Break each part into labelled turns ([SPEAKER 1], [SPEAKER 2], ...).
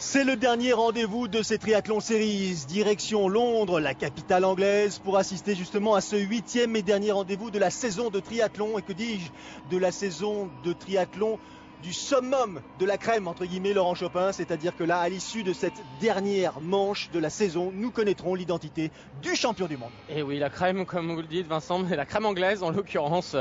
[SPEAKER 1] C'est le dernier rendez-vous de ces Triathlon Series, direction Londres, la capitale anglaise, pour assister justement à ce 8e et dernier rendez-vous de la saison de triathlon, et que dis-je, de la saison de triathlon du summum de la crème, entre guillemets, Laurent Chopin, c'est-à-dire que là, à l'issue de cette dernière manche de la saison, nous connaîtrons l'identité du champion du monde.
[SPEAKER 2] Et oui, la crème, comme vous le dites Vincent, la crème anglaise en l'occurrence.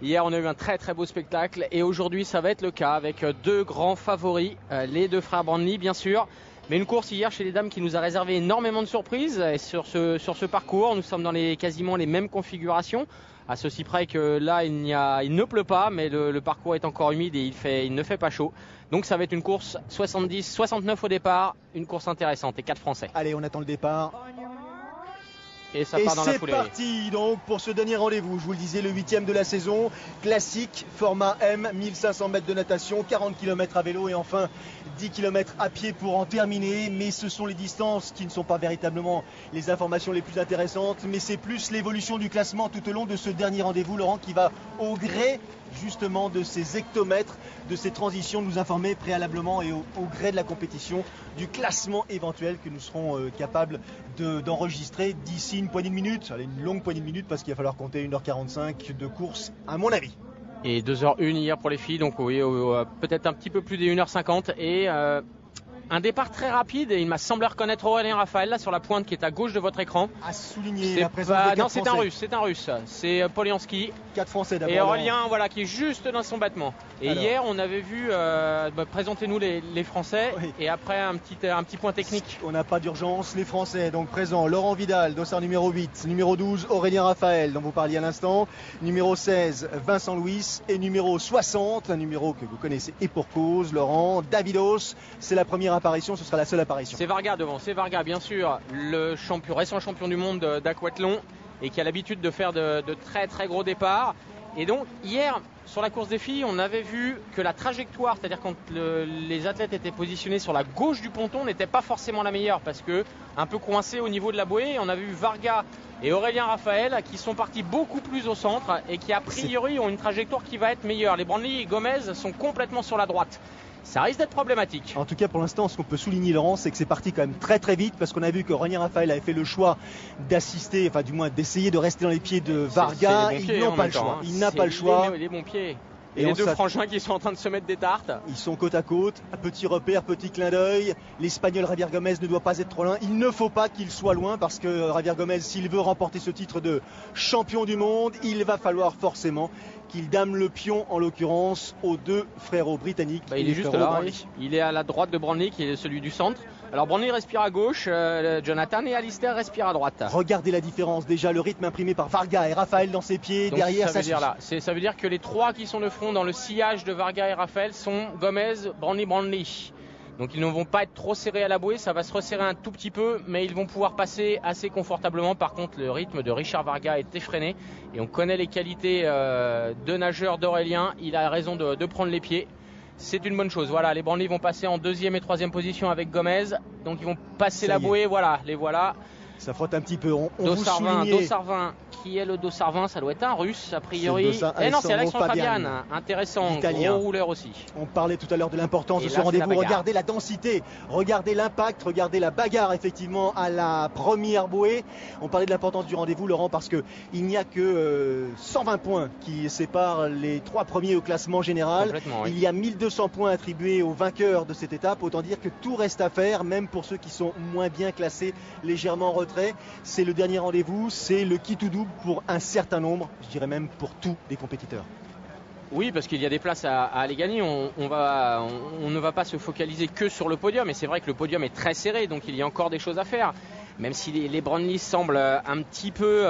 [SPEAKER 2] Hier, on a eu un très très beau spectacle et aujourd'hui, ça va être le cas avec deux grands favoris, les deux frères Brandly bien sûr. Mais une course hier chez les dames qui nous a réservé énormément de surprises. Et sur ce parcours, nous sommes dans quasiment les mêmes configurations. À ceci près que là, il ne pleut pas, mais le parcours est encore humide et il ne fait pas chaud. Donc ça va être une course 70-69 au départ, une course intéressante et 4 Français.
[SPEAKER 1] Allez, on attend le départ.
[SPEAKER 2] Et ça part dans la foulée.
[SPEAKER 1] C'est parti donc pour ce dernier rendez-vous. Je vous le disais, le 8e de la saison. Classique, format M, 1500 mètres de natation, 40 km à vélo et enfin 10 km à pied pour en terminer. Mais ce sont les distances qui ne sont pas véritablement les informations les plus intéressantes. Mais c'est plus l'évolution du classement tout au long de ce dernier rendez-vous, Laurent, qui va au gré justement de ces hectomètres, de ces transitions, nous informer préalablement et au gré de la compétition du classement éventuel que nous serons capables d'enregistrer d'ici une poignée de minutes. Allez, une longue poignée de minutes parce qu'il va falloir compter 1h45 de course à mon avis.
[SPEAKER 2] Et 2h01 hier pour les filles, donc oui, peut-être un petit peu plus des 1h50 et un départ très rapide et il m'a semblé reconnaître Aurélien Raphaël là sur la pointe qui est à gauche de votre écran.
[SPEAKER 1] À souligner la présence de 4
[SPEAKER 2] Non,
[SPEAKER 1] Français.
[SPEAKER 2] c'est un russe, c'est Polianski.
[SPEAKER 1] 4 Français d'abord.
[SPEAKER 2] Et Aurélien, voilà, qui est juste dans son battement. Et
[SPEAKER 1] alors,
[SPEAKER 2] hier, on avait vu, présentez-nous les Français,
[SPEAKER 1] oui.
[SPEAKER 2] Et après un petit point technique.
[SPEAKER 1] On n'a pas d'urgence, les Français donc présents, Laurent Vidal, dossard numéro 8, numéro 12, Aurélien Raphaël, dont vous parliez à l'instant, numéro 16, Vincent Louis, et numéro 60, un numéro que vous connaissez et pour cause, Laurent, Davidos, c'est la première apparition, ce sera la seule apparition.
[SPEAKER 2] C'est Varga devant, c'est Varga bien sûr, le récent champion du monde d'aquathlon, et qui a l'habitude de faire de très très gros départs. Et donc hier sur la course des filles, on avait vu que la trajectoire, c'est-à-dire quand les athlètes étaient positionnés sur la gauche du ponton, n'était pas forcément la meilleure parce que un peu coincé au niveau de la bouée. On a vu Varga et Aurélien Raphaël qui sont partis beaucoup plus au centre et qui a priori ont une trajectoire qui va être meilleure. Les Brandly et Gomez sont complètement sur la droite. Ça risque d'être problématique.
[SPEAKER 1] En tout cas, pour l'instant, ce qu'on peut souligner, Laurent, c'est que c'est parti quand même très très vite parce qu'on a vu que Aurélien Raphaël avait fait le choix d'assister, enfin du moins d'essayer de rester dans les pieds de Varga. Ils n'ont pas le choix. Il n'a pas le choix.
[SPEAKER 2] Les bons pieds. Et les deux frangins qui sont en train de se mettre des tartes.
[SPEAKER 1] Ils sont côte à côte, un petit repère, petit clin d'œil. L'Espagnol Javier Gomez ne doit pas être trop loin. Il ne faut pas qu'il soit loin parce que Javier Gomez, s'il veut remporter ce titre de champion du monde, il va falloir forcément qu'il dame le pion, en l'occurrence, aux deux frérots britanniques.
[SPEAKER 2] Il est juste là, il est à la droite de Brandly, qui est celui du centre. Alors Brandly respire à gauche, Jonathan, et Alistair respire à droite.
[SPEAKER 1] Regardez la différence, déjà le rythme imprimé par Varga et Raphaël dans ses pieds.
[SPEAKER 2] Donc,
[SPEAKER 1] derrière
[SPEAKER 2] ça veut dire que les trois qui sont de front dans le sillage de Varga et Raphaël sont Gomez, Brandly. Donc ils ne vont pas être trop serrés à la bouée, ça va se resserrer un tout petit peu, mais ils vont pouvoir passer assez confortablement. Par contre, le rythme de Richard Varga est effréné et on connaît les qualités de nageur d'Aurélien. Il a raison de prendre les pieds. C'est une bonne chose. Voilà, les Brandly vont passer en 2e et 3e position avec Gomez. Donc ils vont passer la bouée. Voilà, les voilà.
[SPEAKER 1] Ça frotte un petit peu.
[SPEAKER 2] Dossard-20. Qui est le Dossard-20? Ça doit être un russe a priori. Et non, c'est Alexandre Fabian. Intéressant,
[SPEAKER 1] Italien.
[SPEAKER 2] Gros rouleur aussi.
[SPEAKER 1] On parlait tout à l'heure de l'importance de ce
[SPEAKER 2] là,
[SPEAKER 1] rendez-vous. Regardez la densité, regardez l'impact, regardez la bagarre effectivement à la première bouée. On parlait de l'importance du rendez-vous, Laurent, parce qu'il n'y a que 120 points qui séparent les 3 premiers au classement général.
[SPEAKER 2] Oui.
[SPEAKER 1] Il y a 1200 points attribués aux vainqueurs de cette étape. Autant dire que tout reste à faire, même pour ceux qui sont moins bien classés, légèrement en retrait. C'est le dernier rendez-vous, c'est le qui tout double pour un certain nombre, je dirais même pour tous les compétiteurs.
[SPEAKER 2] Oui, parce qu'il y a des places à aller gagner. On ne va pas se focaliser que sur le podium. Et c'est vrai que le podium est très serré, donc il y a encore des choses à faire. Même si les Brandly semblent un petit peu...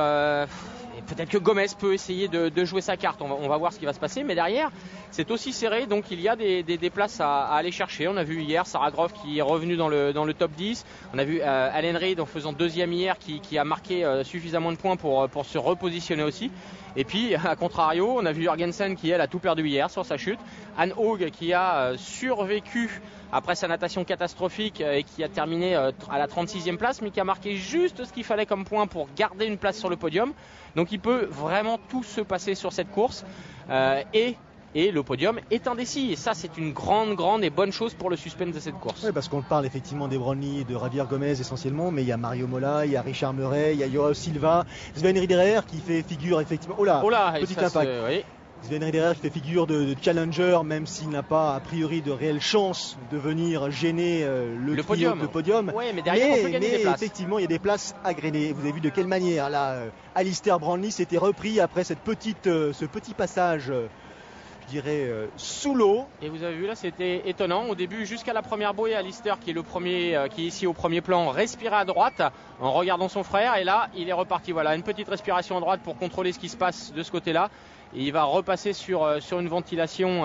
[SPEAKER 2] peut-être que Gomez peut essayer de jouer sa carte. On va voir ce qui va se passer. Mais derrière, c'est aussi serré. Donc il y a des places à aller chercher. On a vu hier Sarah Groff qui est revenue dans le top 10. On a vu Allen Reid en faisant 2e hier qui a marqué suffisamment de points pour se repositionner aussi. Et puis, à contrario, on a vu Jorgensen qui, elle, a tout perdu hier sur sa chute. Anne Haug qui a survécu après sa natation catastrophique et qui a terminé à la 36e place, mais qui a marqué juste ce qu'il fallait comme point pour garder une place sur le podium. Donc il peut vraiment tout se passer sur cette course. Et et le podium est indécis. Et ça, c'est une grande et bonne chose pour le suspense de cette course.
[SPEAKER 1] Oui, parce qu'on parle effectivement des Brownlee, de Javier Gomez essentiellement, mais il y a Mario Mola, il y a Richard Murray, il y a Joao Silva, Sven Riederer qui fait figure effectivement. Oh là, petit impact.
[SPEAKER 2] Oui.
[SPEAKER 1] Sven Riederer qui fait figure de challenger, même s'il n'a pas a priori de réelle chance de venir gêner le podium.
[SPEAKER 2] Oui, mais derrière on peut gagner des places.
[SPEAKER 1] Effectivement, il y a des places à grainer. Vous avez vu de quelle manière là, Alistair Brownlee s'était repris après ce petit passage. Je dirais sous l'eau.
[SPEAKER 2] Et vous avez vu là, c'était étonnant au début, jusqu'à la première bouée, Alistair qui est le premier, qui est ici au premier plan, respirait à droite en regardant son frère, et là il est reparti. Voilà, une petite respiration à droite pour contrôler ce qui se passe de ce côté-là, et il va repasser sur une ventilation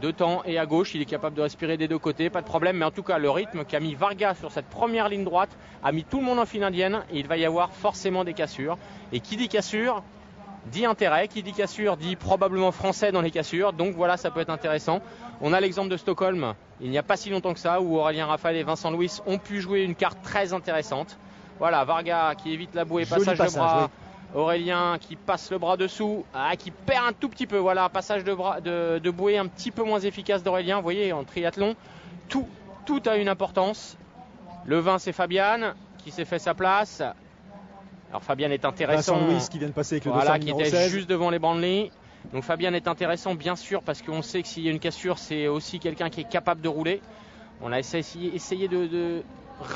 [SPEAKER 2] de temps, et à gauche il est capable de respirer des deux côtés, pas de problème. Mais en tout cas le rythme qu'a mis Varga sur cette première ligne droite a mis tout le monde en file indienne, et il va y avoir forcément des cassures. Et qui dit cassure dit intérêt, qui dit cassure dit probablement français dans les cassures, donc voilà, ça peut être intéressant. On a l'exemple de Stockholm il n'y a pas si longtemps que ça, où Aurélien Rafale et Vincent Louis ont pu jouer une carte très intéressante. Voilà, Varga qui évite la bouée, passage de bras, oui. Aurélien qui passe le bras dessous, qui perd un tout petit peu, voilà, passage de bouée un petit peu moins efficace d'Aurélien. Vous voyez, en triathlon, tout a une importance. Le 20 c'est Fabian qui s'est fait sa place. Alors Fabian est intéressant.
[SPEAKER 1] Vincent Louis qui vient de passer avec le
[SPEAKER 2] voilà,
[SPEAKER 1] numéro
[SPEAKER 2] qui était
[SPEAKER 1] 16.
[SPEAKER 2] juste devant les Brownlee. Donc Fabian est intéressant bien sûr, parce qu'on sait que s'il y a une cassure, c'est aussi quelqu'un qui est capable de rouler. On a essayé de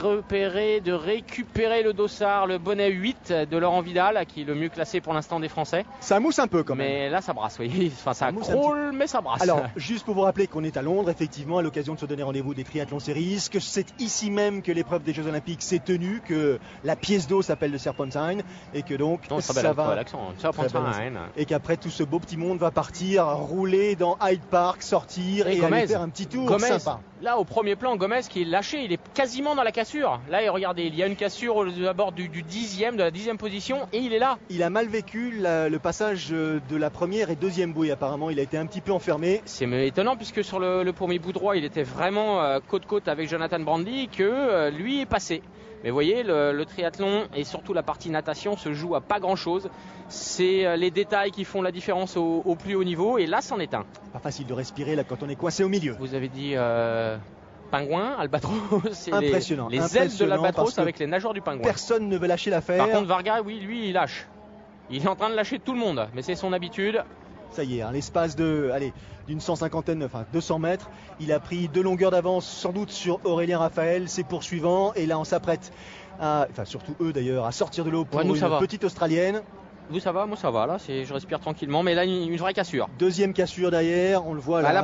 [SPEAKER 2] repérer, de récupérer le dossard, le bonnet 8 de Laurent Vidal, qui est le mieux classé pour l'instant des Français.
[SPEAKER 1] Ça mousse un peu quand même.
[SPEAKER 2] Mais là ça brasse, oui. Enfin, ça croule, mais ça brasse.
[SPEAKER 1] Alors, juste pour vous rappeler qu'on est à Londres, effectivement, à l'occasion de se donner rendez-vous des Triathlon Series, que c'est ici même que l'épreuve des Jeux Olympiques s'est tenue, que la pièce d'eau s'appelle le Serpentine, et que donc ça va. Et qu'après tout ce beau petit monde va partir rouler dans Hyde Park, sortir et aller faire un petit tour sympa.
[SPEAKER 2] Là, au premier plan, Gomez qui est lâché, il est quasiment dans la cassure. Là, et regardez, il y a une cassure à bord de la 10e position, et il est là.
[SPEAKER 1] Il a mal vécu le passage de la première et deuxième bouée, apparemment. Il a été un petit peu enfermé.
[SPEAKER 2] C'est étonnant, puisque sur le premier bout droit, il était vraiment côte-côte avec Jonathan Brandly, que lui est passé. Mais vous voyez, le triathlon et surtout la partie natation se joue à pas grand-chose. C'est les détails qui font la différence au plus haut niveau, et là, c'en est un.
[SPEAKER 1] Pas facile de respirer là quand on est coincé au milieu.
[SPEAKER 2] Vous avez dit pingouin, albatros, c'est
[SPEAKER 1] impressionnant.
[SPEAKER 2] Les ailes de l'albatros avec les nageoires du pingouin.
[SPEAKER 1] Personne ne veut lâcher l'affaire.
[SPEAKER 2] Par contre, Varga, oui, lui, il lâche. Il est en train de lâcher tout le monde, mais c'est son habitude.
[SPEAKER 1] Ça y est, en l'espace d'une 200 mètres, il a pris 2 longueurs d'avance sans doute sur Aurélien Rafale, ses poursuivants, et là on s'apprête surtout eux d'ailleurs, à sortir de l'eau pour une petite Australienne.
[SPEAKER 2] Vous ça va, moi ça va, là je respire tranquillement, mais là une vraie cassure.
[SPEAKER 1] Deuxième cassure derrière, on le voit là.
[SPEAKER 2] La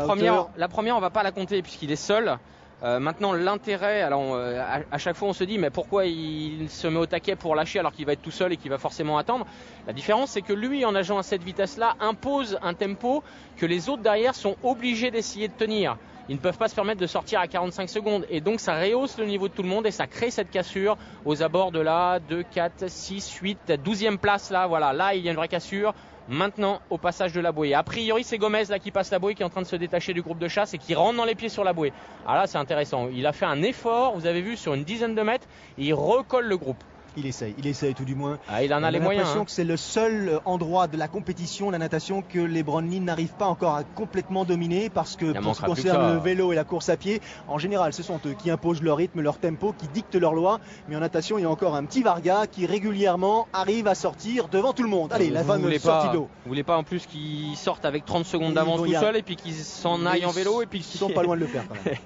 [SPEAKER 2] première on va pas la compter puisqu'il est seul. Maintenant l'intérêt, alors à chaque fois on se dit mais pourquoi il se met au taquet pour lâcher alors qu'il va être tout seul et qu'il va forcément attendre. La différence c'est que lui, en nageant à cette vitesse là, impose un tempo que les autres derrière sont obligés d'essayer de tenir. Ils ne peuvent pas se permettre de sortir à 45 secondes, et donc ça rehausse le niveau de tout le monde et ça crée cette cassure aux abords de la 2, 4, 6, 8, 12e place là. Voilà, là il y a une vraie cassure. Maintenant au passage de la bouée, a priori c'est Gomez là qui passe la bouée, qui est en train de se détacher du groupe de chasse et qui rentre dans les pieds sur la bouée. Alors là c'est intéressant, il a fait un effort, vous avez vu, sur une dizaine de mètres, et il recolle le groupe.
[SPEAKER 1] Il essaye tout du moins.
[SPEAKER 2] Il en a les moyens.
[SPEAKER 1] J'ai l'impression que c'est le seul endroit de la compétition, la natation, que les Brownlee n'arrivent pas encore à complètement dominer, parce que pour ce qui concerne le vélo et la course à pied, en général ce sont eux qui imposent leur rythme, leur tempo, qui dictent leur loi. Mais en natation, il y a encore un petit Varga qui régulièrement arrive à sortir devant tout le monde. Allez, la fameuse sortie d'eau.
[SPEAKER 2] Vous voulez pas en plus qu'ils sortent avec 30 secondes d'avance tout seul, et puis qu'ils s'en aillent en vélo, et puis
[SPEAKER 1] qu'ils sont pas loin de le faire quand même.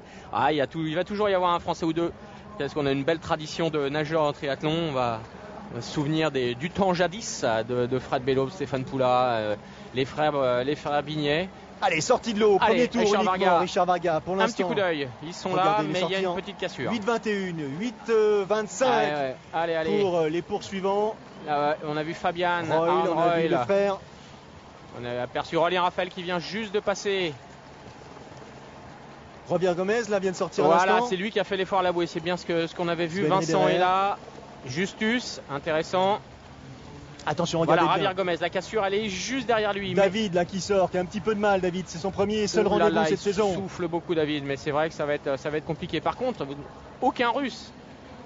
[SPEAKER 2] Il va toujours y avoir un Français ou deux. Parce qu'on a une belle tradition de nageurs en triathlon. On va se souvenir du temps jadis de Fred Bello, Stéphane Poula, les frères Vignet.
[SPEAKER 1] Allez, sortie de l'eau, premier tour Richard Varga pour l'instant.
[SPEAKER 2] Un petit coup d'œil, ils sont là, mais il y a une petite cassure.
[SPEAKER 1] 8-21, 8-25 pour les poursuivants.
[SPEAKER 2] On a vu Fabian,
[SPEAKER 1] on a vu le frère.
[SPEAKER 2] On a aperçu Aurélien Rafale qui vient juste de passer.
[SPEAKER 1] Robert Gomez là vient de sortir.
[SPEAKER 2] Voilà, c'est lui qui a fait l'effort à la bouée, c'est bien ce qu'on avait vu. Vincent est là, Justus, intéressant.
[SPEAKER 1] Attention, regardez
[SPEAKER 2] Javier Gomez, la cassure elle est juste derrière lui.
[SPEAKER 1] David là qui sort, qui a un petit peu de mal. David, c'est son premier et seul rendez-vous cette saison.
[SPEAKER 2] Il souffle beaucoup David, mais c'est vrai que ça va être compliqué. Par contre, aucun Russe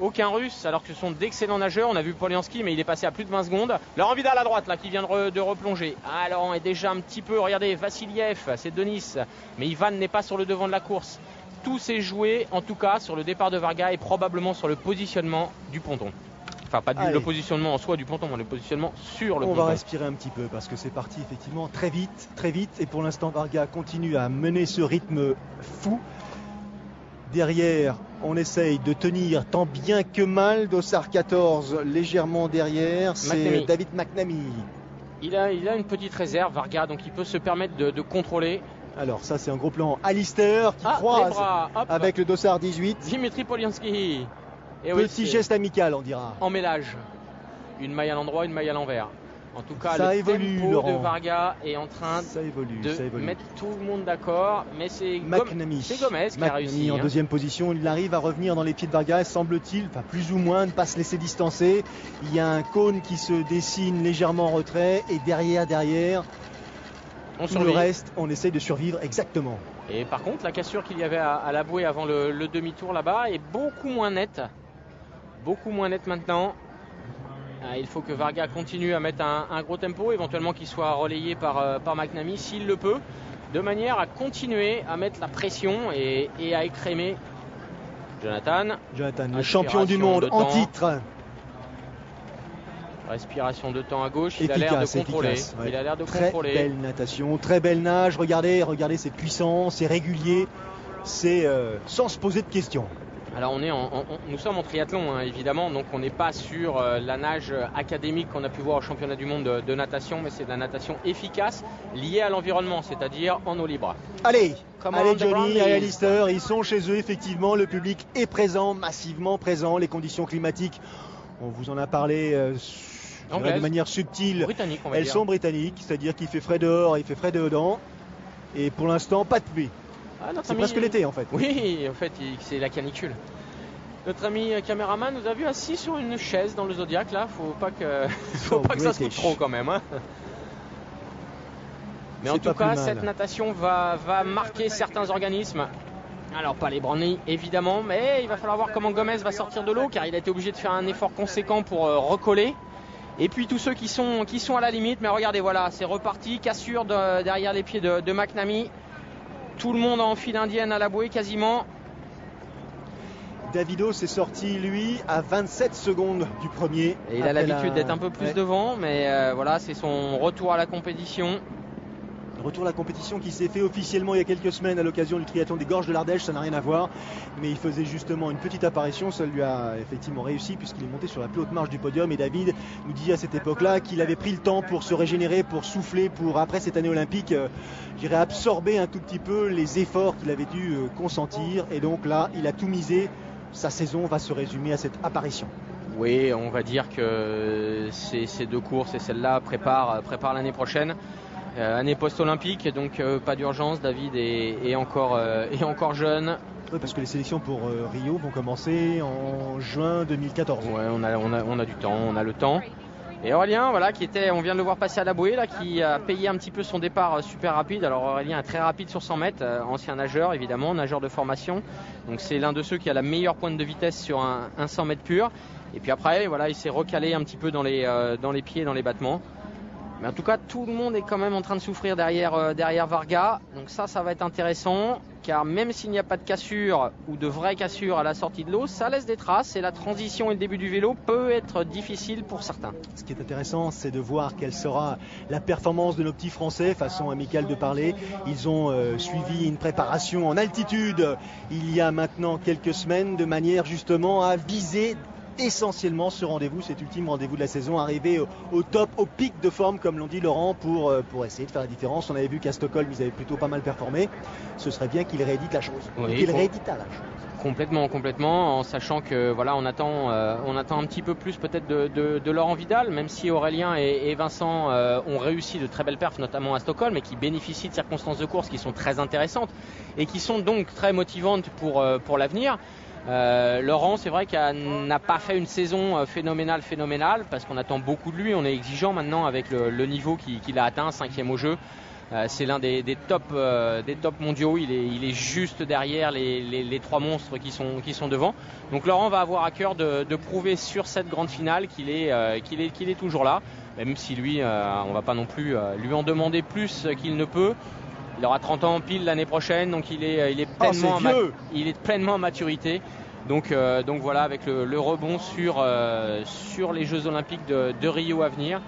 [SPEAKER 2] aucun russe, alors que ce sont d'excellents nageurs. On a vu Polianski, mais il est passé à plus de 20 secondes. Laurent Vidal à droite, là, qui vient de replonger. Ah, Laurent est déjà un petit peu, regardez, Vassiliev, c'est Denis, mais Ivan n'est pas sur le devant de la course. Tout s'est joué, en tout cas, sur le départ de Varga et probablement sur le positionnement du ponton. Enfin, pas le positionnement en soi du ponton, mais le positionnement sur le ponton.
[SPEAKER 1] On va respirer un petit peu parce que c'est parti effectivement très vite. Et pour l'instant, Varga continue à mener ce rythme fou. Derrière, on essaye de tenir tant bien que mal. Dossard 14 légèrement derrière, c'est David McNamee.
[SPEAKER 2] Il a une petite réserve, Varga, donc il peut se permettre de contrôler.
[SPEAKER 1] Alors ça c'est un gros plan. Alistair qui croise avec le Dossard 18.
[SPEAKER 2] Dimitri Polianski.
[SPEAKER 1] Petit geste amical, on dira.
[SPEAKER 2] En mélange. Une maille à l'endroit, une maille à l'envers. En tout cas,
[SPEAKER 1] ça
[SPEAKER 2] le
[SPEAKER 1] évolue,
[SPEAKER 2] tempo
[SPEAKER 1] Laurent.
[SPEAKER 2] de Varga est en train de mettre tout le monde d'accord. Mais c'est Gomez qui a réussi.
[SPEAKER 1] En deuxième position, il arrive à revenir dans les pieds de Varga, semble-t-il, enfin plus ou moins, ne pas se laisser distancer. Il y a un cône qui se dessine légèrement en retrait. Et derrière, tout le reste, on essaye de survivre exactement.
[SPEAKER 2] Et par contre, la cassure qu'il y avait à la bouée avant le demi-tour là-bas est beaucoup moins nette. Beaucoup moins nette maintenant. Il faut que Varga continue à mettre un gros tempo, éventuellement qu'il soit relayé par McNamee s'il le peut, de manière à continuer à mettre la pression et à écrémer Jonathan,
[SPEAKER 1] le champion du monde en titre.
[SPEAKER 2] Respiration de temps à gauche, il a l'air de contrôler. Il a l'air de contrôler.
[SPEAKER 1] Très belle natation, très belle nage. Regardez, c'est puissant, c'est régulier, c'est sans se poser de questions.
[SPEAKER 2] Alors nous sommes en triathlon hein, évidemment, donc on n'est pas sur la nage académique qu'on a pu voir au championnat du monde de natation, mais c'est de la natation efficace liée à l'environnement, c'est-à-dire en eau libre.
[SPEAKER 1] Allez Johnny, allez Alistair, ils sont chez eux effectivement, le public est présent, massivement présent, les conditions climatiques, on vous en a parlé de manière subtile, elles sont britanniques, c'est-à-dire qu'il fait frais dehors, il fait frais dedans, et pour l'instant pas de pluie. C'est presque l'été en fait.
[SPEAKER 2] Oui, en fait, c'est la canicule. Notre ami caméraman nous a vu assis sur une chaise dans le Zodiac là. Faut pas que ça se coûte trop quand même. Hein. Mais en tout cas, cette natation va marquer certains organismes. Alors pas les Brownlee évidemment, mais il va falloir voir comment Gomez va sortir de l'eau car il a été obligé de faire un effort conséquent pour recoller. Et puis tous ceux qui sont à la limite. Mais regardez, voilà, c'est reparti. Cassure derrière les pieds de McNamee. Tout le monde en file indienne à la bouée quasiment.
[SPEAKER 1] Davido s'est sorti lui à 27 secondes du premier.
[SPEAKER 2] Et il a l'habitude d'être un peu plus devant, mais voilà, c'est son retour à la compétition.
[SPEAKER 1] Retour à la compétition qui s'est fait officiellement il y a quelques semaines à l'occasion du triathlon des Gorges de l'Ardèche, ça n'a rien à voir, mais il faisait justement une petite apparition, ça lui a effectivement réussi puisqu'il est monté sur la plus haute marche du podium et David nous disait à cette époque-là qu'il avait pris le temps pour se régénérer, pour souffler, pour après cette année olympique, absorber un tout petit peu les efforts qu'il avait dû consentir et donc là il a tout misé, sa saison va se résumer à cette apparition.
[SPEAKER 2] Oui, on va dire que ces deux courses et celle-là prépare l'année prochaine. Année post-olympique, donc pas d'urgence, David est encore jeune.
[SPEAKER 1] Oui, parce que les sélections pour Rio vont commencer en juin 2014.
[SPEAKER 2] Ouais, on a du temps, on a le temps. Et Aurélien, voilà, on vient de le voir passer à la bouée, là, qui a payé un petit peu son départ super rapide. Alors Aurélien est très rapide sur 100 mètres, ancien nageur évidemment, nageur de formation. Donc c'est l'un de ceux qui a la meilleure pointe de vitesse sur un 100 mètres pur. Et puis après, voilà, il s'est recalé un petit peu dans les pieds, dans les battements. Mais en tout cas, tout le monde est quand même en train de souffrir derrière Varga. Donc ça va être intéressant. Car même s'il n'y a pas de cassure ou de vraie cassure à la sortie de l'eau, ça laisse des traces. Et la transition et le début du vélo peut être difficile pour certains.
[SPEAKER 1] Ce qui est intéressant, c'est de voir quelle sera la performance de nos petits Français, façon amicale de parler. Ils ont suivi une préparation en altitude il y a maintenant quelques semaines, de manière justement à viser essentiellement ce rendez-vous, cet ultime rendez-vous de la saison, arriver au top, au pic de forme comme l'ont dit Laurent, pour essayer de faire la différence. On avait vu qu'à Stockholm ils avaient plutôt pas mal performé, ce serait bien qu'il réédite la chose, qu'il réédita la chose.
[SPEAKER 2] Complètement, en sachant que voilà, on attend un petit peu plus peut-être de Laurent Vidal, même si Aurélien et Vincent ont réussi de très belles perfs, notamment à Stockholm, et qui bénéficient de circonstances de course qui sont très intéressantes et qui sont donc très motivantes pour l'avenir. Laurent, c'est vrai qu'il n'a pas fait une saison phénoménale parce qu'on attend beaucoup de lui. On est exigeant maintenant avec le niveau qu'il a atteint, 5e au jeu. C'est l'un des top mondiaux. Il est juste derrière les 3 monstres qui sont devant. Donc Laurent va avoir à cœur de prouver sur cette grande finale qu'il est toujours là. Même si lui, on va pas non plus lui en demander plus qu'il ne peut. Il aura 30 ans pile l'année prochaine, donc il est pleinement en maturité. Donc voilà, avec le rebond sur les Jeux Olympiques de Rio à venir.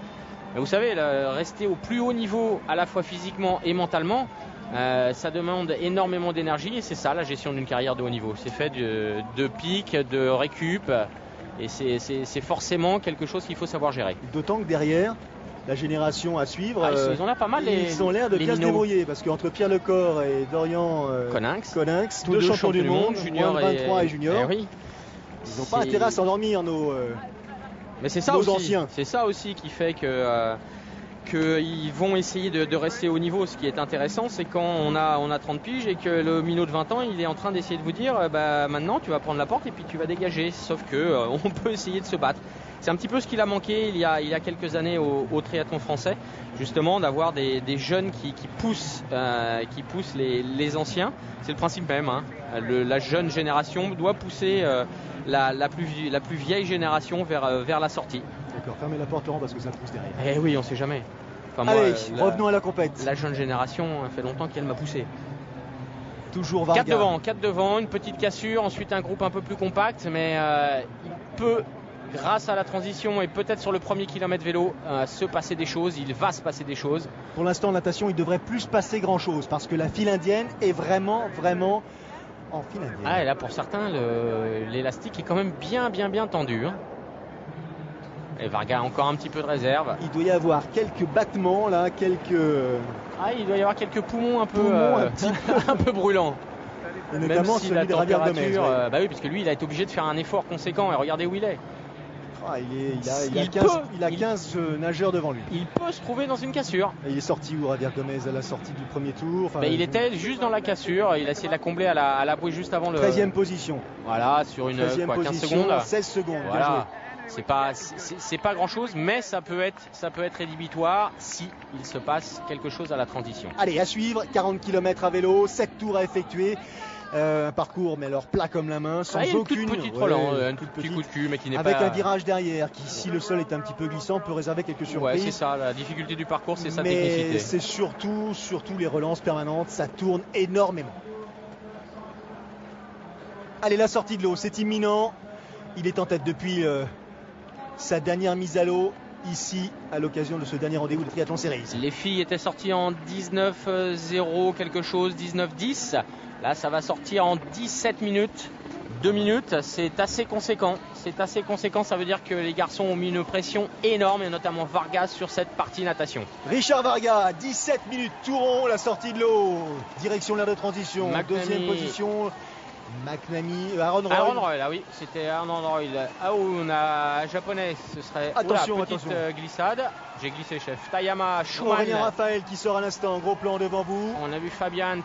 [SPEAKER 2] Mais vous savez, rester au plus haut niveau, à la fois physiquement et mentalement, ça demande énormément d'énergie, et c'est ça la gestion d'une carrière de haut niveau. C'est fait de pics, de récup, et c'est forcément quelque chose qu'il faut savoir gérer.
[SPEAKER 1] D'autant que derrière, la génération à suivre,
[SPEAKER 2] ils ont pas mal
[SPEAKER 1] ils ont l'air de bien se débrouiller, parce qu'entre Pierre Lecor et Dorian Coninx, tous deux champions du monde, junior 23 et junior, oui. Ils n'ont pas intérêt à s'endormir,
[SPEAKER 2] mais c'est ça aussi qui fait qu'ils vont essayer de rester au niveau. Ce qui est intéressant, c'est quand on a 30 piges et que le minot de 20 ans, il est en train d'essayer de vous dire maintenant tu vas prendre la porte et puis tu vas dégager. Sauf que on peut essayer de se battre. C'est un petit peu ce qu'il a manqué il y a quelques années au triathlon français, justement, d'avoir des jeunes qui poussent les anciens. C'est le principe même, hein. La jeune génération doit pousser la plus vieille génération vers la sortie.
[SPEAKER 1] D'accord, fermez la porte Laurent parce que ça pousse derrière.
[SPEAKER 2] Eh oui, on sait jamais.
[SPEAKER 1] Enfin, allez, revenons à la compète.
[SPEAKER 2] La jeune génération, fait longtemps qu'elle m'a poussé.
[SPEAKER 1] Toujours Varga.
[SPEAKER 2] 4 devant, une petite cassure, ensuite un groupe un peu plus compact, mais il peut, grâce à la transition et peut-être sur le premier kilomètre vélo, se passer des choses. Il va se passer des choses.
[SPEAKER 1] Pour l'instant, en natation, il devrait plus se passer grand-chose parce que la file indienne est vraiment en file indienne.
[SPEAKER 2] Ah, et là, pour certains, l'élastique est quand même bien tendu. Hein. Et Varga a encore un petit peu de réserve.
[SPEAKER 1] Il doit y avoir quelques battements là,
[SPEAKER 2] il doit y avoir quelques poumons un peu brûlants.
[SPEAKER 1] Et notamment
[SPEAKER 2] si
[SPEAKER 1] celui de Javier Gomez.
[SPEAKER 2] Bah oui, parce que lui, il a été obligé de faire un effort conséquent. Et regardez où il est.
[SPEAKER 1] Il a 15 nageurs devant lui.
[SPEAKER 2] Il peut se trouver dans une cassure.
[SPEAKER 1] Et il est sorti où Javier Gomez à la sortie du premier tour?
[SPEAKER 2] Il était juste dans la cassure. Il a essayé de la combler à la bouée juste avant le
[SPEAKER 1] 13e position.
[SPEAKER 2] Voilà, sur une 15 secondes.
[SPEAKER 1] 16 secondes.
[SPEAKER 2] Voilà. C'est pas grand chose, mais ça peut être rédhibitoire si il se passe quelque chose à la transition.
[SPEAKER 1] Allez, à suivre, 40 km à vélo, 7 tours à effectuer. Un parcours, mais alors plat comme la main, sans aucune
[SPEAKER 2] petite relance, un tout petit coup de cul, mais qui n'est
[SPEAKER 1] avec un virage derrière qui, si le sol est un petit peu glissant, peut réserver quelques surprises.
[SPEAKER 2] Ouais, c'est ça, la difficulté du parcours, c'est sa
[SPEAKER 1] technicité.
[SPEAKER 2] technicité.
[SPEAKER 1] Mais c'est surtout les relances permanentes, ça tourne énormément. Allez, la sortie de l'eau, c'est imminent. Il est en tête depuis sa dernière mise à l'eau ici à l'occasion de ce dernier rendez-vous de Triathlon Series.
[SPEAKER 2] Les filles étaient sorties en 19-0 quelque chose, 19-10. Là, ça va sortir en 17 minutes. 2 minutes, c'est assez conséquent. Ça veut dire que les garçons ont mis une pression énorme, et notamment Varga sur cette partie natation.
[SPEAKER 1] Richard Varga, 17 minutes tout rond, la sortie de l'eau. Direction l'aire de transition. Deuxième position. McNamee, Aaron Roy.
[SPEAKER 2] Ah oui, c'était Aaron Roy. Ah, on a japonais, ce serait petite glissade. J'ai glissé, chef. Tayama, Schumann.
[SPEAKER 1] Aurélien Raphaël qui sort à l'instant, gros plan devant vous.
[SPEAKER 2] On a vu Fabian,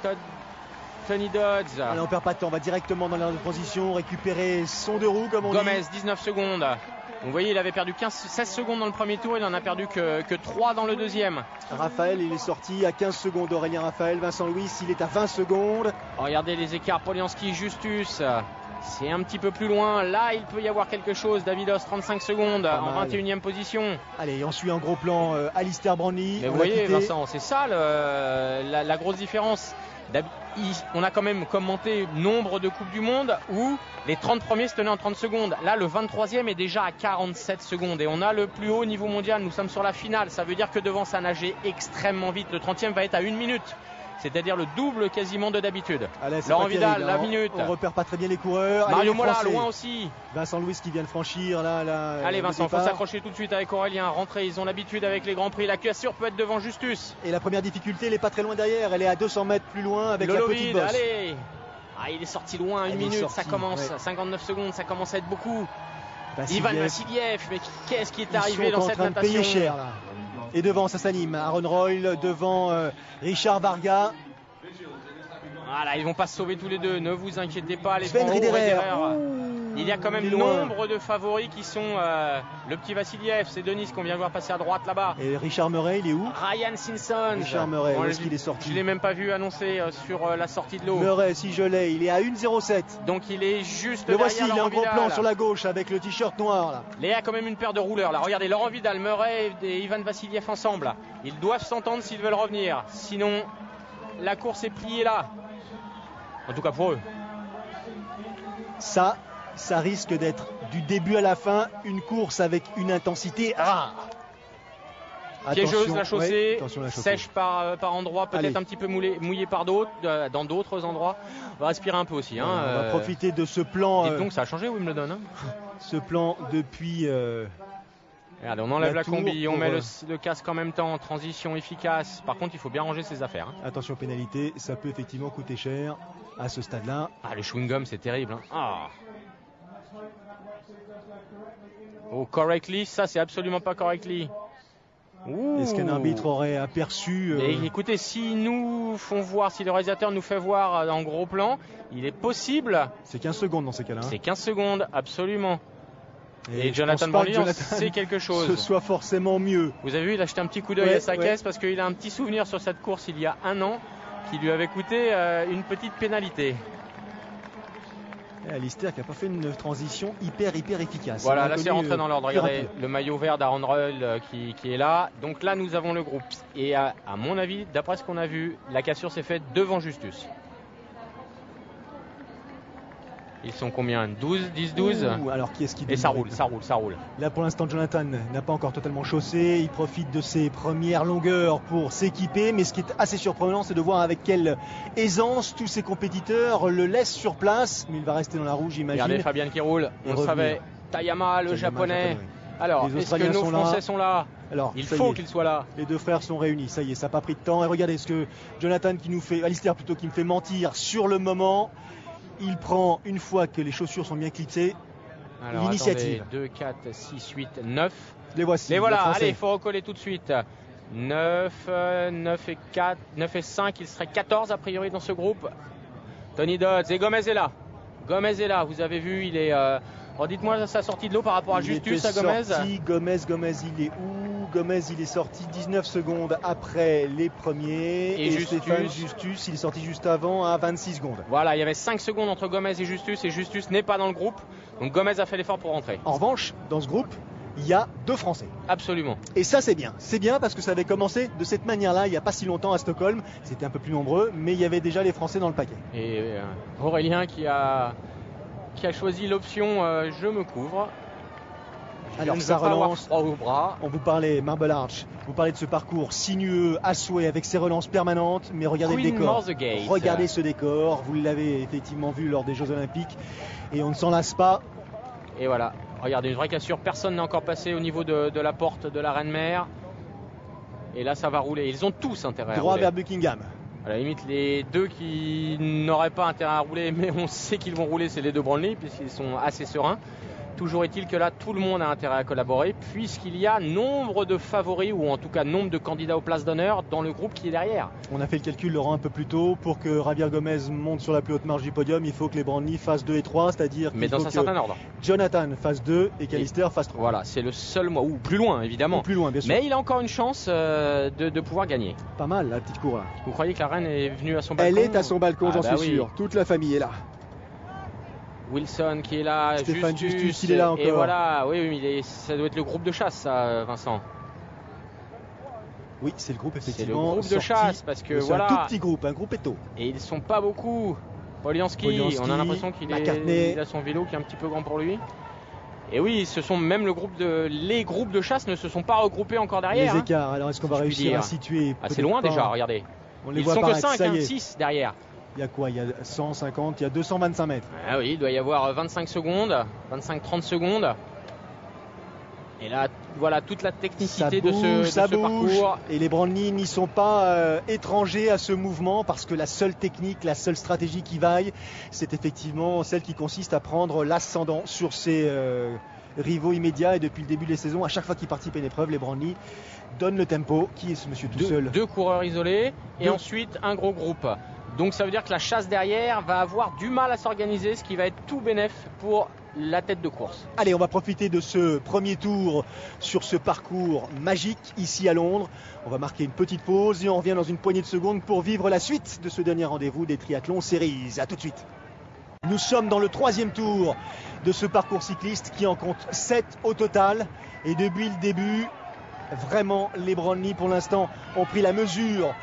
[SPEAKER 2] Tony Dodds.
[SPEAKER 1] Allez, on perd pas de temps, on va directement dans l'aire de transition, récupérer son deux roues comme on dit.
[SPEAKER 2] Gomez, 19 secondes. Vous voyez, il avait perdu 16 secondes dans le premier tour, il en a perdu que 3 dans le deuxième.
[SPEAKER 1] Raphaël, il est sorti à 15 secondes. Aurélien Raphaël, Vincent Louis, il est à 20 secondes.
[SPEAKER 2] Regardez les écarts, Polianski, Justus. C'est un petit peu plus loin. Là, il peut y avoir quelque chose. Davidos, 35 secondes en 21e position.
[SPEAKER 1] Allez, on suit en gros plan Alistair Brownlee.
[SPEAKER 2] Mais vous voyez, Vincent, c'est ça la grosse différence. On a quand même commenté nombre de Coupes du Monde où les 30 premiers se tenaient en 30 secondes. Là, le 23e est déjà à 47 secondes et on a le plus haut niveau mondial. Nous sommes sur la finale. Ça veut dire que devant, ça nageait extrêmement vite. Le 30e va être à 1 minute. C'est-à-dire le double quasiment de d'habitude. Laurent Vidal, la minute.
[SPEAKER 1] On repère pas très bien les coureurs.
[SPEAKER 2] Mario Mola, loin aussi.
[SPEAKER 1] Vincent Louis qui vient de franchir.
[SPEAKER 2] Allez Vincent, il faut s'accrocher tout de suite avec Aurélien. Rentrer, ils ont l'habitude avec les Grands Prix. La cassure peut être devant Justus.
[SPEAKER 1] Et la première difficulté, elle n'est pas très loin derrière. Elle est à 200 mètres plus loin avec la petite bosse.
[SPEAKER 2] Allez. Il est sorti loin, 1 minute, ça commence. 59 secondes, ça commence à être beaucoup. Ivan Vassiliev, mais qu'est-ce qui est arrivé dans cette natation?
[SPEAKER 1] Payer cher, là. Et devant, ça s'anime. Aaron Roy, devant Richard Varga.
[SPEAKER 2] Voilà, ils vont pas se sauver tous les deux, ne vous inquiétez pas. Les
[SPEAKER 1] Sven Riederer.
[SPEAKER 2] Il y a quand même nombre de favoris qui sont le petit Vassiliev, c'est Denis qu'on vient voir passer à droite là-bas.
[SPEAKER 1] Et Richard Murray, il est où?
[SPEAKER 2] Ryan Simpson.
[SPEAKER 1] Richard Murray, où est-ce qu'il est sorti?
[SPEAKER 2] Je ne l'ai même pas vu annoncé sur la sortie de l'eau.
[SPEAKER 1] Murray, si je l'ai, il est à 1,07.
[SPEAKER 2] Donc il est juste
[SPEAKER 1] le
[SPEAKER 2] derrière
[SPEAKER 1] voici, il est en gros plan sur la gauche avec le t-shirt noir là.
[SPEAKER 2] Léa a quand même une paire de rouleurs là. Regardez, Laurent Vidal, Murray et Ivan Vassiliev ensemble. Ils doivent s'entendre s'ils veulent revenir. Sinon, la course est pliée là. En tout cas pour eux.
[SPEAKER 1] Ça risque d'être du début à la fin une course avec une intensité rare.
[SPEAKER 2] Piégeuse la chaussée,
[SPEAKER 1] ouais,
[SPEAKER 2] sèche par endroits, peut-être un petit peu mouillée par d'autres, dans d'autres endroits. On va respirer un peu aussi.
[SPEAKER 1] On va profiter de ce plan.
[SPEAKER 2] Dites donc, ça a changé Wimbledon. Hein.
[SPEAKER 1] Ce plan depuis.
[SPEAKER 2] Regardez, on enlève la combi, on met le casque en même temps, transition efficace. Par contre, il faut bien ranger ses affaires. Hein.
[SPEAKER 1] Attention pénalité, ça peut effectivement coûter cher à ce stade-là.
[SPEAKER 2] Ah, le chewing-gum, c'est terrible. Hein. Ah. Oh, correctly, ça c'est absolument pas correctly.
[SPEAKER 1] Est-ce qu'un arbitre aurait aperçu
[SPEAKER 2] Et écoutez, s'ils nous font voir, si le réalisateur nous fait voir en gros plan, il est possible.
[SPEAKER 1] C'est 15 secondes dans ces cas-là. Hein.
[SPEAKER 2] C'est 15 secondes, absolument. Et Jonathan Brandly, c'est quelque chose.
[SPEAKER 1] Ce soit forcément mieux.
[SPEAKER 2] Vous avez vu, il a jeté un petit coup d'œil à sa caisse parce qu'il a un petit souvenir sur cette course il y a un an qui lui avait coûté une petite pénalité.
[SPEAKER 1] Alistair qui n'a pas fait une transition hyper efficace.
[SPEAKER 2] Voilà, là c'est rentré dans l'ordre. Regardez le maillot vert d'Aaron Roll qui est là. Donc là nous avons le groupe. Et à mon avis, d'après ce qu'on a vu, la cassure s'est faite devant Justus. Ils sont combien? 12, 10, 12
[SPEAKER 1] alors qui est-ce qui
[SPEAKER 2] Et ça roule.
[SPEAKER 1] Là pour l'instant Jonathan n'a pas encore totalement chaussé. Il profite de ses premières longueurs pour s'équiper. Mais ce qui est assez surprenant, c'est de voir avec quelle aisance tous ses compétiteurs le laissent sur place. Mais il va rester dans la rouge, j'imagine.
[SPEAKER 2] Regardez Fabian qui roule. On le savait. Tayama, le japonais. Alors, est-ce que nos Français sont là?
[SPEAKER 1] Alors,
[SPEAKER 2] il faut qu'ils soient là.
[SPEAKER 1] Les deux frères sont réunis. Ça y est, ça n'a pas pris de temps. Et regardez ce que Jonathan Alistair plutôt, qui me fait mentir sur le moment. Il prend, une fois que les chaussures sont bien clipsées, l'initiative.
[SPEAKER 2] 2, 4, 6, 8, 9.
[SPEAKER 1] Les voici.
[SPEAKER 2] Les voilà, allez, il faut recoller tout de suite. 9 et 4, 9 et 5, il serait 14 a priori dans ce groupe. Tony Dodds et Gomez est là. Vous avez vu, il est... dites-moi sa sortie de l'eau par rapport à Justus à Gomez.
[SPEAKER 1] Gomez, il est où? Gomez, il est sorti 19 secondes après les premiers. Et Stéphane Justus, il est sorti juste avant à 26 secondes.
[SPEAKER 2] Voilà, il y avait 5 secondes entre Gomez et Justus n'est pas dans le groupe. Donc Gomez a fait l'effort pour rentrer.
[SPEAKER 1] En revanche, dans ce groupe, il y a 2 Français.
[SPEAKER 2] Absolument.
[SPEAKER 1] Et ça, c'est bien. C'est bien parce que ça avait commencé de cette manière-là il n'y a pas si longtemps à Stockholm. C'était un peu plus nombreux, mais il y avait déjà les Français dans le paquet.
[SPEAKER 2] Et Aurélien qui a choisi l'option je me couvre.
[SPEAKER 1] Alors ça relance, on vous parlait Marble Arch, vous parlez de ce parcours sinueux à souhait avec ses relances permanentes, mais regardez le décor. Regardez ce décor, vous l'avez effectivement vu lors des Jeux Olympiques et on ne s'en lasse pas.
[SPEAKER 2] Et voilà, regardez une vraie cassure, personne n'a encore passé au niveau de la porte de la Reine-Mère. Et là ça va rouler, ils ont tous intérêt à rouler.
[SPEAKER 1] Droit vers Buckingham.
[SPEAKER 2] À la limite, les deux qui n'auraient pas intérêt à rouler, mais on sait qu'ils vont rouler, c'est les deux Brandly, puisqu'ils sont assez sereins. Toujours est-il que là, tout le monde a intérêt à collaborer, puisqu'il y a nombre de favoris, ou en tout cas nombre de candidats aux places d'honneur dans le groupe qui est derrière.
[SPEAKER 1] On a fait le calcul, Laurent, un peu plus tôt. Pour que Javier Gomez monte sur la plus haute marge du podium, il faut que les Brandly fassent 2 et 3, c'est-à-dire
[SPEAKER 2] mais dans un certain ordre.
[SPEAKER 1] Jonathan fasse 2 et qu'Alistair fasse 3.
[SPEAKER 2] Voilà, c'est le seul mois, ou plus loin évidemment.
[SPEAKER 1] Ou plus loin, bien sûr.
[SPEAKER 2] Mais il a encore une chance de pouvoir gagner.
[SPEAKER 1] Pas mal la petite cour là.
[SPEAKER 2] Vous croyez que la reine est venue à son balcon?
[SPEAKER 1] Elle est à son balcon, j'en suis sûr. Toute la famille est là.
[SPEAKER 2] Wilson qui est là,
[SPEAKER 1] Stéphane Justus, il est là encore.
[SPEAKER 2] Et voilà, oui, ça doit être le groupe de chasse, ça, Vincent.
[SPEAKER 1] Oui, c'est le groupe effectivement.
[SPEAKER 2] C'est le groupe de chasse parce que
[SPEAKER 1] c'est
[SPEAKER 2] voilà.
[SPEAKER 1] un tout petit groupe, un groupe éto.
[SPEAKER 2] Et ils sont pas beaucoup. Polianski, on a l'impression qu'il a son vélo qui est un petit peu grand pour lui. Et oui, ce sont même les groupes de chasse ne se sont pas regroupés encore derrière.
[SPEAKER 1] Les écarts. Alors est-ce qu'on va réussir à situer?
[SPEAKER 2] C'est loin déjà, regardez.
[SPEAKER 1] Ils sont
[SPEAKER 2] que 5, 6 derrière.
[SPEAKER 1] Il y a quoi? Il y a 150, il y a 225 mètres.
[SPEAKER 2] Ah oui, il doit y avoir 25 secondes, 25-30 secondes. Et là, voilà toute la technicité de ce parcours.
[SPEAKER 1] Et les Brandly n'y sont pas étrangers à ce mouvement parce que la seule technique, la seule stratégie qui vaille, c'est effectivement celle qui consiste à prendre l'ascendant sur ses rivaux immédiats. Et depuis le début de la saison, à chaque fois qu'ils participent à une épreuve, les Brandly donnent le tempo. Qui est ce monsieur tout seul?
[SPEAKER 2] 2 coureurs isolés et ensuite un gros groupe. Donc ça veut dire que la chasse derrière va avoir du mal à s'organiser, ce qui va être tout bénef pour la tête de course.
[SPEAKER 1] Allez, on va profiter de ce premier tour sur ce parcours magique ici à Londres. On va marquer une petite pause et on revient dans une poignée de secondes pour vivre la suite de ce dernier rendez-vous des Triathlon Series. A tout de suite. Nous sommes dans le troisième tour de ce parcours cycliste qui en compte 7 au total. Et depuis le début, vraiment, les Brownlee pour l'instant ont pris la mesure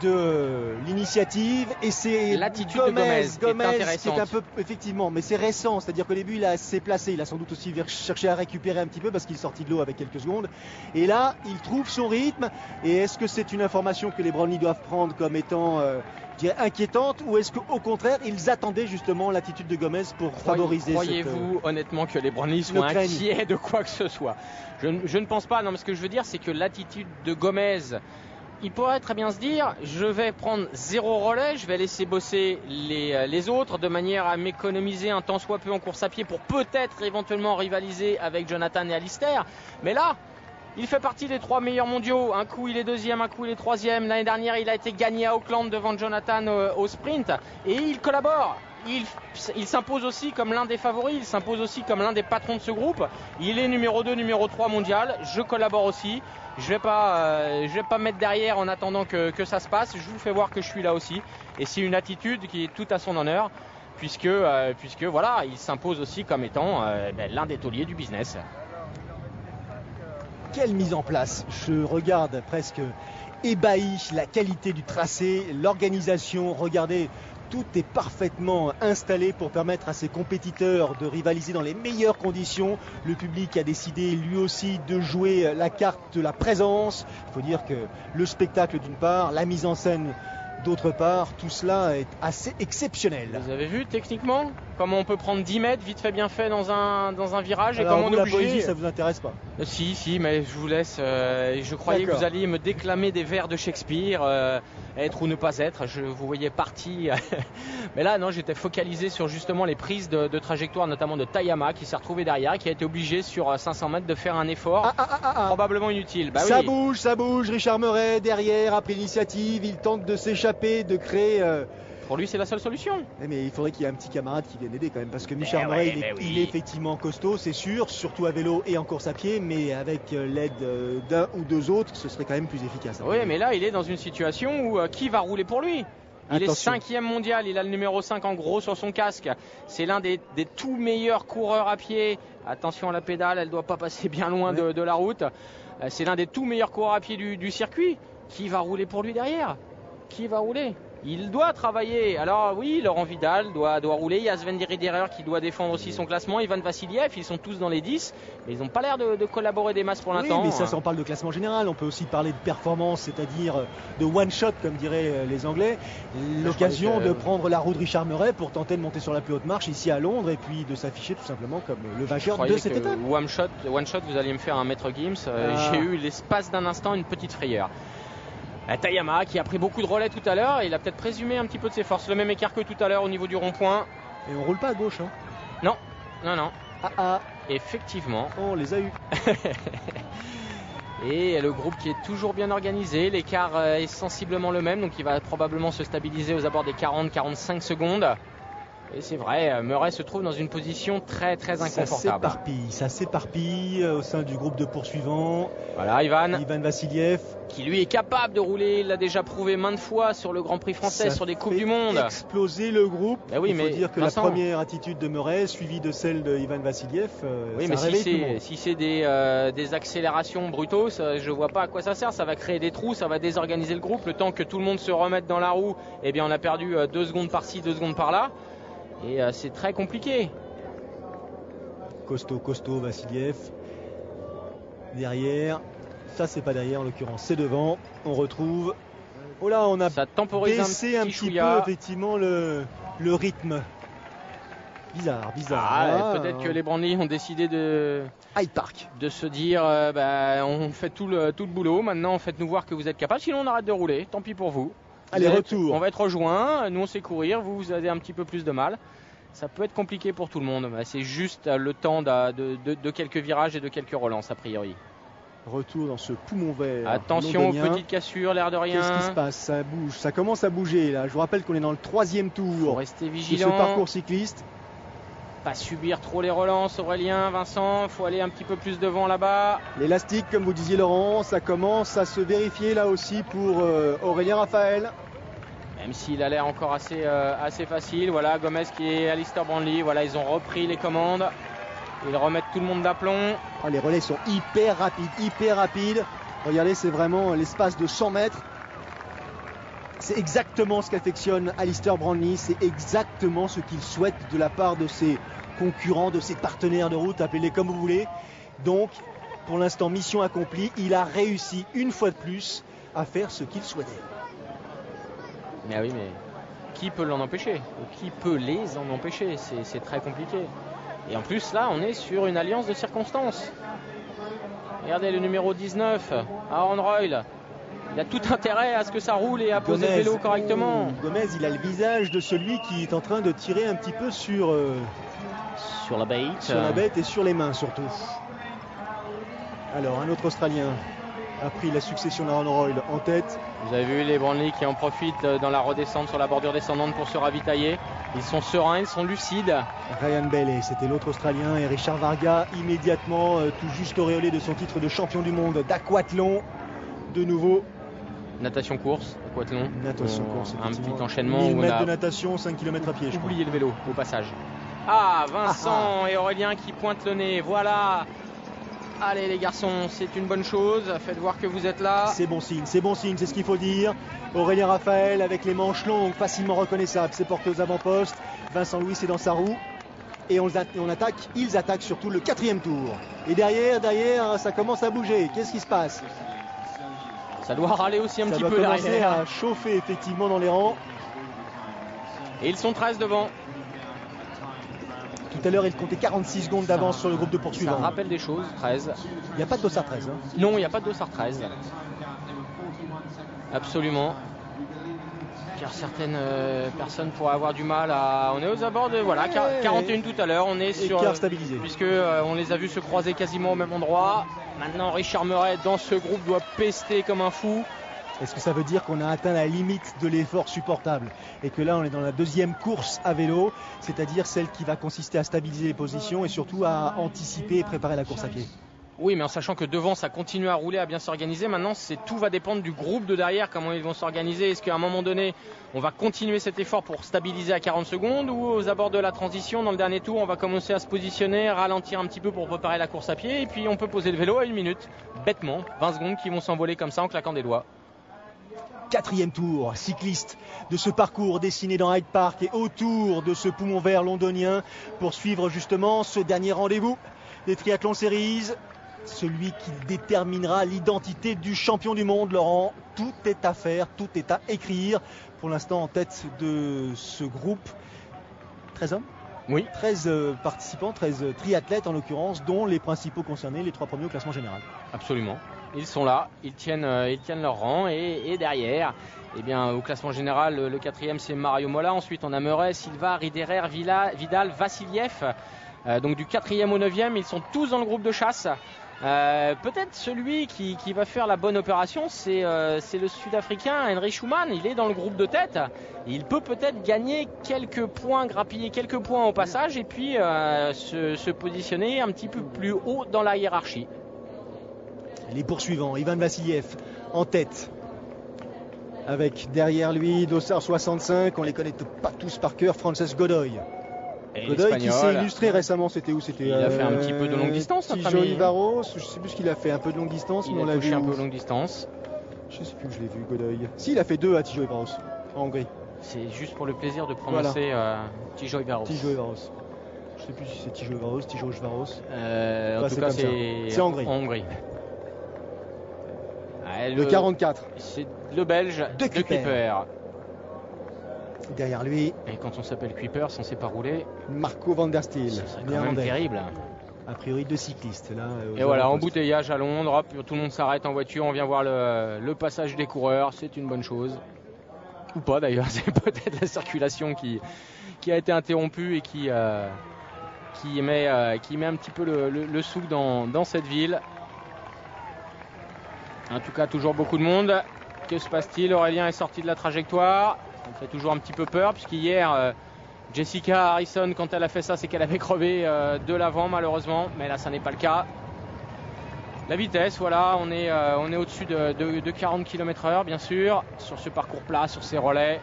[SPEAKER 1] de l'initiative et c'est
[SPEAKER 2] l'attitude de Gomez
[SPEAKER 1] qui
[SPEAKER 2] est
[SPEAKER 1] un peu effectivement, mais c'est récent, c'est-à-dire qu'au début il s'est placé, il a sans doute aussi cherché à récupérer un petit peu parce qu'il est sorti de l'eau avec quelques secondes et là il trouve son rythme. Et est-ce que c'est une information que les Brownlee doivent prendre comme étant je dirais inquiétante, ou est-ce qu'au contraire ils attendaient justement l'attitude de Gomez pour favoriser
[SPEAKER 2] Croyez-vous honnêtement que les Brownlee soient inquiets de quoi que ce soit? Je ne pense pas. Non, mais ce que je veux dire, c'est que l'attitude de Gomez, il pourrait très bien se dire, je vais prendre 0 relais, je vais laisser bosser les autres de manière à m'économiser un tant soit peu en course à pied pour peut-être éventuellement rivaliser avec Jonathan et Alistair. Mais là, il fait partie des 3 meilleurs mondiaux. Un coup il est deuxième, un coup il est troisième. L'année dernière il a été gagné à Auckland devant Jonathan au sprint. Et il collabore. Il s'impose aussi comme l'un des favoris. Il s'impose aussi comme l'un des patrons de ce groupe. Il est numéro 2, numéro 3 mondial. Je collabore aussi. Je vais pas me mettre derrière en attendant que ça se passe. Je vous fais voir que je suis là aussi. Et c'est une attitude qui est tout à son honneur. Puisque voilà, il s'impose aussi comme étant l'un des tauliers du business.
[SPEAKER 1] Quelle mise en place! Je regarde presque ébahi la qualité du tracé, l'organisation. Regardez, tout est parfaitement installé pour permettre à ses compétiteurs de rivaliser dans les meilleures conditions. Le public a décidé lui aussi de jouer la carte de la présence. Il faut dire que le spectacle d'une part, la mise en scène d'autre part, tout cela est assez exceptionnel.
[SPEAKER 2] Vous avez vu techniquement comment on peut prendre 10 mètres vite fait bien fait dans un virage?
[SPEAKER 1] Alors,
[SPEAKER 2] et comment on est obligé...
[SPEAKER 1] La poésie, ça vous intéresse pas?
[SPEAKER 2] Si, mais je vous laisse. Je croyais que vous alliez me déclamer des vers de Shakespeare, être ou ne pas être. Je vous voyais parti. Mais là, non, j'étais focalisé sur justement les prises de trajectoire, notamment de Tayama, qui s'est retrouvé derrière et qui a été obligé sur 500 mètres de faire un effort probablement inutile. Bah,
[SPEAKER 1] ça bouge. Richard Murray derrière a pris l'initiative. Il tente de s'échapper, de créer.
[SPEAKER 2] Pour lui, c'est la seule solution.
[SPEAKER 1] Mais il faudrait qu'il y ait un petit camarade qui vienne aider quand même, parce que Richard Murray, il est effectivement costaud, c'est sûr, surtout à vélo et en course à pied, mais avec l'aide d'un ou deux autres, ce serait quand même plus efficace.
[SPEAKER 2] Oui, mais là, il est dans une situation où qui va rouler pour lui? Il est 5e mondial, il a le numéro 5 en gros sur son casque. C'est l'un des tout meilleurs coureurs à pied. Attention à la pédale, elle ne doit pas passer bien loin de la route. C'est l'un des tout meilleurs coureurs à pied du circuit. Qui va rouler pour lui derrière? Qui va rouler? Il doit travailler. Alors oui, Laurent Vidal doit rouler. Il y a Sven Riederer qui doit défendre aussi son classement. Ivan Vassiliev, ils sont tous dans les 10. Mais ils n'ont pas l'air de collaborer des masses pour l'instant.
[SPEAKER 1] Oui, mais ça, on parle de classement général. On peut aussi parler de performance, c'est-à-dire de one shot, comme diraient les Anglais. L'occasion de prendre la roue de Richard Murray pour tenter de monter sur la plus haute marche ici à Londres et puis de s'afficher tout simplement comme le vainqueur de cette étape.
[SPEAKER 2] One shot, vous alliez me faire un maître Gims. J'ai eu l'espace d'un instant une petite frayeur. Tayama qui a pris beaucoup de relais tout à l'heure, il a peut-être présumé un petit peu de ses forces, le même écart que tout à l'heure au niveau du rond-point.
[SPEAKER 1] Et on roule pas à gauche, hein?
[SPEAKER 2] Non. Effectivement.
[SPEAKER 1] On les a eu.
[SPEAKER 2] Et le groupe qui est toujours bien organisé, l'écart est sensiblement le même, donc il va probablement se stabiliser aux abords des 40-45 secondes. Et c'est vrai, Murray se trouve dans une position très très inconfortable.
[SPEAKER 1] Ça s'éparpille au sein du groupe de poursuivants.
[SPEAKER 2] Voilà, Ivan
[SPEAKER 1] Vassiliev.
[SPEAKER 2] Qui lui est capable de rouler, il l'a déjà prouvé maintes fois sur le Grand Prix français, sur des Coupes du Monde.
[SPEAKER 1] Exploser le groupe.
[SPEAKER 2] Oui,
[SPEAKER 1] il faut dire que Vincent, la première attitude de Murray, suivie de celle de Ivan Vassiliev,
[SPEAKER 2] oui, mais si c'est des accélérations brutaux, je vois pas à quoi ça sert. Ça va créer des trous, ça va désorganiser le groupe. Le temps que tout le monde se remette dans la roue, eh bien on a perdu 2 secondes par-ci, 2 secondes par-là. Et c'est très compliqué.
[SPEAKER 1] Costaud, Vassiliev. Derrière. Ça, c'est pas derrière en l'occurrence, c'est devant. On retrouve. Oh là, on a baissé un petit peu effectivement le rythme. Bizarre.
[SPEAKER 2] Peut-être que les Brownlee ont décidé de se dire on fait tout le boulot. Maintenant, faites-nous voir que vous êtes capable. Sinon, on arrête de rouler. Tant pis pour vous.
[SPEAKER 1] Allez, retour.
[SPEAKER 2] On va être rejoints. Nous, on sait courir. Vous avez un petit peu plus de mal. Ça peut être compliqué pour tout le monde. C'est juste le temps de quelques virages et de quelques relances, a priori.
[SPEAKER 1] Retour dans ce poumon vert.
[SPEAKER 2] Attention aux petites cassures, l'air de rien.
[SPEAKER 1] Qu'est-ce qui se passe? Ça bouge, ça commence à bouger là. Je vous rappelle qu'on est dans le 3e tour.
[SPEAKER 2] Faut rester vigilant.
[SPEAKER 1] De ce parcours cycliste.
[SPEAKER 2] pas subir trop les relances. Aurélien, Vincent, il faut aller un petit peu plus devant là-bas.
[SPEAKER 1] L'élastique, comme vous disiez Laurent, ça commence à se vérifier là aussi pour Aurélien Raphaël.
[SPEAKER 2] Même s'il a l'air encore assez facile. Voilà, Gomez qui est Alistair Brownlee. Voilà, ils ont repris les commandes. Ils remettent tout le monde d'aplomb.
[SPEAKER 1] Oh, les relais sont hyper rapides. Regardez, c'est vraiment l'espace de 100 mètres. C'est exactement ce qu'affectionne Alistair Brownlee. C'est exactement ce qu'il souhaite de la part de ses concurrents, de ses partenaires de route, appelez-les comme vous voulez. Donc, pour l'instant, mission accomplie. Il a réussi une fois de plus à faire ce qu'il souhaitait.
[SPEAKER 2] Mais oui, mais qui peut l'en empêcher? Qui peut les en empêcher? C'est très compliqué. Et en plus, là, on est sur une alliance de circonstances. Regardez le numéro 19, Aaron Royle. Il a tout intérêt à ce que ça roule et à poser le vélo correctement.
[SPEAKER 1] Gomez, il a le visage de celui qui est en train de tirer un petit peu sur
[SPEAKER 2] la bête.
[SPEAKER 1] Sur la bête et sur les mains surtout. Alors, un autre Australien a pris la succession d'Aaron Royle en tête.
[SPEAKER 2] Vous avez vu les Brownlee qui en profitent dans la redescente sur la bordure descendante pour se ravitailler. Ils sont sereins, ils sont lucides.
[SPEAKER 1] Ryan Bailey, c'était l'autre Australien, et Richard Varga, immédiatement tout juste auréolé de son titre de champion du monde d'aquathlon. De nouveau.
[SPEAKER 2] Natation course, aquathlon.
[SPEAKER 1] Natation course,
[SPEAKER 2] un petit enchaînement.
[SPEAKER 1] 1000
[SPEAKER 2] où
[SPEAKER 1] mètres
[SPEAKER 2] on a
[SPEAKER 1] de natation, 5 km à pied, je crois.
[SPEAKER 2] Oubliez le vélo au passage. Ah, Vincent et Aurélien qui pointent le nez, voilà. Allez les garçons, c'est une bonne chose, faites voir que vous êtes là.
[SPEAKER 1] C'est bon signe, c'est ce qu'il faut dire. Aurélien Raphaël avec les manches longues, facilement reconnaissables, ses portés aux avant-postes. Vincent Louis est dans sa roue. Et ils attaquent surtout le 4e tour. Et derrière, ça commence à bouger. Qu'est-ce qui se passe?
[SPEAKER 2] Ça doit râler aussi un petit peu
[SPEAKER 1] derrière. Ça doit commencer
[SPEAKER 2] derrière.
[SPEAKER 1] à chauffer effectivement dans les rangs.
[SPEAKER 2] Et ils sont 13 devant.
[SPEAKER 1] Tout à l'heure, il comptait 46 secondes d'avance sur le groupe de poursuivants.
[SPEAKER 2] Ça rappelle des choses, 13.
[SPEAKER 1] Il n'y a pas de Dossard 13. Hein.
[SPEAKER 2] Non, il n'y a pas de Dossard 13. Absolument. Car certaines personnes pourraient avoir du mal à... On est aux abords de... Voilà, 41 tout à l'heure. On est sur...
[SPEAKER 1] Écart stabilisé.
[SPEAKER 2] Puisque on les a vus se croiser quasiment au même endroit. Maintenant, Richard Murray, dans ce groupe, doit pester comme un fou.
[SPEAKER 1] Est-ce que ça veut dire qu'on a atteint la limite de l'effort supportable et que là on est dans la deuxième course à vélo, c'est-à-dire celle qui va consister à stabiliser les positions et surtout à anticiper et préparer la course à pied?
[SPEAKER 2] Oui, mais en sachant que devant ça continue à rouler, à bien s'organiser. Maintenant, tout va dépendre du groupe de derrière, comment ils vont s'organiser. Est-ce qu'à un moment donné, on va continuer cet effort pour stabiliser à 40 secondes ou aux abords de la transition, dans le dernier tour, on va commencer à se positionner, ralentir un petit peu pour préparer la course à pied et puis on peut poser le vélo à 1 minute, bêtement, 20 secondes qui vont s'envoler comme ça en claquant des doigts.
[SPEAKER 1] 4e tour cycliste de ce parcours dessiné dans Hyde Park et autour de ce poumon vert londonien pour suivre justement ce dernier rendez-vous des Triathlon Series, celui qui déterminera l'identité du champion du monde. Laurent, tout est à faire, tout est à écrire. Pour l'instant en tête de ce groupe, 13 hommes.
[SPEAKER 2] Oui.
[SPEAKER 1] 13 participants, 13 triathlètes en l'occurrence, dont les principaux concernés, les 3 premiers au classement général.
[SPEAKER 2] Absolument. Ils sont là, ils tiennent leur rang et derrière, eh bien, au classement général, le 4e c'est Mario Mola. Ensuite on a Murray, Silva, Riderer, Vidal, Vassiliev. Donc du 4e au 9e, ils sont tous dans le groupe de chasse. Peut-être celui qui va faire la bonne opération, c'est le Sud-Africain Henry Schumann. Il est dans le groupe de tête. Il peut peut-être gagner quelques points, grappiller quelques points au passage et puis se positionner un petit peu plus haut dans la hiérarchie.
[SPEAKER 1] Les poursuivants, Ivan Vassiliev en tête. Avec derrière lui Dossard 65, on les connaît pas tous par cœur, Frances Godoy. Godoy qui s'est illustré récemment, c'était où? C'était
[SPEAKER 2] il a fait un petit peu de longue distance, notre ami.
[SPEAKER 1] Tijoy Varos, je sais plus ce qu'il a fait, un peu de longue distance, mais on l'a vu.
[SPEAKER 2] Il a touché un peu de longue distance.
[SPEAKER 1] Je sais plus où je l'ai vu, Godoy. Si, il a fait 2 à Tijoy Varos, en Hongrie.
[SPEAKER 2] C'est juste pour le plaisir de prononcer Tijoy Varos.
[SPEAKER 1] Tijoy Varos. Je sais plus si c'est Tijoy Varos, Tijoy Varos.
[SPEAKER 2] En tout cas, c'est
[SPEAKER 1] en Hongrie. Le 44.
[SPEAKER 2] C'est le Belge de Kuiper.
[SPEAKER 1] Derrière lui.
[SPEAKER 2] Et quand on s'appelle Kuiper, on ne sait pas rouler.
[SPEAKER 1] Marco van der Stiel.
[SPEAKER 2] C'est quand même terrible.
[SPEAKER 1] A priori 2 cyclistes là.
[SPEAKER 2] Et voilà, embouteillage à Londres, hop, tout le monde s'arrête en voiture, on vient voir le passage des coureurs, c'est une bonne chose. Ou pas d'ailleurs, c'est peut-être la circulation qui a été interrompue et qui met un petit peu le souk dans cette ville. En tout cas, toujours beaucoup de monde. Que se passe-t-il? Aurélien est sorti de la trajectoire. Ça me fait toujours un petit peu peur, puisqu'hier, Jessica Harrison, quand elle a fait ça, c'est qu'elle avait crevé de l'avant malheureusement, mais là ça n'est pas le cas. La vitesse, voilà, on est au-dessus de 40 km/h bien sûr, sur ce parcours plat, sur ces relais.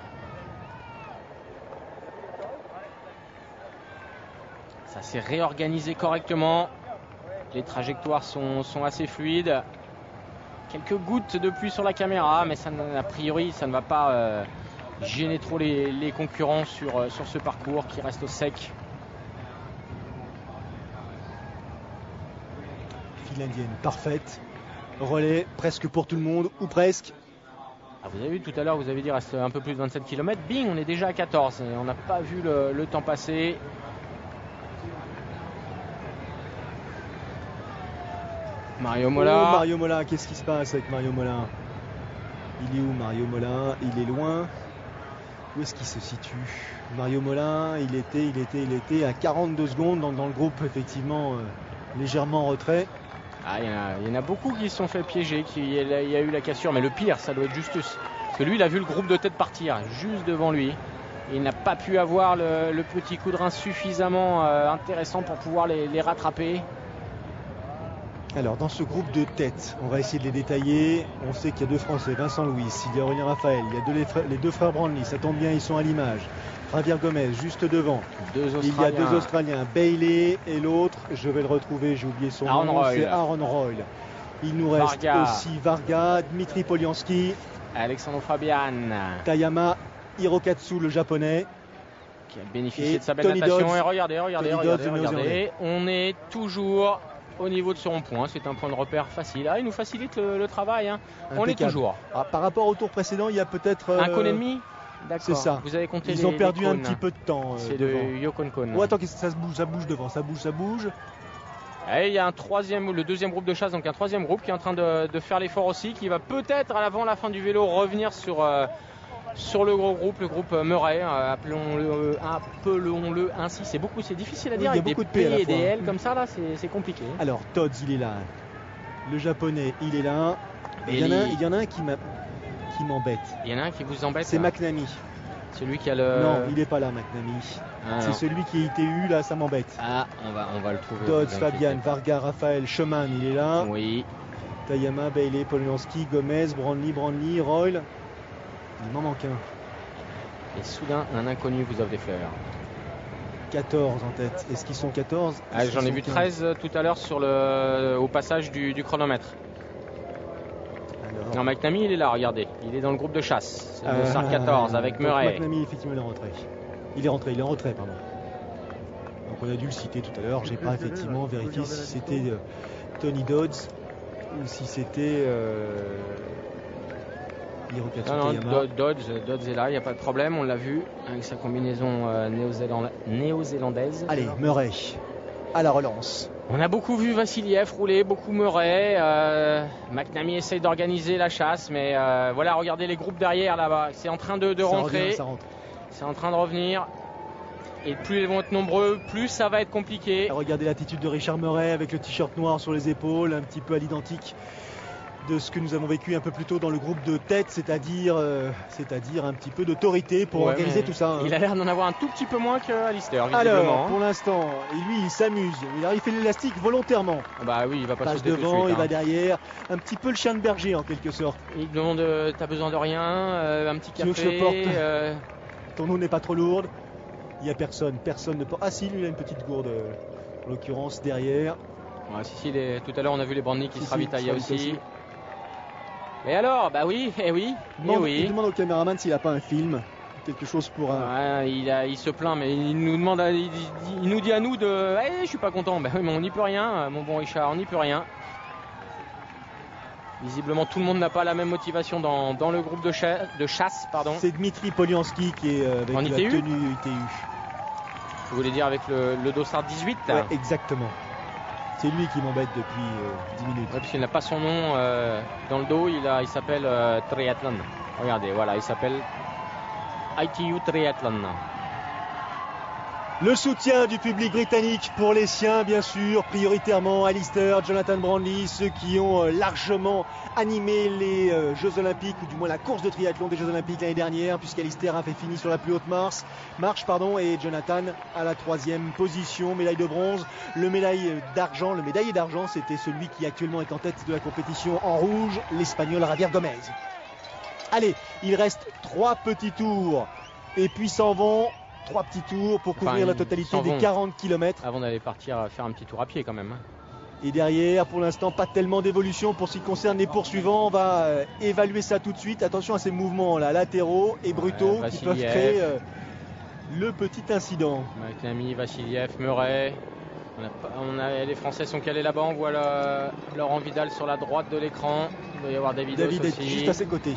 [SPEAKER 2] Ça s'est réorganisé correctement. Les trajectoires sont assez fluides. Quelques gouttes de pluie sur la caméra, mais ça, a priori, ça ne va pas gêner trop les concurrents sur ce parcours qui reste au sec.
[SPEAKER 1] File indienne parfaite. Relais presque pour tout le monde, ou presque.
[SPEAKER 2] Ah, vous avez vu tout à l'heure, vous avez dit il reste un peu plus de 27 km. Bing, on est déjà à 14 et on n'a pas vu le temps passer. Mario Mola.
[SPEAKER 1] Oh, Mario Mola, qu'est-ce qui se passe avec Mario Mola? Il est où Mario Mola? Il est loin. Où est-ce qu'il se situe? Mario Mola, il était à 42 secondes dans le groupe, effectivement, légèrement en retrait.
[SPEAKER 2] Ah, il y en a beaucoup qui se sont fait piéger, il y a eu la cassure, mais le pire, ça doit être Justus. Parce que lui, il a vu le groupe de tête partir juste devant lui. Et il n'a pas pu avoir le petit coup de rein suffisamment intéressant pour pouvoir les rattraper.
[SPEAKER 1] Alors dans ce groupe de tête, on va essayer de les détailler. On sait qu'il y a deux Français, Vincent Louis, il y a Aurélien Raphaël, il y a les deux frères Brandley, ça tombe bien, ils sont à l'image. Javier Gomez juste devant. Il y a deux Australiens, Bailey et l'autre, je vais le retrouver, j'ai oublié son nom, c'est Aaron Royle. Il nous reste aussi Varga, Dmitri Poliansky,
[SPEAKER 2] Alexandre Fabian,
[SPEAKER 1] Tayama Hirokatsu le japonais,
[SPEAKER 2] qui a bénéficié de sa belle natation.
[SPEAKER 1] Dodds,
[SPEAKER 2] et regardez, on est toujours au niveau de ce rond-point, c'est un point de repère facile. Ah, il nous facilite le travail, hein. On est toujours.
[SPEAKER 1] Ah, par rapport au tour précédent, il y a peut-être
[SPEAKER 2] un cône et demi. D'accord.
[SPEAKER 1] C'est ça.
[SPEAKER 2] Vous avez compté
[SPEAKER 1] Ils ont perdu un petit peu de temps.
[SPEAKER 2] C'est le Yukon Cone.
[SPEAKER 1] Oh, attends, ça bouge devant, ça bouge.
[SPEAKER 2] Et il y a le deuxième groupe de chasse, donc un troisième groupe qui est en train de faire l'effort aussi, qui va peut-être avant la fin du vélo revenir sur le gros groupe, le groupe Murray, appelons-le ainsi. C'est difficile à dire, avec des P et des L comme ça là, c'est compliqué.
[SPEAKER 1] Alors Dodds il est là, le japonais il est là. Il y en a un qui m'embête.
[SPEAKER 2] Il y en a un qui vous embête.
[SPEAKER 1] C'est McNamee.
[SPEAKER 2] Celui qui a le.
[SPEAKER 1] Non, il n'est pas là, McNamee. C'est celui qui est ITU, là, ça m'embête.
[SPEAKER 2] Ah, on va le trouver.
[SPEAKER 1] Dodds, Fabian, Varga, Raphaël, Schumann, il est là.
[SPEAKER 2] Oui.
[SPEAKER 1] Tayama, Bailey, Poliansky, Gomez, Brandley, Royle. Il m'en manque un.
[SPEAKER 2] Et soudain, un inconnu vous offre des fleurs.
[SPEAKER 1] 14 en tête. Est-ce qu'ils sont 14?
[SPEAKER 2] J'en ai vu 13 tout à l'heure au passage du chronomètre. Alors... Non, McNamee, il est là, regardez. Il est dans le groupe de chasse. C'est le SAR 14 avec Murray.
[SPEAKER 1] McNamee, effectivement, il est en retrait, pardon. Donc on a dû le citer tout à l'heure. J'ai pas effectivement vérifié si c'était Tony Dodds ou si c'était
[SPEAKER 2] Dodds est là, il n'y a pas de problème, on l'a vu avec sa combinaison néo-zélandaise.
[SPEAKER 1] Allez, Murray à la relance.
[SPEAKER 2] On a beaucoup vu Vassiliev rouler, beaucoup Murray. McNamee essaye d'organiser la chasse, mais voilà, regardez les groupes derrière là-bas, c'est en train de rentrer.
[SPEAKER 1] Ça rentre.
[SPEAKER 2] C'est en train de revenir. Et plus ils vont être nombreux, plus ça va être compliqué.
[SPEAKER 1] Regardez l'attitude de Richard Murray avec le t-shirt noir sur les épaules, un petit peu à l'identique de ce que nous avons vécu un peu plus tôt dans le groupe de tête, c'est-à-dire un petit peu d'autorité pour organiser tout ça. Hein.
[SPEAKER 2] Il a l'air d'en avoir un tout petit peu moins qu'Alistair, visiblement.
[SPEAKER 1] Alors, pour l'instant, lui, il s'amuse. Il fait l'élastique volontairement.
[SPEAKER 2] Bah oui, il va pas
[SPEAKER 1] passe devant, il va derrière. Un petit peu le chien de berger, en quelque sorte.
[SPEAKER 2] Il demande, t'as besoin de rien, un petit café.
[SPEAKER 1] Tu veux que je porte Ton eau n'est pas trop lourde. Il n'y a personne ne porte. Ah si, lui, il a une petite gourde, en l'occurrence, derrière.
[SPEAKER 2] Ouais, tout à l'heure, on a vu les Brandley qui se ravitaillaient aussi. Et alors, bah oui,
[SPEAKER 1] Il demande au caméraman s'il n'a pas un film, quelque chose pour un...
[SPEAKER 2] Ouais, il se plaint, mais il nous demande, il nous dit à nous de, je suis pas content. Bah oui, mais on n'y peut rien, mon bon Richard, on n'y peut rien. Visiblement, tout le monde n'a pas la même motivation dans le groupe de chasse, pardon.
[SPEAKER 1] C'est Dmitri Poliansky qui est avec la tenue ITU.
[SPEAKER 2] Vous voulez dire avec le dossard 18 là.
[SPEAKER 1] Ouais, exactement. C'est lui qui m'embête depuis 10 minutes.
[SPEAKER 2] Ouais, parce qu'il n'a pas son nom dans le dos, il s'appelle Triathlon. Regardez, voilà, il s'appelle ITU Triathlon.
[SPEAKER 1] Le soutien du public britannique pour les siens, bien sûr, prioritairement Alistair, Jonathan Brownlee, ceux qui ont largement animé les Jeux Olympiques, ou du moins la course de triathlon des Jeux Olympiques l'année dernière, puisqu'Alistair a fait fini sur la plus haute marche, et Jonathan à la 3e position, médaille de bronze. Le médaillé d'argent, c'était celui qui actuellement est en tête de la compétition en rouge, l'Espagnol Javier Gomez. Allez, il reste 3 petits tours, et puis s'en vont. 3 petits tours pour couvrir la totalité des 40 km.
[SPEAKER 2] Avant d'aller partir faire un petit tour à pied quand même.
[SPEAKER 1] Et derrière, pour l'instant, pas tellement d'évolution pour ce qui concerne les poursuivants. On va évaluer ça tout de suite. Attention à ces mouvements là, latéraux et brutaux qui peuvent créer le petit incident.
[SPEAKER 2] McNamee, Vassiliev, Murray. Les Français sont calés là-bas. On voit Laurent Vidal sur la droite de l'écran. Il doit y avoir David
[SPEAKER 1] est
[SPEAKER 2] aussi.
[SPEAKER 1] Juste à ses côtés.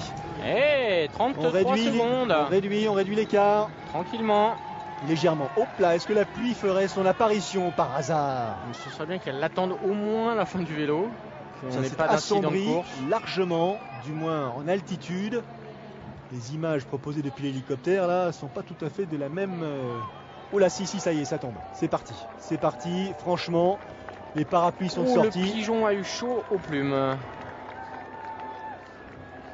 [SPEAKER 2] 33 secondes.
[SPEAKER 1] On réduit l'écart.
[SPEAKER 2] Tranquillement.
[SPEAKER 1] Légèrement. Hop là, est-ce que la pluie ferait son apparition par hasard?
[SPEAKER 2] Ce serait bien qu'elle l'attende au moins la fin du vélo.
[SPEAKER 1] On n'est pas assombri largement, du moins en altitude. Les images proposées depuis l'hélicoptère là sont pas tout à fait de la même. Oh là, si, ça y est, ça tombe. C'est parti. Franchement, les parapluies sont sortis.
[SPEAKER 2] Le pigeon a eu chaud aux plumes.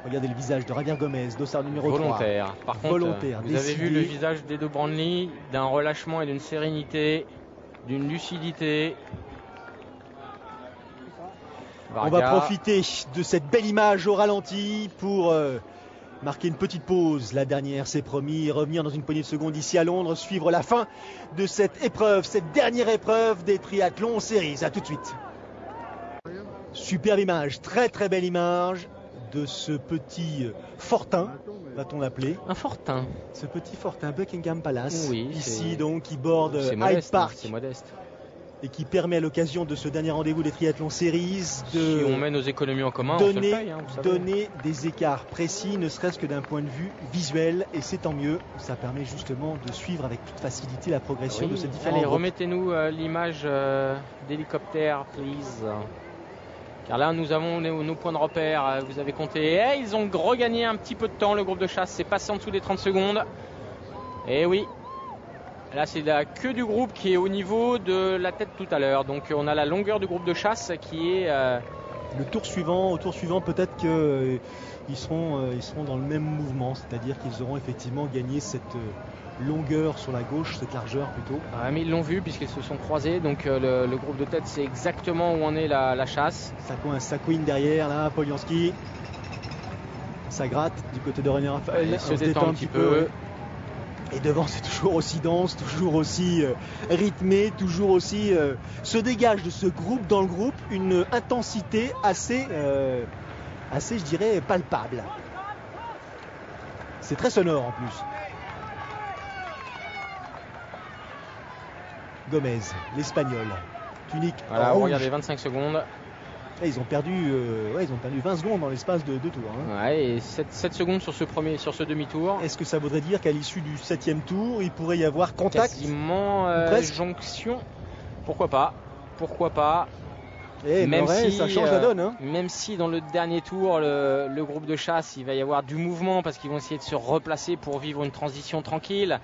[SPEAKER 1] Regardez le visage de Javier Gomez, dossard numéro 3.
[SPEAKER 2] Volontaire. Par contre, vous avez vu le visage d'Edo Brownlee, d'un relâchement et d'une sérénité, d'une lucidité.
[SPEAKER 1] On va profiter de cette belle image au ralenti pour marquer une petite pause. La dernière, c'est promis, revenir dans une poignée de secondes ici à Londres, suivre la fin de cette épreuve, cette dernière épreuve des triathlons séries. A tout de suite. Superbe image, très très belle image de ce petit fortin, va-t-on l'appeler?
[SPEAKER 2] Un fortin.
[SPEAKER 1] Ce petit fortin, Buckingham Palace,
[SPEAKER 2] oui,
[SPEAKER 1] ici donc, qui borde
[SPEAKER 2] Hyde
[SPEAKER 1] Park.
[SPEAKER 2] C'est modeste.
[SPEAKER 1] Et qui permet à l'occasion de ce dernier rendez-vous des triathlons séries de
[SPEAKER 2] si on met nos économies en commun,
[SPEAKER 1] donner des écarts précis, ne serait-ce que d'un point de vue visuel, et c'est tant mieux. Ça permet justement de suivre avec toute facilité la progression de ces différents groupes.
[SPEAKER 2] Remettez-nous l'image d'hélicoptère, please. Car là, nous avons nos points de repère. Vous avez compté. Ils ont regagné un petit peu de temps, le groupe de chasse. C'est passé en dessous des 30 secondes. Et oui. Là, c'est la queue du groupe qui est au niveau de la tête tout à l'heure. Donc, on a la longueur du groupe de chasse qui est...
[SPEAKER 1] Au tour suivant, peut-être qu'ils seront dans le même mouvement. C'est-à-dire qu'ils auront effectivement gagné cette longueur sur la gauche, cette largeur plutôt.
[SPEAKER 2] Ah, mais ils l'ont vu puisqu'ils se sont croisés. Donc, le groupe de tête, c'est exactement où en est la chasse.
[SPEAKER 1] Ça couine derrière, là, Polianski. Ça gratte du côté de René Raphaël.
[SPEAKER 2] Il se détend un petit peu.
[SPEAKER 1] Et devant, c'est toujours aussi dense, toujours aussi rythmé, toujours aussi... se dégage de ce groupe dans le groupe une intensité assez, je dirais, palpable. C'est très sonore en plus. Gomez, l'Espagnol. Tunique rouge.
[SPEAKER 2] Regardez, 25 secondes.
[SPEAKER 1] Et ils ont perdu 20 secondes dans l'espace de 2 tours.
[SPEAKER 2] Ouais, et 7 secondes sur ce demi-tour.
[SPEAKER 1] Est-ce que ça voudrait dire qu'à l'issue du 7e tour, il pourrait y avoir contact?
[SPEAKER 2] Quasiment jonction. Pourquoi pas?
[SPEAKER 1] Et même si ça change la donne.
[SPEAKER 2] Même si dans le dernier tour, le groupe de chasse, il va y avoir du mouvement parce qu'ils vont essayer de se replacer pour vivre une transition tranquille,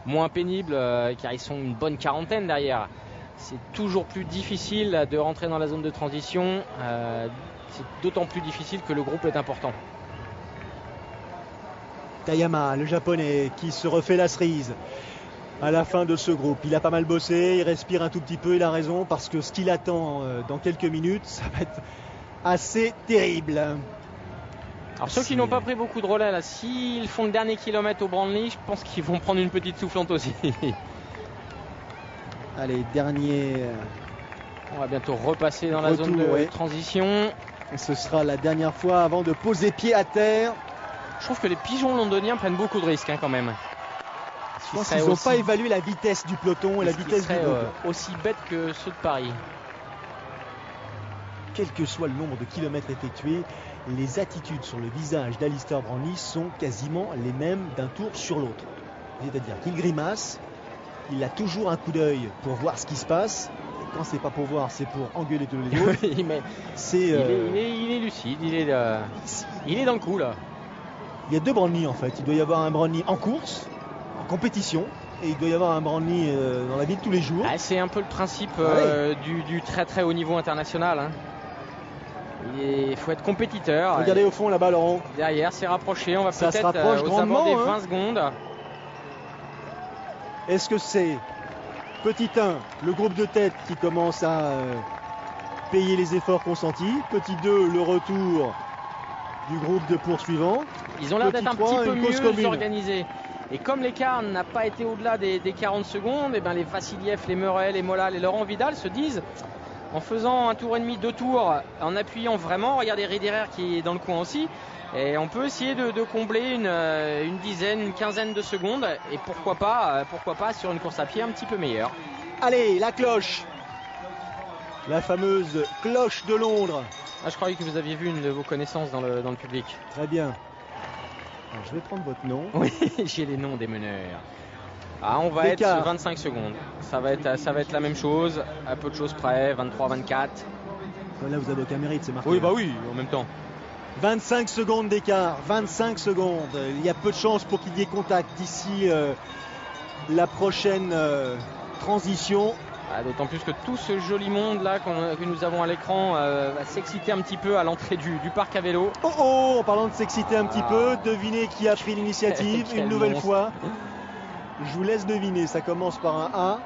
[SPEAKER 2] moins pénible, car ils sont une bonne quarantaine derrière. C'est toujours plus difficile de rentrer dans la zone de transition. C'est d'autant plus difficile que le groupe est important.
[SPEAKER 1] Takayama, le japonais, qui se refait la cerise à la fin de ce groupe. Il a pas mal bossé, il respire un tout petit peu, il a raison, parce que ce qu'il attend dans quelques minutes, ça va être assez terrible.
[SPEAKER 2] Alors ceux qui n'ont pas pris beaucoup de relais, là, s'ils font le dernier kilomètre au Brownlee, je pense qu'ils vont prendre une petite soufflante aussi.
[SPEAKER 1] Allez, dernier.
[SPEAKER 2] On va bientôt repasser dans la zone de transition.
[SPEAKER 1] Et ce sera la dernière fois avant de poser pied à terre.
[SPEAKER 2] Je trouve que les pigeons londoniens prennent beaucoup de risques quand même.
[SPEAKER 1] Je pense qu'ils n'ont pas évalué la vitesse du peloton et la vitesse du groupe.
[SPEAKER 2] Aussi bête que ceux de Paris.
[SPEAKER 1] Quel que soit le nombre de kilomètres effectués, les attitudes sur le visage d'Alistair Brownlee sont quasiment les mêmes d'un tour sur l'autre. C'est-à-dire qu'il grimace. Il a toujours un coup d'œil pour voir ce qui se passe. Et quand c'est pas pour voir, c'est pour engueuler tous les autres.
[SPEAKER 2] Il est lucide, il est dans le coup là.
[SPEAKER 1] Il y a 2 Brownlee en fait. Il doit y avoir un Brownlee en course, en compétition, et il doit y avoir un Branly dans la vie de tous les jours.
[SPEAKER 2] Ah, c'est un peu le principe du très très haut niveau international. Hein. Il faut être compétiteur.
[SPEAKER 1] Regardez au fond là-bas, Laurent.
[SPEAKER 2] Derrière, c'est rapproché. On va
[SPEAKER 1] Ça se
[SPEAKER 2] peut-être
[SPEAKER 1] rapproche
[SPEAKER 2] aux
[SPEAKER 1] grandement,
[SPEAKER 2] abords des
[SPEAKER 1] hein.
[SPEAKER 2] 20 secondes.
[SPEAKER 1] Est-ce que c'est petit 1, le groupe de tête qui commence à payer les efforts consentis. Petit 2, le retour du groupe de poursuivants.
[SPEAKER 2] Ils ont l'air d'être un petit peu mieux organisés. Et comme l'écart n'a pas été au-delà des 40 secondes, et ben les Vassiliev, les Murray, les Mollal, les Laurent Vidal se disent, en faisant un tour et demi, 2 tours, en appuyant vraiment, regardez Riederer qui est dans le coin aussi, et on peut essayer de combler une dizaine, une quinzaine de secondes, et pourquoi pas sur une course à pied un petit peu meilleure.
[SPEAKER 1] Allez, la cloche, la fameuse cloche de Londres.
[SPEAKER 2] Ah, je croyais que vous aviez vu une de vos connaissances dans le public.
[SPEAKER 1] Très bien. Alors, je vais prendre votre nom.
[SPEAKER 2] Oui, j'ai les noms des meneurs. Ah, on va être sur 25 secondes. Ça va être la même chose, à peu de choses près, 23-24.
[SPEAKER 1] Là, vous avez aucun mérite, c'est marqué.
[SPEAKER 2] Oui, bah oui, en même temps.
[SPEAKER 1] 25 secondes d'écart, 25 secondes. Il y a peu de chances pour qu'il y ait contact d'ici la prochaine transition.
[SPEAKER 2] Ah, d'autant plus que tout ce joli monde là que nous avons à l'écran va s'exciter un petit peu à l'entrée du parc à vélo.
[SPEAKER 1] Oh, en parlant de s'exciter un petit peu, devinez qui a pris l'initiative une nouvelle fois. Je vous laisse deviner, ça commence par un A.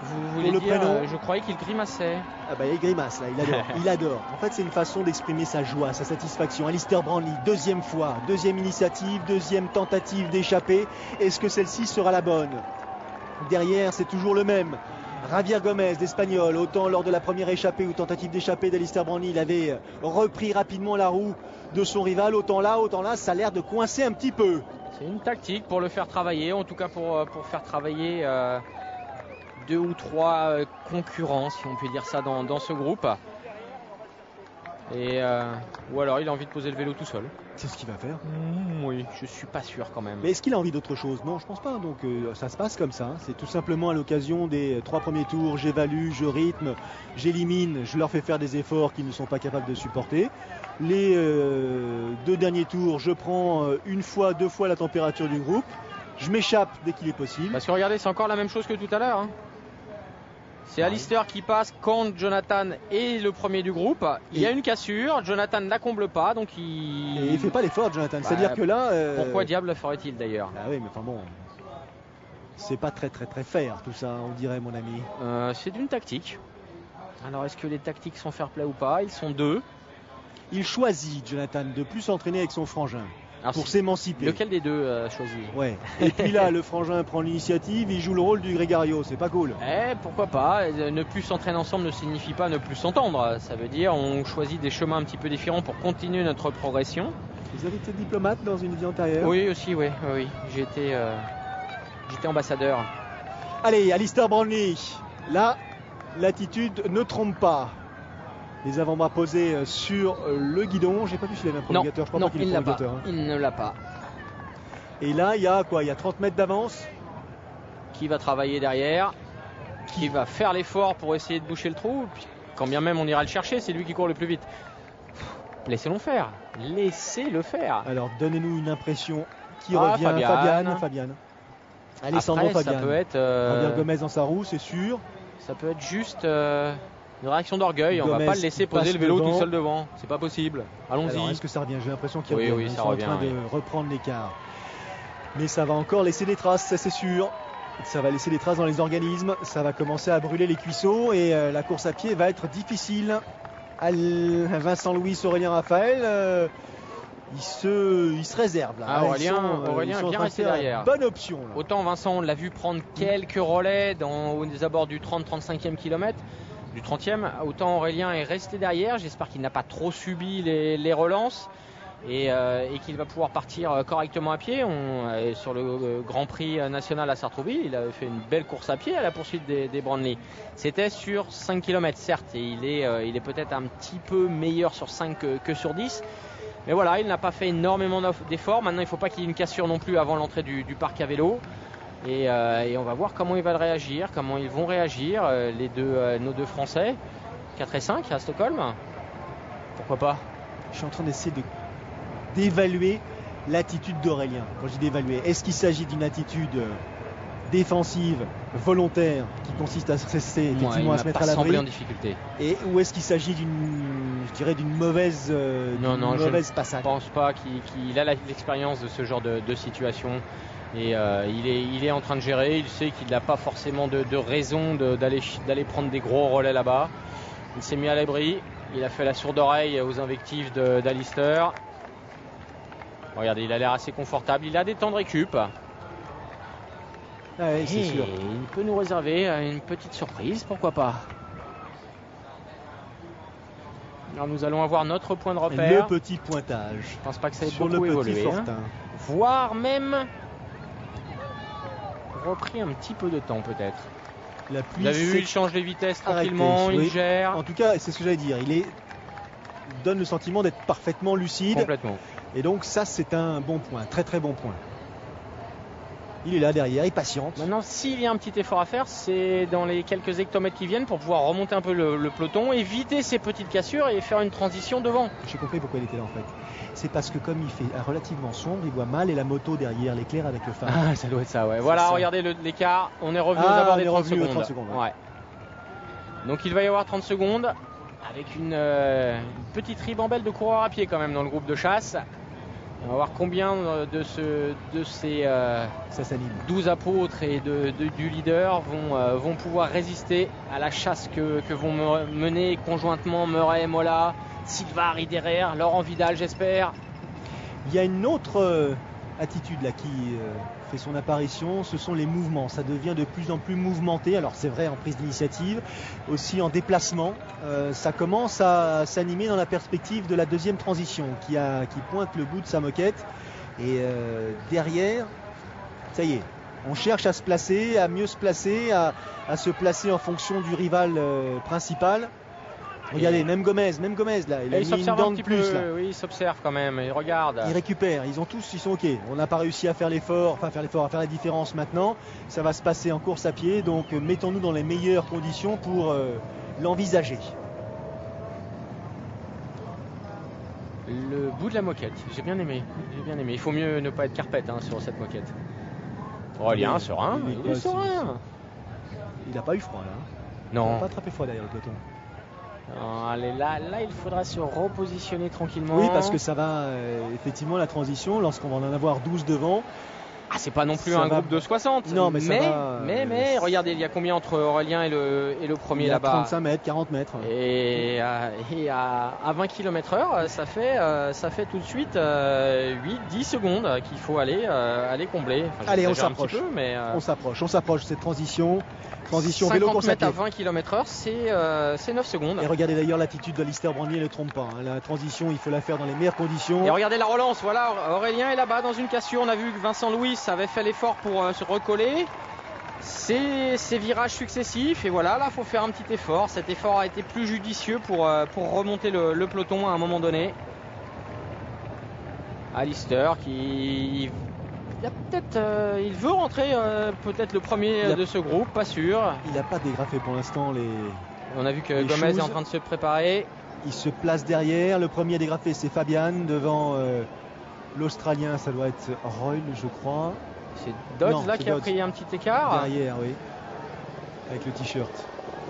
[SPEAKER 2] Vous voulez le prénom. Je croyais qu'il grimaçait.
[SPEAKER 1] Ah bah il grimace là, il adore. Il adore. En fait c'est une façon d'exprimer sa joie, sa satisfaction. Alistair Branly, deuxième fois, deuxième initiative, deuxième tentative d'échapper. Est-ce que celle-ci sera la bonne? Derrière c'est toujours le même. Javier Gomez d'Espagnol, autant lors de la première échappée ou tentative d'échappée d'Alistair Branly, il avait repris rapidement la roue de son rival. Autant là, ça a l'air de coincer un petit peu.
[SPEAKER 2] C'est une tactique pour le faire travailler, en tout cas pour faire travailler 2 ou 3 concurrents, si on peut dire ça, dans ce groupe. Et, ou alors il a envie de poser le vélo tout seul.
[SPEAKER 1] C'est ce qu'il va faire.
[SPEAKER 2] Oui, je suis pas sûr quand même.
[SPEAKER 1] Mais est-ce qu'il a envie d'autre chose? Non, je pense pas. Donc ça se passe comme ça. C'est tout simplement à l'occasion des 3 premiers tours. J'évalue, je rythme, j'élimine, je leur fais faire des efforts qu'ils ne sont pas capables de supporter. Les 2 derniers tours, je prends 1 fois, 2 fois la température du groupe. Je m'échappe dès qu'il est possible.
[SPEAKER 2] Parce que regardez, c'est encore la même chose que tout à l'heure. Hein. C'est Alistair qui passe quand Jonathan est le premier du groupe. Il y a une cassure, Jonathan ne la comble pas, donc il
[SPEAKER 1] fait pas l'effort, Jonathan. C'est-à-dire que là.
[SPEAKER 2] Pourquoi diable ferait-il d'ailleurs?
[SPEAKER 1] Ah oui, mais enfin bon. C'est pas très fair tout ça, on dirait, mon ami.
[SPEAKER 2] C'est d'une tactique. Alors est-ce que les tactiques sont fair-play ou pas? Ils sont 2.
[SPEAKER 1] Il choisit, Jonathan, de plus s'entraîner avec son frangin.
[SPEAKER 2] Alors,
[SPEAKER 1] pour s'émanciper.
[SPEAKER 2] Lequel des deux choisit?
[SPEAKER 1] Ouais. Et puis là, le frangin prend l'initiative, il joue le rôle du Grégario, c'est pas cool.
[SPEAKER 2] Pourquoi pas? Ne plus s'entraîner ensemble ne signifie pas ne plus s'entendre. Ça veut dire on choisit des chemins un petit peu différents pour continuer notre progression.
[SPEAKER 1] Vous avez été diplomate dans une vie antérieure?
[SPEAKER 2] Oui, aussi, oui. J'étais ambassadeur.
[SPEAKER 1] Allez, Alistair Branly. Là, l'attitude ne trompe pas. Les avant-bras posés sur le guidon. J'ai pas vu s'il avait un prolongateur. Je crois pas qu'il ait un prolongateur.
[SPEAKER 2] Il ne l'a pas.
[SPEAKER 1] Et là, il y a quoi? Il y a 30 mètres d'avance.
[SPEAKER 2] Qui va travailler derrière? Qui va faire l'effort pour essayer de boucher le trou? Puis, quand bien même on ira le chercher, c'est lui qui court le plus vite. Laissez-le faire. Laissez-le faire.
[SPEAKER 1] Alors, donnez-nous une impression. Qui revient? Fabian. Alessandro Fabian.
[SPEAKER 2] Ça peut être.
[SPEAKER 1] Javier Gomez dans sa roue, c'est sûr.
[SPEAKER 2] Ça peut être juste. Une réaction d'orgueil, on va pas le laisser poser le vélo tout seul devant, c'est pas possible. Allons-y.
[SPEAKER 1] Alors, est-ce que ça revient? J'ai l'impression qu'il revient.
[SPEAKER 2] Ils sont en train
[SPEAKER 1] de reprendre l'écart. Mais ça va encore laisser des traces, ça c'est sûr. Ça va laisser des traces dans les organismes, ça va commencer à brûler les cuisseaux et la course à pied va être difficile. Vincent Louis, Aurélien Raphaël, il se réserve là.
[SPEAKER 2] Aurélien est bien resté derrière.
[SPEAKER 1] Bonne option. Là.
[SPEAKER 2] Autant Vincent, on l'a vu prendre quelques relais aux abords du 30-35e kilomètre. Du 30e, autant Aurélien est resté derrière. J'espère qu'il n'a pas trop subi les relances et qu'il va pouvoir partir correctement à pied. Sur le Grand Prix national à Sartrouville, il avait fait une belle course à pied à la poursuite des Branly. C'était sur 5 km certes, et il est peut-être un petit peu meilleur sur 5 que sur 10. Mais voilà, il n'a pas fait énormément d'efforts. Maintenant, il ne faut pas qu'il y ait une cassure non plus avant l'entrée du parc à vélo. Et on va voir comment ils vont réagir, comment ils vont réagir, nos deux Français, 4 et 5 à Stockholm. Pourquoi pas?
[SPEAKER 1] Je suis en train d'essayer d'évaluer l'attitude d'Aurélien. Quand je dis d'évaluer, est-ce qu'il s'agit d'une attitude défensive volontaire qui consiste à se rester, effectivement, à se mettre à l'abri
[SPEAKER 2] en difficulté.
[SPEAKER 1] Et où est-ce qu'il s'agit d'une mauvaise, mauvaise passade?
[SPEAKER 2] Je ne pense pas qu'il a l'expérience de ce genre de situation. Et il est en train de gérer. Il sait qu'il n'a pas forcément de raison d'aller prendre des gros relais là-bas. Il s'est mis à l'abri. Il a fait la sourde oreille aux invectives d'Alister. Regardez, il a l'air assez confortable. Il a des temps de récup.
[SPEAKER 1] Ah oui, c'est sûr.
[SPEAKER 2] Il peut nous réserver une petite surprise, pourquoi pas. Alors nous allons avoir notre point de repère.
[SPEAKER 1] Le petit pointage.
[SPEAKER 2] Je pense pas que ça ait
[SPEAKER 1] sur
[SPEAKER 2] beaucoup
[SPEAKER 1] le petit
[SPEAKER 2] évolué.
[SPEAKER 1] Fortin.
[SPEAKER 2] Voire même repris un petit peu de temps peut-être.
[SPEAKER 1] La pluie,
[SPEAKER 2] vous avez vu, il change les vitesses tranquillement,
[SPEAKER 1] arrêté,
[SPEAKER 2] il gère.
[SPEAKER 1] En tout cas, c'est ce que j'allais dire. Il donne le sentiment d'être parfaitement lucide.
[SPEAKER 2] Complètement.
[SPEAKER 1] Et donc ça, c'est un bon point, très très bon point. Il est là derrière, il patiente.
[SPEAKER 2] Maintenant, s'il y a un petit effort à faire, c'est dans les quelques hectomètres qui viennent pour pouvoir remonter un peu le peloton, éviter ces petites cassures et faire une transition devant.
[SPEAKER 1] J'ai compris pourquoi il était là en fait. C'est parce que comme il fait relativement sombre, il voit mal et la moto derrière l'éclaire avec le phare.
[SPEAKER 2] Ah, ça doit être ça, ouais. Voilà,
[SPEAKER 1] ça.
[SPEAKER 2] Regardez l'écart. On est revenu aux abords des 30 secondes.
[SPEAKER 1] 30 secondes
[SPEAKER 2] ouais. Donc il va y avoir 30 secondes avec une petite ribambelle de coureurs à pied quand même dans le groupe de chasse. On va voir combien de ces 12 apôtres et du leader vont pouvoir résister à la chasse que vont mener conjointement Murray, Mola, Silvari derrière, Laurent Vidal, j'espère.
[SPEAKER 1] Il y a une autre attitude là qui fait son apparition, ce sont les mouvements. Ça devient de plus en plus mouvementé. Alors c'est vrai en prise d'initiative, aussi en déplacement. Ça commence à s'animer dans la perspective de la deuxième transition qui pointe le bout de sa moquette. Et derrière, ça y est, on cherche à se placer, à mieux se placer, à se placer en fonction du rival principal. Regardez, même Gomez là, il a mis une dent de plus là.
[SPEAKER 2] Oui, il s'observe quand même, il regarde.
[SPEAKER 1] Il récupère, ils sont ok. On n'a pas réussi à faire l'effort, à faire la différence maintenant. Ça va se passer en course à pied, donc mettons-nous dans les meilleures conditions pour l'envisager.
[SPEAKER 2] Le bout de la moquette, j'ai bien aimé. Il faut mieux ne pas être carpette sur cette moquette. Aurélien, serein, il est serein.
[SPEAKER 1] Il n'a pas eu froid là.
[SPEAKER 2] Non.
[SPEAKER 1] Il n'a pas attrapé froid derrière le peloton.
[SPEAKER 2] Non, allez, là, il faudra se repositionner tranquillement.
[SPEAKER 1] Oui, parce que ça va, effectivement, la transition, lorsqu'on va en avoir 12 devant.
[SPEAKER 2] Ah, c'est pas non plus un groupe de 60.
[SPEAKER 1] Non, mais
[SPEAKER 2] regardez, il y a combien entre Aurélien et le premier là-bas?
[SPEAKER 1] 35 mètres, 40 mètres.
[SPEAKER 2] Et à 20 km/h, ça fait tout de suite 8-10 secondes qu'il faut aller combler. Enfin,
[SPEAKER 1] allez, on s'approche. On s'approche cette transition. Transition vélo course à pied.
[SPEAKER 2] À 20 km/h, c'est 9 secondes.
[SPEAKER 1] Et regardez d'ailleurs l'attitude d'Alister Brandly, elle ne trompe pas. La transition, il faut la faire dans les meilleures conditions.
[SPEAKER 2] Et regardez la relance, voilà, Aurélien est là-bas dans une cassure. On a vu que Vincent Louis avait fait l'effort pour se recoller. Ces virages successifs, et voilà, là, il faut faire un petit effort. Cet effort a été plus judicieux pour remonter le peloton à un moment donné. Alister qui... il veut rentrer peut-être le premier de ce groupe, pas sûr.
[SPEAKER 1] Il n'a pas dégrafé pour l'instant les.
[SPEAKER 2] On a vu que Gomez est en train de se préparer.
[SPEAKER 1] Il se place derrière. Le premier à dégrafer, c'est Fabian devant l'Australien. Ça doit être Royle, je crois.
[SPEAKER 2] C'est Dodds qui a pris un petit écart.
[SPEAKER 1] Derrière, oui. Avec le t-shirt.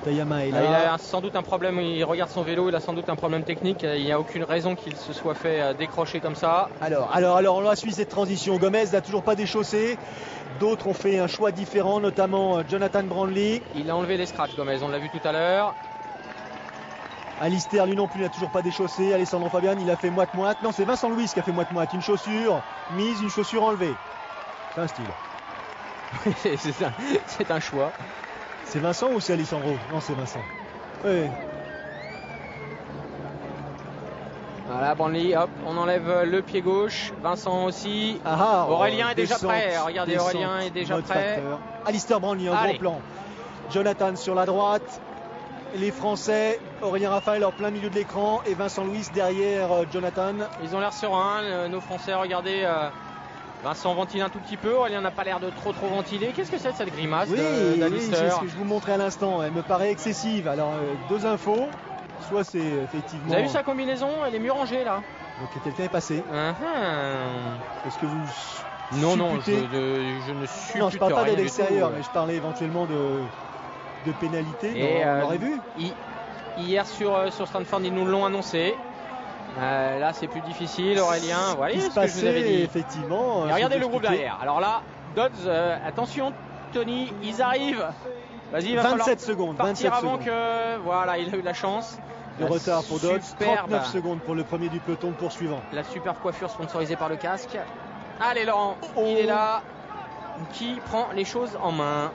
[SPEAKER 1] Tayama est là.
[SPEAKER 2] Il a sans doute un problème, il regarde son vélo, il a sans doute un problème technique. Il n'y a aucune raison qu'il se soit fait décrocher comme ça.
[SPEAKER 1] Alors, on a suivi cette transition. Gomez n'a toujours pas déchaussé. D'autres ont fait un choix différent, notamment Jonathan Brandly.
[SPEAKER 2] Il a enlevé les scratchs, Gomez, on l'a vu tout à l'heure.
[SPEAKER 1] Alister, lui non plus, n'a toujours pas déchaussé. Alessandro Fabian, il a fait moite-moite. Non, c'est Vincent Louis qui a fait moite-moite. Une chaussure mise, une chaussure enlevée. C'est un style.
[SPEAKER 2] C'est un choix.
[SPEAKER 1] C'est Vincent ou c'est Alessandro? Non, c'est Vincent. Oui.
[SPEAKER 2] Voilà, Brandly, hop, on enlève le pied gauche. Vincent aussi. Aurélien est déjà prêt. Regardez, Aurélien est déjà prêt.
[SPEAKER 1] Alister Brandly en gros plan. Jonathan sur la droite. Les Français, Aurélien Raphaël en plein milieu de l'écran et Vincent Louis derrière Jonathan.
[SPEAKER 2] Ils ont l'air sereins, nos Français, regardez. Vincent ventile un tout petit peu, Aurélien n'a pas l'air de trop ventiler. Qu'est-ce que c'est cette grimace d'Alister?
[SPEAKER 1] C'est ce que je vous montrais à l'instant. Elle me paraît excessive. Alors, deux infos. Soit c'est effectivement.
[SPEAKER 2] Vous avez vu sa combinaison? Elle est mieux rangée là.
[SPEAKER 1] Donc quelqu'un est passé.
[SPEAKER 2] Uh-huh.
[SPEAKER 1] Est-ce que vous
[SPEAKER 2] Non,
[SPEAKER 1] supputer.
[SPEAKER 2] je ne suppute
[SPEAKER 1] Non, je parle pas
[SPEAKER 2] rien
[SPEAKER 1] d'aide
[SPEAKER 2] du
[SPEAKER 1] extérieure,
[SPEAKER 2] tout.
[SPEAKER 1] mais je parlais éventuellement de pénalité.
[SPEAKER 2] Et
[SPEAKER 1] On aurait vu.
[SPEAKER 2] Hier sur Stanford, ils nous l'ont annoncé. Là, c'est plus difficile, Aurélien. Vous voyez ce que je vous avais dit.
[SPEAKER 1] Effectivement.
[SPEAKER 2] Et regardez le groupe
[SPEAKER 1] expliqué.
[SPEAKER 2] derrière. Alors là, Dodds, attention, Tony, ils arrivent. Vas-y, il va
[SPEAKER 1] 27
[SPEAKER 2] falloir
[SPEAKER 1] secondes.
[SPEAKER 2] partir
[SPEAKER 1] 27
[SPEAKER 2] avant
[SPEAKER 1] secondes.
[SPEAKER 2] que. Voilà, il a eu la chance.
[SPEAKER 1] De
[SPEAKER 2] La
[SPEAKER 1] retard pour Dodds.
[SPEAKER 2] superbe-
[SPEAKER 1] 39 secondes pour le premier du peloton poursuivant.
[SPEAKER 2] La superbe coiffure sponsorisée par le casque. Allez, Laurent, il est là. Qui prend les choses en main?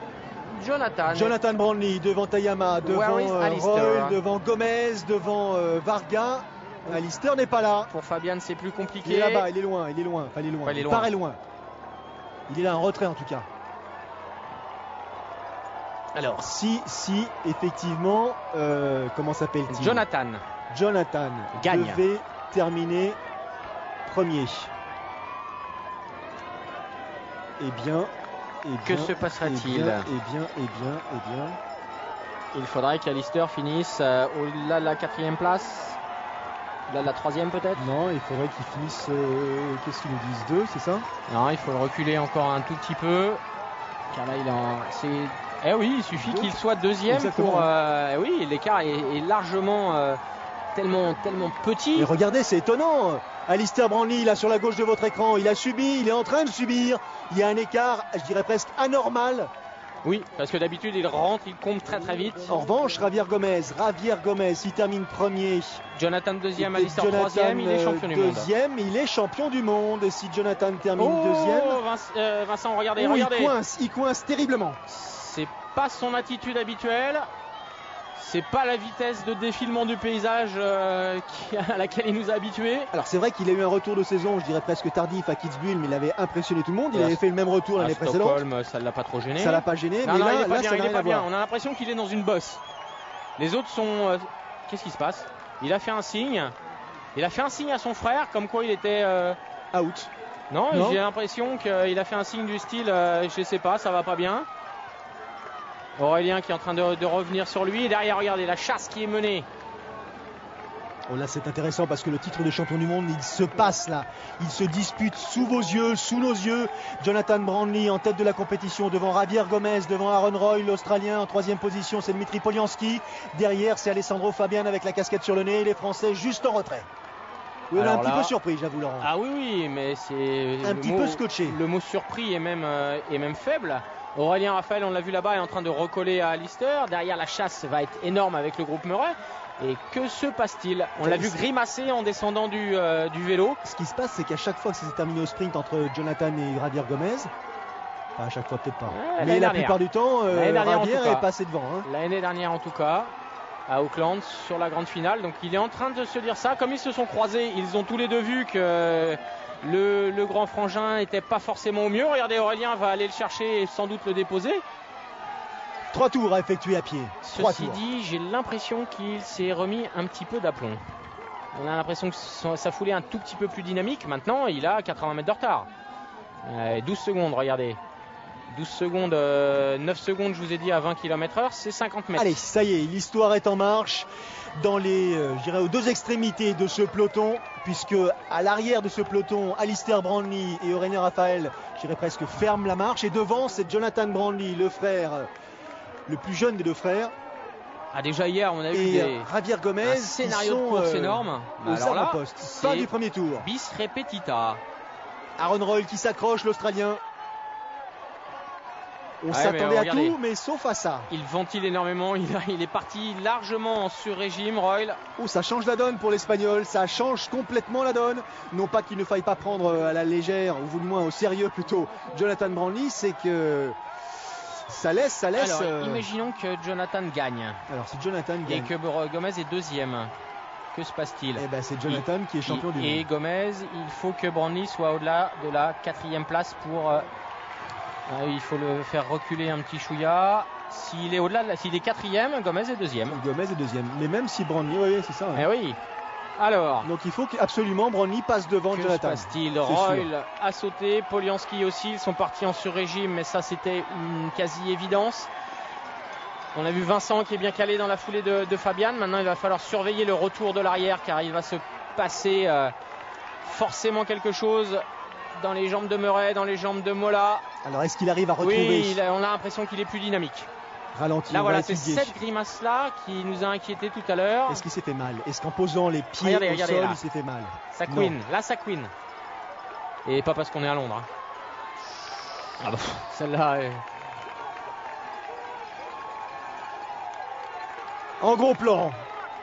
[SPEAKER 1] Jonathan Brandley devant Tayama, devant
[SPEAKER 2] Where is Alistair?
[SPEAKER 1] Roy, devant Gomez, devant Varga. Alistair n'est pas là.
[SPEAKER 2] Pour Fabian, c'est plus
[SPEAKER 1] Il
[SPEAKER 2] compliqué.
[SPEAKER 1] est là-bas, il est loin. Enfin, il est loin.
[SPEAKER 2] Enfin, il est
[SPEAKER 1] Il
[SPEAKER 2] loin.
[SPEAKER 1] paraît loin. Il est là en retrait en tout cas. Alors, si effectivement, comment s'appelle-t-il?
[SPEAKER 2] Jonathan. Gagne.
[SPEAKER 1] devait terminer premier. Eh bien,
[SPEAKER 2] Que se passerait-il?
[SPEAKER 1] Eh bien.
[SPEAKER 2] Il faudrait qu'Alistair finisse au-delà de la 4e place. Au-delà de la 3e peut-être.
[SPEAKER 1] Non, il faudrait qu'il finisse. Qu'est-ce qu'ils nous disent? 2, c'est ça?
[SPEAKER 2] Non, il faut le reculer encore un tout petit peu. Car là, Eh oui, il suffit qu'il soit 2e
[SPEAKER 1] Exactement.
[SPEAKER 2] pour. Oui, l'écart est largement tellement petit.
[SPEAKER 1] Et regardez, c'est étonnant. Alistair Brandley, là sur la gauche de votre écran, il a subi, il est en train de subir. Il y a un écart, je dirais presque anormal.
[SPEAKER 2] Oui, parce que d'habitude, il rentre, il compte très très vite.
[SPEAKER 1] En revanche, Javier Gomez, il termine premier.
[SPEAKER 2] Jonathan 2e,
[SPEAKER 1] Et
[SPEAKER 2] Alistair 3e, il est champion du monde.
[SPEAKER 1] Deuxième, il est champion du monde. Et si Jonathan termine deuxième,
[SPEAKER 2] Vincent, regardez,
[SPEAKER 1] oh,
[SPEAKER 2] regardez.
[SPEAKER 1] il coince terriblement.
[SPEAKER 2] C'est pas son attitude habituelle. C'est pas la vitesse de défilement du paysage à laquelle il nous a habitués.
[SPEAKER 1] Alors c'est vrai qu'il a eu un retour de saison, je dirais presque tardif à Kitzbühel, mais il avait impressionné tout le monde. Il
[SPEAKER 2] Et
[SPEAKER 1] avait fait le même retour
[SPEAKER 2] À
[SPEAKER 1] l'année précédente.
[SPEAKER 2] Stockholm, ça ne l'a pas trop gêné.
[SPEAKER 1] Ça l'a pas gêné,
[SPEAKER 2] Non,
[SPEAKER 1] mais
[SPEAKER 2] non, il est
[SPEAKER 1] là,
[SPEAKER 2] pas bien,
[SPEAKER 1] ça
[SPEAKER 2] il
[SPEAKER 1] n'a
[SPEAKER 2] est
[SPEAKER 1] rien
[SPEAKER 2] pas
[SPEAKER 1] à
[SPEAKER 2] bien.
[SPEAKER 1] voir.
[SPEAKER 2] On a l'impression qu'il est dans une bosse. Les autres sont. Qu'est-ce qui se passe? Il a fait un signe. Il a fait un signe à son frère, comme quoi il était.
[SPEAKER 1] Out.
[SPEAKER 2] Non,
[SPEAKER 1] Non.
[SPEAKER 2] j'ai l'impression qu'il a fait un signe du style je sais pas, ça va pas bien. Aurélien qui est en train de revenir sur lui. Et derrière, regardez la chasse qui est menée.
[SPEAKER 1] Oh là c'est intéressant parce que le titre de champion du monde il se passe là, il se dispute sous vos yeux, sous nos yeux. Jonathan Brandley en tête de la compétition devant Javier Gomez, devant Aaron Roy l'Australien. En troisième position c'est Dmitry Polianski. Derrière c'est Alessandro Fabian avec la casquette sur le nez et les Français juste en retrait. Oui, on est un petit peu surpris, j'avoue Laurent.
[SPEAKER 2] Ah oui, mais c'est
[SPEAKER 1] un petit peu scotché.
[SPEAKER 2] Le mot surpris est même faible. Aurélien Raphaël, on l'a vu là-bas, est en train de recoller à Alistair. Derrière, la chasse va être énorme avec le groupe Murray. Et que se passe-t-il? On l'a vu grimacer en descendant du vélo.
[SPEAKER 1] Ce qui se passe, c'est qu'à chaque fois que c'est terminé au sprint entre Jonathan et Javier Gomez, à chaque fois peut-être pas, mais la plupart du temps, Javier est passé devant.
[SPEAKER 2] L'année dernière en tout cas, à Auckland, sur la grande finale. Donc il est en train de se dire ça. Comme ils se sont croisés, ils ont tous les deux vu que le grand frangin n'était pas forcément au mieux. Regardez, Aurélien va aller le chercher et sans doute le déposer.
[SPEAKER 1] 3 tours à effectuer à pied.
[SPEAKER 2] Ceci dit, j'ai l'impression qu'il s'est remis un petit peu d'aplomb. On a l'impression que sa foulée est un tout petit peu plus dynamique. Maintenant, il a 80 mètres de retard. 12 secondes, regardez. 12 secondes, 9 secondes, je vous ai dit, à 20 km/h, c'est 50 mètres.
[SPEAKER 1] Allez, ça y est, l'histoire est en marche. Dans les, je dirais, aux deux extrémités de ce peloton, puisque à l'arrière de ce peloton, Alistair Brandley et Aurélien Raphaël, je dirais presque, ferment la marche. Et devant, c'est Jonathan Brandley, le frère, le plus jeune des deux frères.
[SPEAKER 2] Ah, déjà hier, on a eu
[SPEAKER 1] Javier Gomez,
[SPEAKER 2] un scénario de course énorme.
[SPEAKER 1] Aux avant-postes. Fin du premier tour.
[SPEAKER 2] Bis repetita.
[SPEAKER 1] Aaron Roy qui s'accroche, l'Australien. On s'attendait à tout, mais sauf à ça.
[SPEAKER 2] Il ventile énormément, il est parti largement en sur-régime, Roy.
[SPEAKER 1] Oh, ça change la donne pour l'Espagnol, ça change complètement la donne. Non pas qu'il ne faille pas prendre à la légère, ou du moins au sérieux plutôt, Jonathan Brandley, c'est que ça laisse.
[SPEAKER 2] Alors, imaginons que Jonathan gagne.
[SPEAKER 1] Alors, si Jonathan gagne.
[SPEAKER 2] Et que Gomez est deuxième. Que se passe-t-il?
[SPEAKER 1] Eh ben, c'est Jonathan qui est champion du monde.
[SPEAKER 2] Et Gomez, il faut que Brandley soit au-delà de la 4e place pour. Il faut le faire reculer un petit chouïa. S'il est au-delà, s'il est 4e, Gomez est deuxième.
[SPEAKER 1] Gomez est deuxième. Mais même si Brandley, oui, c'est ça.
[SPEAKER 2] Eh oui. Alors.
[SPEAKER 1] Donc il faut absolument Brandley passe devant Jonathan.
[SPEAKER 2] Que se passe-t-il? Roy a sauté, Polianski aussi. Ils sont partis en sur-régime, mais ça c'était une quasi-évidence. On a vu Vincent qui est bien calé dans la foulée de Fabian. Maintenant, il va falloir surveiller le retour de l'arrière car il va se passer forcément quelque chose dans les jambes de Murray, dans les jambes de Mola.
[SPEAKER 1] Alors est-ce qu'il arrive à retrouver?
[SPEAKER 2] Oui, on a l'impression qu'il est plus dynamique.
[SPEAKER 1] Ralenti.
[SPEAKER 2] Là voilà, c'est cette grimace-là qui nous a inquiété tout à l'heure.
[SPEAKER 1] Est-ce qu'il s'est fait mal? Est-ce qu'en posant les pieds au sol,
[SPEAKER 2] là.
[SPEAKER 1] il s'est fait mal?
[SPEAKER 2] Ça couine, là ça couine. Et pas parce qu'on est à Londres. Ah bah, celle-là est...
[SPEAKER 1] En gros plan,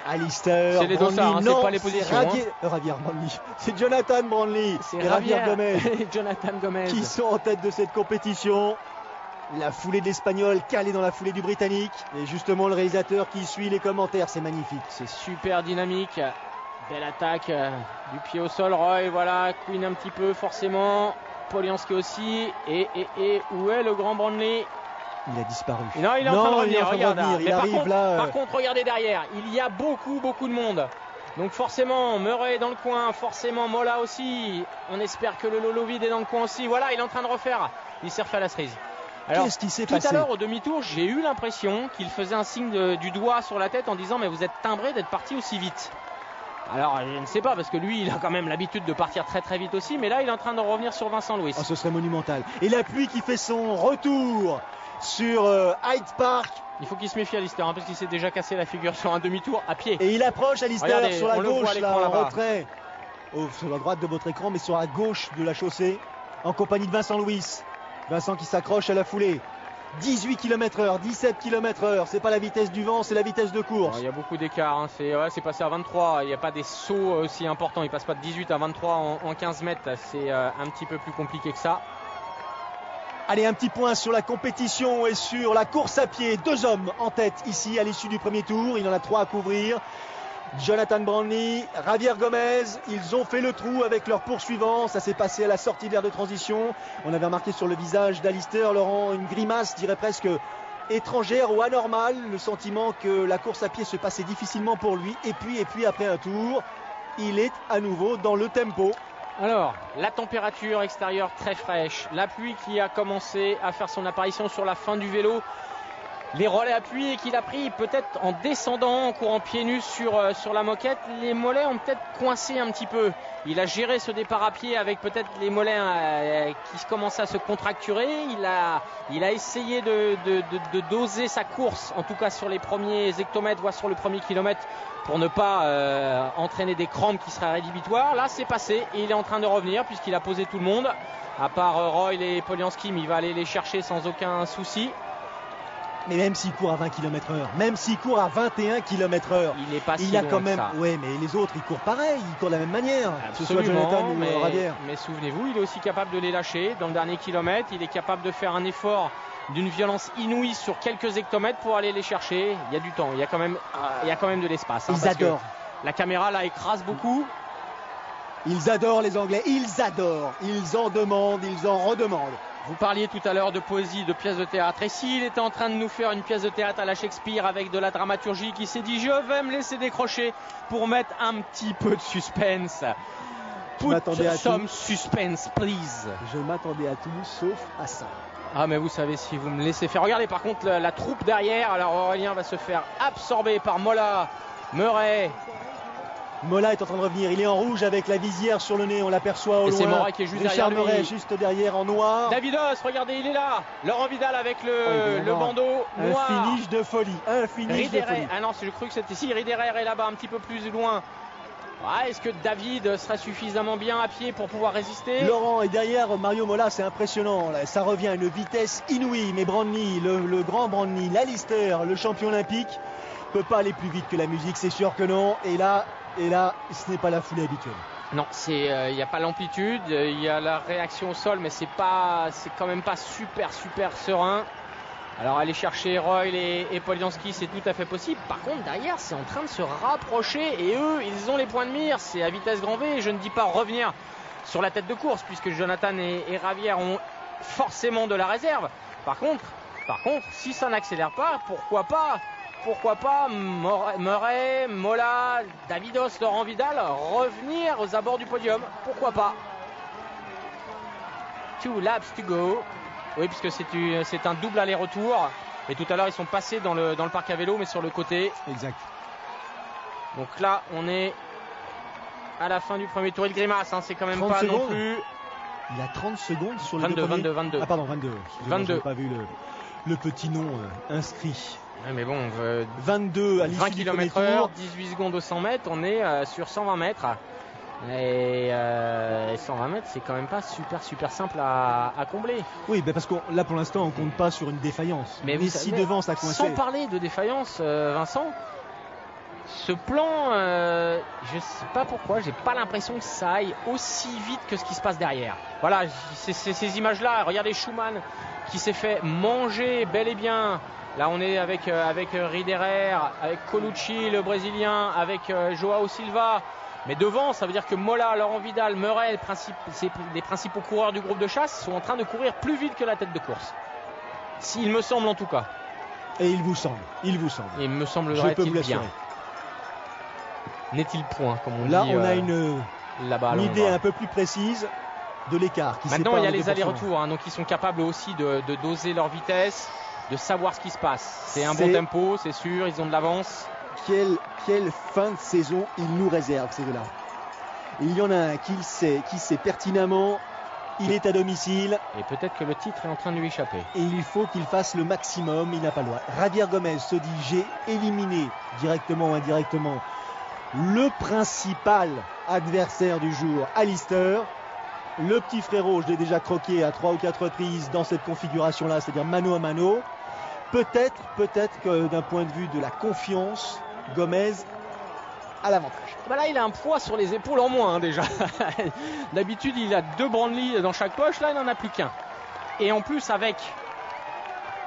[SPEAKER 1] Alistair,
[SPEAKER 2] c'est les dossards, c'est pas les positions.
[SPEAKER 1] Javier Brandley. C'est Jonathan Brandley
[SPEAKER 2] et
[SPEAKER 1] Javier Gomez
[SPEAKER 2] Jonathan Gomez
[SPEAKER 1] qui sont en tête de cette compétition. La foulée de l'Espagnol calée dans la foulée du Britannique. Et justement le réalisateur qui suit les commentaires, c'est magnifique.
[SPEAKER 2] C'est super dynamique. Belle attaque du pied au sol. Roy, voilà, Queen un petit peu forcément. Polianski aussi. Et où est le grand Brandley?
[SPEAKER 1] Il a disparu.
[SPEAKER 2] Non, il est en train de revenir. Regarde.
[SPEAKER 1] Il arrive là.
[SPEAKER 2] Par contre, regardez derrière. Il y a beaucoup de monde. Donc forcément, Murray est dans le coin. Forcément, Mola aussi. On espère que le Lolo vide est dans le coin aussi. Voilà, il est en train de refaire. Il s'est refait à la cerise. Alors,
[SPEAKER 1] qu'est-ce qui s'est passé?
[SPEAKER 2] Tout à l'heure, au demi-tour, j'ai eu l'impression qu'il faisait un signe du doigt sur la tête en disant mais vous êtes timbré d'être parti aussi vite. Alors, je ne sais pas, parce que lui, il a quand même l'habitude de partir très très vite aussi. Mais là, il est en train de revenir sur Vincent Louis.
[SPEAKER 1] Oh, ce serait monumental. Et la pluie qui fait son retour sur Hyde Park.
[SPEAKER 2] Il faut qu'il se méfie Alistair, parce qu'il s'est déjà cassé la figure sur un demi-tour à pied.
[SPEAKER 1] Et il approche Alistair. Regardez, sur la gauche, là, en retrait. Oh, sur la droite de votre écran, mais sur la gauche de la chaussée, en compagnie de Vincent Louis. Vincent qui s'accroche à la foulée. 18 km/h, 17 km/h, c'est pas la vitesse du vent, c'est la vitesse de course.
[SPEAKER 2] Il y a beaucoup d'écart, hein. C'est passé à 23, il n'y a pas des sauts aussi importants, il passe pas de 18 à 23 en 15 mètres, c'est un petit peu plus compliqué que ça.
[SPEAKER 1] Allez, un petit point sur la compétition et sur la course à pied. 2 hommes en tête ici à l'issue du premier tour, il en a 3 à couvrir. Jonathan Brandley, Javier Gomez, ils ont fait le trou avec leurs poursuivants. Ça s'est passé à la sortie de l'aire de transition. On avait remarqué sur le visage d'Alistair, Laurent, une grimace, je dirais presque étrangère ou anormale. Le sentiment que la course à pied se passait difficilement pour lui. Et puis après un tour, il est à nouveau dans le tempo.
[SPEAKER 2] Alors, la température extérieure très fraîche. La pluie qui a commencé à faire son apparition sur la fin du vélo. Les relais appuyés qu'il a pris peut-être en descendant, en courant pieds nus sur la moquette, les mollets ont peut-être coincé un petit peu. Il a géré ce départ à pied avec peut-être les mollets qui commençaient à se contracturer. Il a essayé de doser sa course, en tout cas sur les premiers hectomètres, voire sur le premier kilomètre, pour ne pas entraîner des crampes qui seraient rédhibitoires. Là, c'est passé et il est en train de revenir puisqu'il a posé tout le monde. À part Roy et Polianski, mais il va aller les chercher sans aucun souci.
[SPEAKER 1] Mais même s'il court à 20 km/h, même s'il court à 21 km/h,
[SPEAKER 2] il est pas si
[SPEAKER 1] il a
[SPEAKER 2] loin
[SPEAKER 1] quand même.
[SPEAKER 2] ça.
[SPEAKER 1] Ouais, mais les autres, ils courent pareil, ils courent de la même manière.
[SPEAKER 2] Absolument,
[SPEAKER 1] que ce soit Jonathan ou Javier.
[SPEAKER 2] Mais souvenez-vous, il est aussi capable de les lâcher dans le dernier kilomètre. Il est capable de faire un effort d'une violence inouïe sur quelques hectomètres pour aller les chercher. Il y a du temps, il y a quand même de l'espace.
[SPEAKER 1] Ils adorent.
[SPEAKER 2] La caméra là écrase beaucoup.
[SPEAKER 1] Ils adorent les Anglais, ils adorent. Ils en demandent, ils en redemandent.
[SPEAKER 2] Vous parliez tout à l'heure de poésie, de pièces de théâtre. Et s'il était en train de nous faire une pièce de théâtre à la Shakespeare avec de la dramaturgie, qui s'est dit je vais me laisser décrocher pour mettre un petit peu de suspense. Put some suspense, please.
[SPEAKER 1] Je m'attendais à tout sauf à ça.
[SPEAKER 2] Ah mais vous savez, si vous me laissez faire. Regardez par contre la troupe derrière. Alors Aurélien va se faire absorber par Mola, Murray.
[SPEAKER 1] Mola est en train de revenir, il est en rouge avec la visière sur le nez, on l'aperçoit au loin.
[SPEAKER 2] Et c'est Murray qui est juste derrière lui.
[SPEAKER 1] Murray juste derrière en noir.
[SPEAKER 2] Davidos, regardez, il est là. Laurent Vidal avec le bandeau noir.
[SPEAKER 1] Un finish de folie, un finish de folie.
[SPEAKER 2] Ah non, j'ai cru que c'était ici. Riderer est là-bas un petit peu plus loin. Ouais, est-ce que David sera suffisamment bien à pied pour pouvoir résister?
[SPEAKER 1] Laurent est derrière Mario Mola, c'est impressionnant. Là, ça revient à une vitesse inouïe. Mais Brandley, le grand Brandley, l'Alistair, le champion olympique, peut pas aller plus vite que la musique, c'est sûr que non. Et là, ce n'est pas la foulée habituelle.
[SPEAKER 2] Non, il n'y a pas l'amplitude, il y a la réaction au sol, mais c'est quand même pas super serein. Alors aller chercher Roy et Polianski, c'est tout à fait possible. Par contre, derrière, c'est en train de se rapprocher et eux, ils ont les points de mire. C'est à vitesse grand V. Et je ne dis pas revenir sur la tête de course, puisque Jonathan et Javier ont forcément de la réserve. Par contre, si ça n'accélère pas, pourquoi pas Murray, Mola, Davidos, Laurent Vidal revenir aux abords du podium. Pourquoi pas? 2 laps to go. Oui, puisque c'est un double aller-retour. Et tout à l'heure, ils sont passés dans le parc à vélo, mais sur le côté.
[SPEAKER 1] Exact.
[SPEAKER 2] Donc là, on est à la fin du premier tour. Il grimace, hein, c'est quand même pas
[SPEAKER 1] secondes.
[SPEAKER 2] non plus.
[SPEAKER 1] Il a 30 secondes sur les
[SPEAKER 2] 22.
[SPEAKER 1] Ah pardon, 22.
[SPEAKER 2] 22.
[SPEAKER 1] J'ai pas vu le petit nom inscrit.
[SPEAKER 2] Ouais, mais bon,
[SPEAKER 1] 22 à l'issue
[SPEAKER 2] 20
[SPEAKER 1] du premier
[SPEAKER 2] km/h,
[SPEAKER 1] tour.
[SPEAKER 2] 18 secondes au 100 mètres, on est sur 120 mètres. Et 120 mètres, c'est quand même pas super simple à combler.
[SPEAKER 1] Oui, parce que là pour l'instant on compte pas sur une défaillance. Mais si devant ça coince.
[SPEAKER 2] Sans parler de défaillance, Vincent, ce plan, je sais pas pourquoi, j'ai pas l'impression que ça aille aussi vite que ce qui se passe derrière. Voilà, c'est ces images-là. Regardez Schumann qui s'est fait manger bel et bien. Là, on est avec Riederer, avec Colucci, le Brésilien, avec Joao Silva. Mais devant, ça veut dire que Mola, Laurent Vidal, Murray, les principaux coureurs du groupe de chasse, sont en train de courir plus vite que la tête de course. Il me semble en tout cas.
[SPEAKER 1] Et il vous semble.
[SPEAKER 2] Et il me semblerait-il bien. N'est-il point, comme on dit.
[SPEAKER 1] Là, on a une idée
[SPEAKER 2] un
[SPEAKER 1] peu plus précise de l'écart.
[SPEAKER 2] Maintenant, il y a les allers-retours, donc ils sont capables aussi de doser leur vitesse, de savoir ce qui se passe. C'est un bon tempo, c'est sûr, ils ont de l'avance.
[SPEAKER 1] Quelle fin de saison ils nous réservent, ces deux-là. Il y en a un qui sait pertinemment, il est à domicile.
[SPEAKER 2] Et peut-être que le titre est en train de lui échapper.
[SPEAKER 1] Et il faut qu'il fasse le maximum, il n'a pas le droit. Javier Gomez se dit, j'ai éliminé, directement ou indirectement, le principal adversaire du jour, Alister. Le petit frérot, je l'ai déjà croqué à 3 ou 4 reprises dans cette configuration-là, c'est-à-dire mano à mano. Peut-être que d'un point de vue de la confiance, Gomez a l'avantage.
[SPEAKER 2] Là, il a un poids sur les épaules en moins déjà. D'habitude, il a 2 Brandly dans chaque poche. Là, il n'en a plus qu'un. Et en plus, avec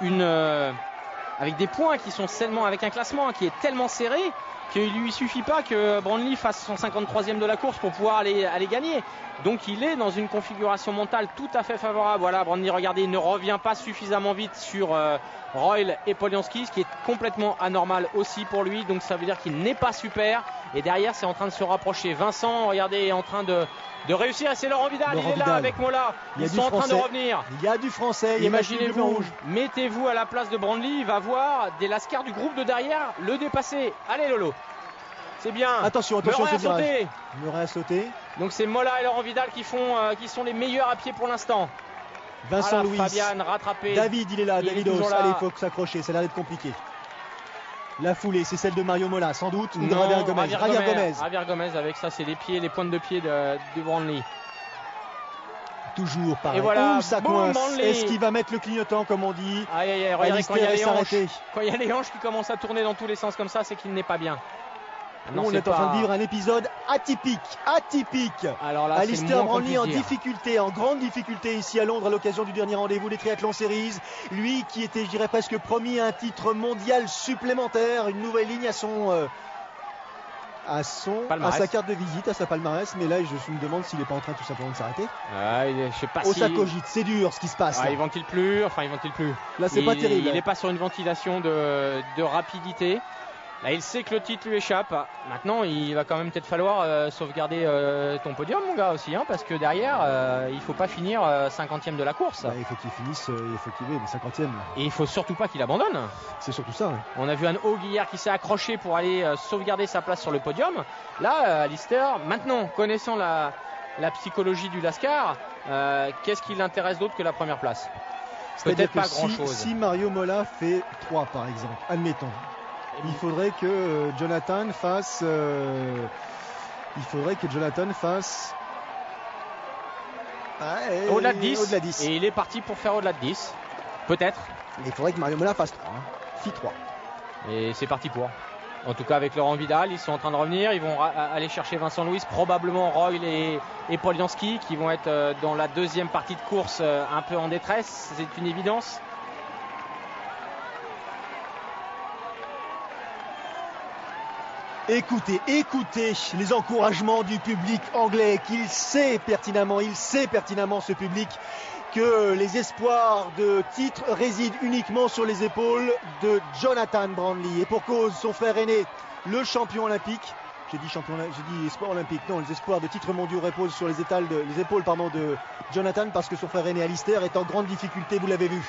[SPEAKER 2] des points qui sont seulement avec un classement qui est tellement serré qu'il lui suffit pas que Brandly fasse son 53e de la course pour pouvoir aller gagner. Donc il est dans une configuration mentale tout à fait favorable. Voilà, Brandly, regardez, il ne revient pas suffisamment vite sur Royle et Polianski, ce qui est complètement anormal aussi pour lui. Donc ça veut dire qu'il n'est pas super. Et derrière, c'est en train de se rapprocher. Vincent, regardez, est en train de réussir. Et c'est Laurent Vidal, il est là avec Mola. Ils sont en train de revenir.
[SPEAKER 1] Il y a du français.
[SPEAKER 2] Imaginez-vous, mettez-vous à la place de Brandly. Il va voir des lascars du groupe de derrière le dépasser. Allez Lolo, c'est bien.
[SPEAKER 1] Attention, Murray a sauté.
[SPEAKER 2] Donc c'est Mola et Laurent Vidal qui sont les meilleurs à pied pour l'instant.
[SPEAKER 1] Vincent Louis,
[SPEAKER 2] Fabian rattrapé.
[SPEAKER 1] David, il est là. Allez, il faut s'accrocher. Ça a l'air d'être compliqué. La foulée, c'est celle de Mario Mola, sans doute. Ou de Javier Gomez.
[SPEAKER 2] Javier Gomez, avec ça, c'est les pointes de pied du Brandly.
[SPEAKER 1] Toujours pareil.
[SPEAKER 2] Et voilà,
[SPEAKER 1] ça coince. Est-ce qu'il va mettre le clignotant, comme on dit?
[SPEAKER 2] Regardez, quand il y a les hanches qui commencent à tourner dans tous les sens comme ça, c'est qu'il n'est pas bien.
[SPEAKER 1] On est en train de vivre un épisode atypique.
[SPEAKER 2] Alors là,
[SPEAKER 1] Alister Brandly en grande difficulté ici à Londres à l'occasion du dernier rendez-vous des Triathlon Series. Lui qui était, je dirais, presque promis à un titre mondial supplémentaire, une nouvelle ligne à sa carte de visite, à sa palmarès. Mais là, je me demande s'il n'est pas en train tout simplement de s'arrêter.
[SPEAKER 2] Je sais pas si...
[SPEAKER 1] ça cogite, c'est dur ce qui se passe.
[SPEAKER 2] Il ventile plus.
[SPEAKER 1] Là, c'est pas terrible.
[SPEAKER 2] Il n'est pas sur une ventilation de rapidité. Là, il sait que le titre lui échappe. Maintenant, il va quand même peut-être falloir sauvegarder ton podium, mon gars, aussi, parce que derrière, il faut pas finir 50e de la course.
[SPEAKER 1] Il faut qu'il finisse, il faut qu'il ait le 50e.
[SPEAKER 2] Et il faut surtout pas qu'il abandonne.
[SPEAKER 1] C'est surtout ça. Ouais.
[SPEAKER 2] On a vu un Auguillard qui s'est accroché pour aller sauvegarder sa place sur le podium. Là, Alister, maintenant, connaissant la psychologie du Lascar, qu'est-ce qui l'intéresse d'autre que la première place? Peut-être pas grand-chose.
[SPEAKER 1] Si Mario Mola fait 3, par exemple, admettons. Il faudrait que Jonathan fasse.
[SPEAKER 2] Au-delà de 10. Et il est parti pour faire au-delà de 10. Peut-être.
[SPEAKER 1] Mais il faudrait que Mario Mola fasse 3. Fit 3.
[SPEAKER 2] Et c'est parti pour. En tout cas, avec Laurent Vidal, ils sont en train de revenir. Ils vont aller chercher Vincent Louis, probablement Royle et Polianski, qui vont être dans la deuxième partie de course un peu en détresse. C'est une évidence.
[SPEAKER 1] Écoutez les encouragements du public anglais, il sait pertinemment ce public que les espoirs de titre résident uniquement sur les épaules de Jonathan Brandly. Et pour cause, son frère aîné, le champion olympique, j'ai dit espoir olympique, non, les espoirs de titres mondiaux reposent sur les épaules de Jonathan, parce que son frère aîné Alister est en grande difficulté, vous l'avez vu.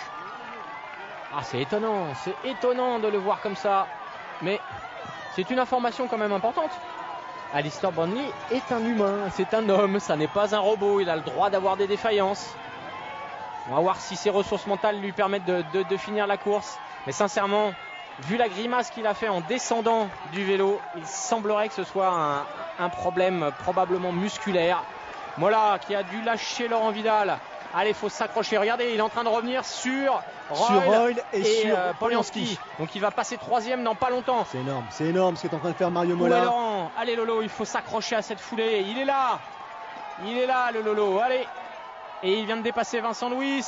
[SPEAKER 2] C'est étonnant de le voir comme ça, mais c'est une information quand même importante. Alistair Brownlee est un humain, c'est un homme, ça n'est pas un robot, il a le droit d'avoir des défaillances. On va voir si ses ressources mentales lui permettent de finir la course. Mais sincèrement, vu la grimace qu'il a fait en descendant du vélo, il semblerait que ce soit un problème probablement musculaire. Mola qui a dû lâcher Laurent Vidal. Allez, il faut s'accrocher. Regardez, il est en train de revenir sur
[SPEAKER 1] Royle et sur
[SPEAKER 2] Polianski. Donc il va passer 3e dans pas longtemps.
[SPEAKER 1] C'est énorme ce qu'est en train de faire Mario
[SPEAKER 2] Où
[SPEAKER 1] Mola.
[SPEAKER 2] est Laurent ? Allez Lolo, il faut s'accrocher à cette foulée. Il est là le Lolo. Allez. Et il vient de dépasser Vincent Louis.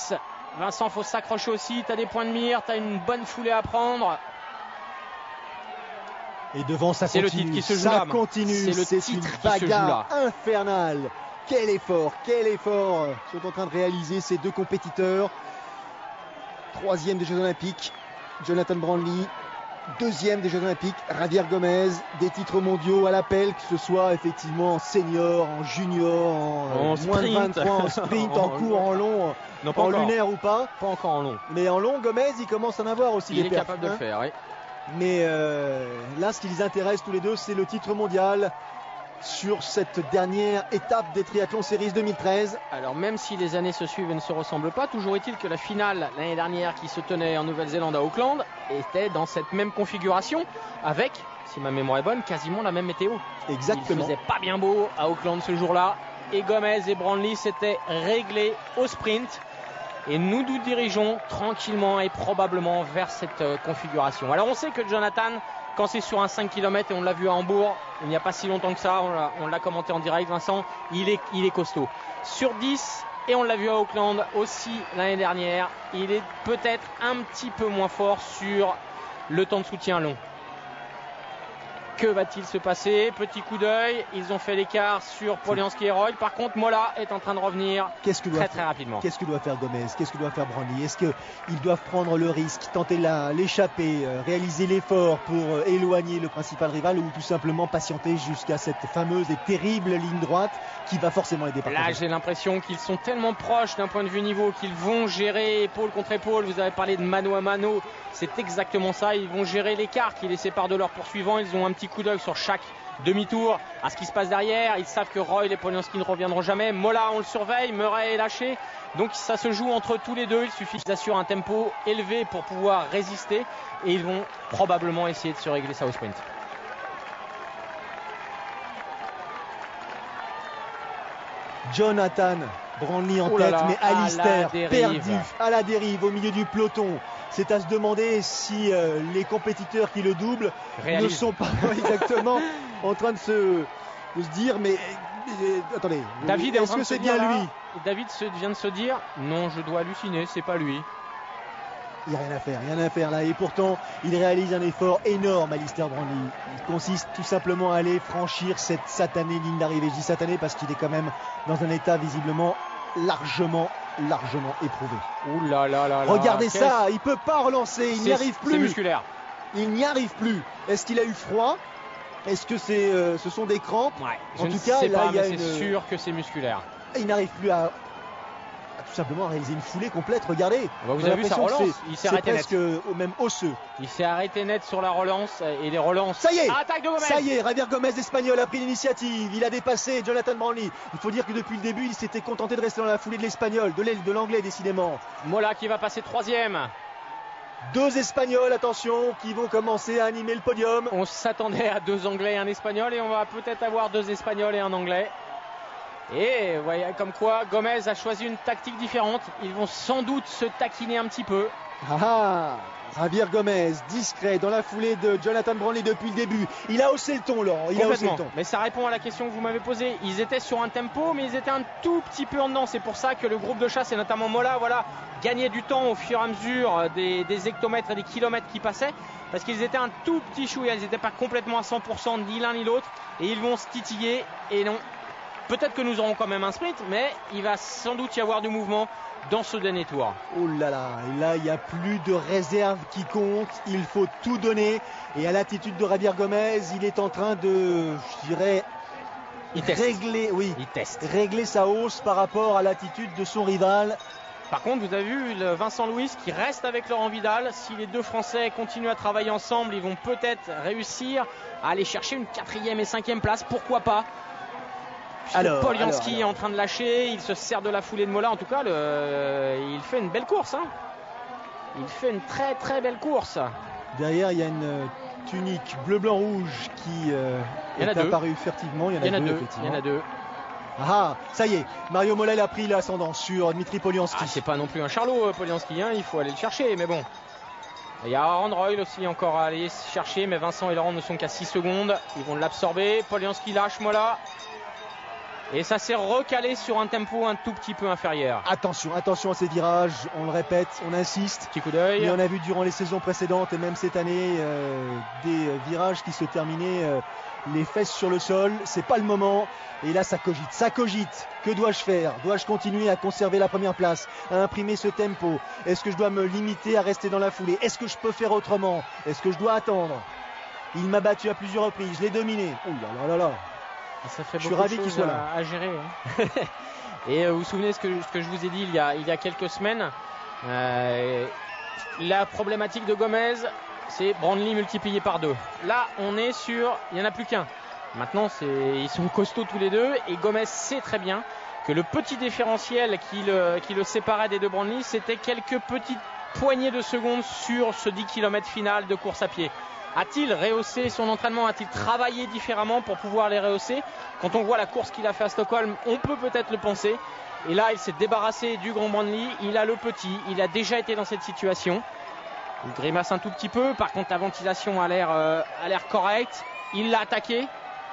[SPEAKER 2] Vincent, faut s'accrocher aussi. Tu as des points de mire, tu as une bonne foulée à prendre.
[SPEAKER 1] Et devant, ça
[SPEAKER 2] c'est
[SPEAKER 1] continue.
[SPEAKER 2] Le titre qui se joue là.
[SPEAKER 1] Continue. C'est une bagarre infernale. Quel effort sont en train de réaliser ces deux compétiteurs. 3e des Jeux Olympiques, Jonathan Brownlee. 2e des Jeux Olympiques, Javier Gomez. Des titres mondiaux à l'appel, que ce soit effectivement en senior, en junior, en moins de 23, en sprint, en court, en long,
[SPEAKER 2] non, pas
[SPEAKER 1] en
[SPEAKER 2] encore.
[SPEAKER 1] Lunaire ou pas.
[SPEAKER 2] Pas encore en long.
[SPEAKER 1] Mais en long, Gomez, il commence à en avoir aussi.
[SPEAKER 2] Il est capable de le faire, oui.
[SPEAKER 1] Mais là, ce qui les intéresse tous les deux, c'est le titre mondial sur cette dernière étape des Triathlon Series 2013.
[SPEAKER 2] Alors même si les années se suivent et ne se ressemblent pas, toujours est-il que la finale l'année dernière qui se tenait en Nouvelle-Zélande à Auckland était dans cette même configuration avec, si ma mémoire est bonne, quasiment la même météo.
[SPEAKER 1] Exactement.
[SPEAKER 2] Il faisait pas bien beau à Auckland ce jour-là et Gomez et Brownlee s'étaient réglés au sprint. Et nous dirigeons tranquillement et probablement vers cette configuration. Alors on sait que Jonathan, quand c'est sur un 5 km et on l'a vu à Hambourg, il n'y a pas si longtemps que ça, on l'a commenté en direct Vincent, il est costaud. Sur 10, et on l'a vu à Auckland aussi l'année dernière, il est peut-être un petit peu moins fort sur le temps de soutien long. Que va-t-il se passer? Petit coup d'œil, ils ont fait l'écart sur Polianski et Royle. Par contre, Mola est en train de revenir très rapidement.
[SPEAKER 1] Qu'est-ce que doit faire Gomez? Qu'est-ce que doit faire Brownlee? Est-ce qu'ils doivent prendre le risque, tenter l'échapper, réaliser l'effort pour éloigner le principal rival, ou tout simplement patienter jusqu'à cette fameuse et terrible ligne droite qui va forcément les dépasser?
[SPEAKER 2] Là, j'ai l'impression qu'ils sont tellement proches d'un point de vue niveau qu'ils vont gérer épaule contre épaule. Vous avez parlé de mano à mano. C'est exactement ça, ils vont gérer l'écart qui les sépare de leurs poursuivants. Ils ont un petit coup d'œil sur chaque demi-tour à ce qui se passe derrière. Ils savent que Royle et Polianski ne reviendront jamais. Mola, on le surveille, Murray est lâché. Donc ça se joue entre tous les deux. Il suffit qu'ils assurent un tempo élevé pour pouvoir résister. Et ils vont probablement essayer de se régler ça au sprint.
[SPEAKER 1] Jonathan Brownlee en tête, mais Alistair perdu à la dérive au milieu du peloton. C'est à se demander si les compétiteurs qui le doublent ne sont pas exactement en train de se dire mais attendez,
[SPEAKER 2] David
[SPEAKER 1] est-ce que c'est bien lui?
[SPEAKER 2] David vient de se dire non, je dois halluciner, c'est pas lui.
[SPEAKER 1] Il n'y a rien à faire là, et pourtant il réalise un effort énorme, Alistair Brownlee. Il consiste tout simplement à aller franchir cette satanée ligne d'arrivée. Je dis satanée parce qu'il est quand même dans un état visiblement largement éprouvé.
[SPEAKER 2] Ouh là là là.
[SPEAKER 1] Regardez ça, il peut pas relancer, il n'y arrive plus.
[SPEAKER 2] C'est musculaire.
[SPEAKER 1] Il n'y arrive plus. Est-ce qu'il a eu froid? Est-ce que ce sont des crampes?
[SPEAKER 2] En tout cas, là, c'est sûr que c'est musculaire.
[SPEAKER 1] Il n'arrive plus à tout simplement à réaliser une foulée complète. Regardez.
[SPEAKER 2] Vous avez vu sa relance? Il s'est arrêté net.
[SPEAKER 1] Même osseux.
[SPEAKER 2] Il s'est arrêté net sur la relance et les relances.
[SPEAKER 1] Ça y est.
[SPEAKER 2] Attaque de Gomez.
[SPEAKER 1] Ça y est. Javier Gomez, l'Espagnol, a pris l'initiative. Il a dépassé Jonathan Brownlee. Il faut dire que depuis le début, il s'était contenté de rester dans la foulée de l'Espagnol, de l'Anglais décidément.
[SPEAKER 2] Mola qui va passer 3e.
[SPEAKER 1] Deux Espagnols, attention, qui vont commencer à animer le podium.
[SPEAKER 2] On s'attendait à 2 Anglais et un Espagnol, et on va peut-être avoir 2 Espagnols et un Anglais. Et vous voyez comme quoi Gomez a choisi une tactique différente. Ils vont sans doute se taquiner un petit peu.
[SPEAKER 1] Javier Gomez, discret dans la foulée de Jonathan Brownlee depuis le début. Il a haussé le ton, Laurent. Il a haussé le ton.
[SPEAKER 2] Mais ça répond à la question que vous m'avez posée. Ils étaient sur un tempo, mais ils étaient un tout petit peu en dedans. C'est pour ça que le groupe de chasse, et notamment Mola, gagnait du temps au fur et à mesure des hectomètres et des kilomètres qui passaient. Parce qu'ils étaient un tout petit chouïa. Ils n'étaient pas complètement à 100%, ni l'un ni l'autre. Et ils vont se titiller. Et non. Peut-être que nous aurons quand même un sprint, mais il va sans doute y avoir du mouvement dans ce dernier tour.
[SPEAKER 1] Oh là là, et là il n'y a plus de réserve qui compte, il faut tout donner. Et à l'attitude de Javier Gomez, il est en train de, je dirais, régler sa hausse par rapport à l'attitude de son rival.
[SPEAKER 2] Par contre, vous avez vu Vincent Louis qui reste avec Laurent Vidal. Si les deux Français continuent à travailler ensemble, ils vont peut-être réussir à aller chercher une 4e et 5e place. Pourquoi pas? Polianski est en train de lâcher. Il se sert de la foulée de Mola. En tout cas, il fait une belle course. Hein. Il fait une très très belle course.
[SPEAKER 1] Derrière, il y a une tunique bleu-blanc-rouge qui est apparue furtivement. Il y en a deux. Ah, ça y est, Mario Mola a pris l'ascendant sur Dmitri Polianski.
[SPEAKER 2] C'est pas non plus un charlot, Polianski, hein, il faut aller le chercher, mais bon. Il y a Aaron Royle aussi encore à aller chercher, mais Vincent et Laurent ne sont qu'à 6 secondes. Ils vont l'absorber. Polianski lâche Mola. Et ça s'est recalé sur un tempo un tout petit peu inférieur.
[SPEAKER 1] Attention à ces virages, on le répète, on insiste.
[SPEAKER 2] Petit coup d'œil.
[SPEAKER 1] Mais on a vu durant les saisons précédentes et même cette année des virages qui se terminaient les fesses sur le sol. C'est pas le moment. Et là, ça cogite. Que dois-je faire? Dois-je continuer à conserver la première place, à imprimer ce tempo? Est-ce que je dois me limiter à rester dans la foulée? Est-ce que je peux faire autrement? Est-ce que je dois attendre? Il m'a battu à plusieurs reprises, je l'ai dominé. Ouh là là.
[SPEAKER 2] Ça fait beaucoup de choses à gérer. Hein. Et vous vous souvenez ce que je vous ai dit il y a quelques semaines, la problématique de Gomez, c'est Brandly multiplié par 2. Là, on est sur, il n'y en a plus qu'un. Maintenant, ils sont costauds tous les deux et Gomez sait très bien que le petit différentiel qui le séparait des deux Brandly, c'était quelques petites poignées de secondes sur ce 10 km final de course à pied. A-t-il rehaussé son entraînement? A-t-il travaillé différemment pour pouvoir les rehausser? Quand on voit la course qu'il a fait à Stockholm, on peut peut-être le penser. Et là, il s'est débarrassé du grand Brandly. Il a le petit. Il a déjà été dans cette situation. Il grimace un tout petit peu. Par contre, la ventilation a l'air correcte. Il l'a attaqué.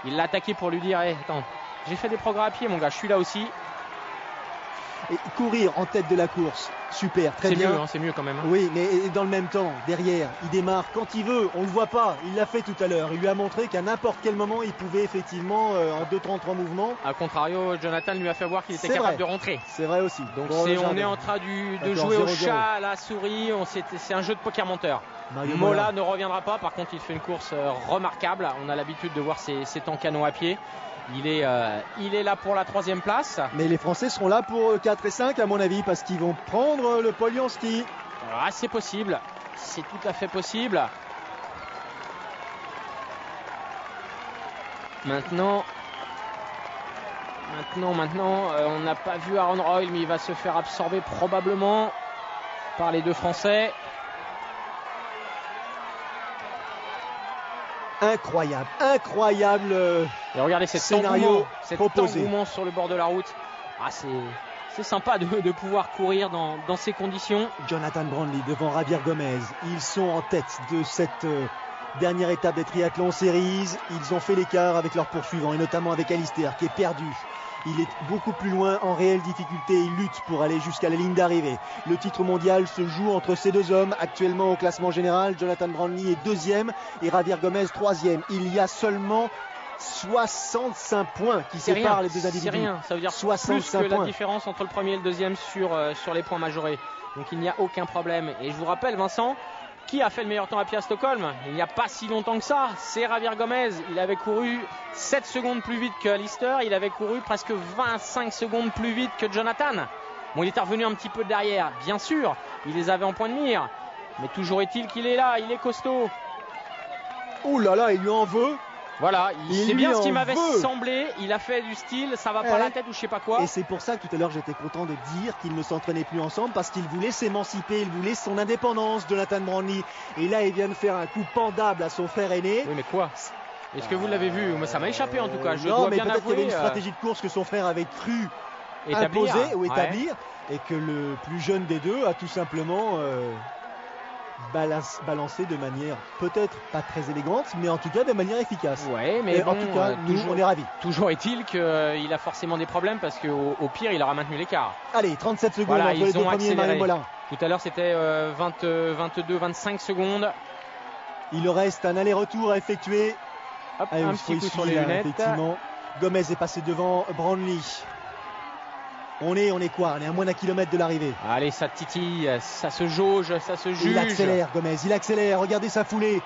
[SPEAKER 2] Il l'a attaqué pour lui dire attends, j'ai fait des progrès à pied, mon gars. Je suis là aussi.
[SPEAKER 1] Et courir en tête de la course, super, très bien.
[SPEAKER 2] C'est mieux, c'est mieux quand même. Hein.
[SPEAKER 1] Oui, mais dans le même temps, derrière, il démarre quand il veut. On le voit pas. Il l'a fait tout à l'heure. Il lui a montré qu'à n'importe quel moment, il pouvait effectivement, en 2-3 mouvements.
[SPEAKER 2] A contrario, Jonathan lui a fait voir qu'il était capable de rentrer.
[SPEAKER 1] C'est vrai aussi.
[SPEAKER 2] Donc on est en train de jouer au chat, à la souris. C'est un jeu de poker menteur. Mola ne reviendra pas. Par contre, il fait une course remarquable. On a l'habitude de voir ses temps canons à pied. Il est là pour la 3e place.
[SPEAKER 1] Mais les Français seront là pour 4 et 5 à mon avis parce qu'ils vont prendre le Polianski.
[SPEAKER 2] Ah, c'est possible. C'est tout à fait possible. Maintenant, on n'a pas vu Aaron Royle, mais il va se faire absorber probablement par les deux Français.
[SPEAKER 1] Incroyable
[SPEAKER 2] et regardez cet
[SPEAKER 1] scénario
[SPEAKER 2] engouement sur le bord de la route. Ah, c'est sympa de pouvoir courir dans ces conditions.
[SPEAKER 1] Jonathan Brandly devant Javier Gomez. Ils sont en tête de cette dernière étape des Triathlon Series. Ils ont fait l'écart avec leurs poursuivants et notamment avec Alistair qui est perdu. Il est beaucoup plus loin en réelle difficulté. Il lutte pour aller jusqu'à la ligne d'arrivée. Le titre mondial se joue entre ces deux hommes. Actuellement au classement général, Jonathan Brandly est 2e et Javier Gomez 3e. Il y a seulement 65 points qui séparent les deux individus.
[SPEAKER 2] C'est rien, ça veut dire 65 plus que la différence entre le premier et le deuxième sur les points majorés. Donc il n'y a aucun problème. Et je vous rappelle, Vincent, qui a fait le meilleur temps à pied à Stockholm? Il n'y a pas si longtemps que ça. C'est Javier Gomez. Il avait couru 7 secondes plus vite que Alistair. Il avait couru presque 25 secondes plus vite que Jonathan. Bon, il était revenu un petit peu derrière, bien sûr. Il les avait en point de mire. Mais toujours est-il qu'il est là. Il est costaud.
[SPEAKER 1] Ouh là là, il lui en veut.
[SPEAKER 2] Voilà, c'est bien ce qui m'avait semblé. Il a fait du style, ça va pas la tête ou je sais pas quoi.
[SPEAKER 1] Et c'est pour ça que tout à l'heure j'étais content de dire qu'ils ne s'entraînaient plus ensemble parce qu'il voulait s'émanciper, il voulait son indépendance, Jonathan Brandly. Et là, il vient de faire un coup pendable à son frère aîné.
[SPEAKER 2] Oui, mais quoi? Est-ce que vous l'avez vu? Ça m'a échappé en tout cas. Je
[SPEAKER 1] non,
[SPEAKER 2] dois
[SPEAKER 1] mais
[SPEAKER 2] bien
[SPEAKER 1] peut-être
[SPEAKER 2] avouer.
[SPEAKER 1] qu'il y avait une stratégie de course que son frère avait cru imposer ou établir, et que le plus jeune des deux a tout simplement balancé de manière peut-être pas très élégante, mais en tout cas de manière efficace.
[SPEAKER 2] Ouais, mais bon,
[SPEAKER 1] en tout cas, nous, on est ravis.
[SPEAKER 2] Toujours est-il qu'il a forcément des problèmes parce qu'au pire, il aura maintenu l'écart.
[SPEAKER 1] Allez, 37 secondes entre les deux premiers, Mario Mola.
[SPEAKER 2] Tout à l'heure, c'était 22-25 secondes.
[SPEAKER 1] Il reste un aller-retour à effectuer.
[SPEAKER 2] Hop, un petit coup sur les lunettes.
[SPEAKER 1] Effectivement, Gomez est passé devant Brandly. On est quoi? On est à moins d'1 kilomètre de l'arrivée.
[SPEAKER 2] Allez, ça titille, ça se jauge, ça se juge.
[SPEAKER 1] Il accélère, Gomez, il accélère. Regardez sa foulée.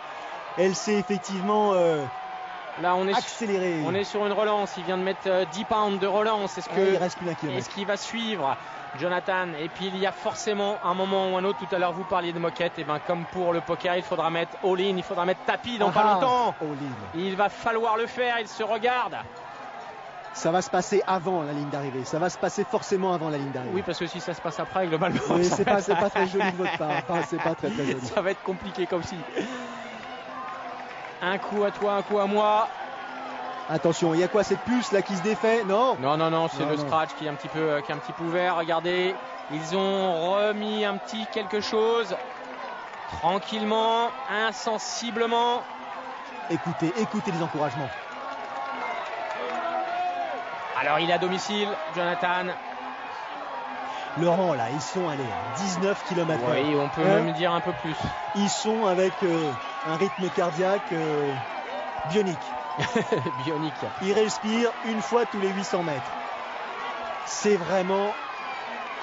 [SPEAKER 1] Elle s'est effectivement
[SPEAKER 2] là,
[SPEAKER 1] accélérée.
[SPEAKER 2] On est sur une relance. Il vient de mettre 10 pounds de relance.
[SPEAKER 1] Il reste plus d'1 kilomètre.
[SPEAKER 2] Est-ce qu'il va suivre? Jonathan. Et puis il y a forcément un moment ou un autre, tout à l'heure vous parliez de moquette, et bien comme pour le poker, il faudra mettre all-in, il faudra mettre tapis dans pas longtemps. Il va falloir le faire, il se regarde.
[SPEAKER 1] Ça va se passer avant la ligne d'arrivée. Ça va se passer forcément avant la ligne d'arrivée.
[SPEAKER 2] Oui, parce que si ça se passe après, globalement,
[SPEAKER 1] oui, c'est pas très joli de votre part. Enfin, c'est pas très joli.
[SPEAKER 2] Ça va être compliqué comme si. Un coup à toi, un coup à moi.
[SPEAKER 1] Attention, il y a quoi cette puce là qui se défait? Non,
[SPEAKER 2] c'est le scratch qui est un petit peu ouvert. Regardez, ils ont remis un petit quelque chose. Tranquillement, insensiblement.
[SPEAKER 1] Écoutez les encouragements.
[SPEAKER 2] Alors il est à domicile, Jonathan.
[SPEAKER 1] Laurent, là, ils sont allés à 19 km/h.
[SPEAKER 2] Oui, on peut même dire un peu plus.
[SPEAKER 1] Ils sont avec un rythme cardiaque bionique.
[SPEAKER 2] Bionique.
[SPEAKER 1] Ils respirent une fois tous les 800 mètres. C'est vraiment...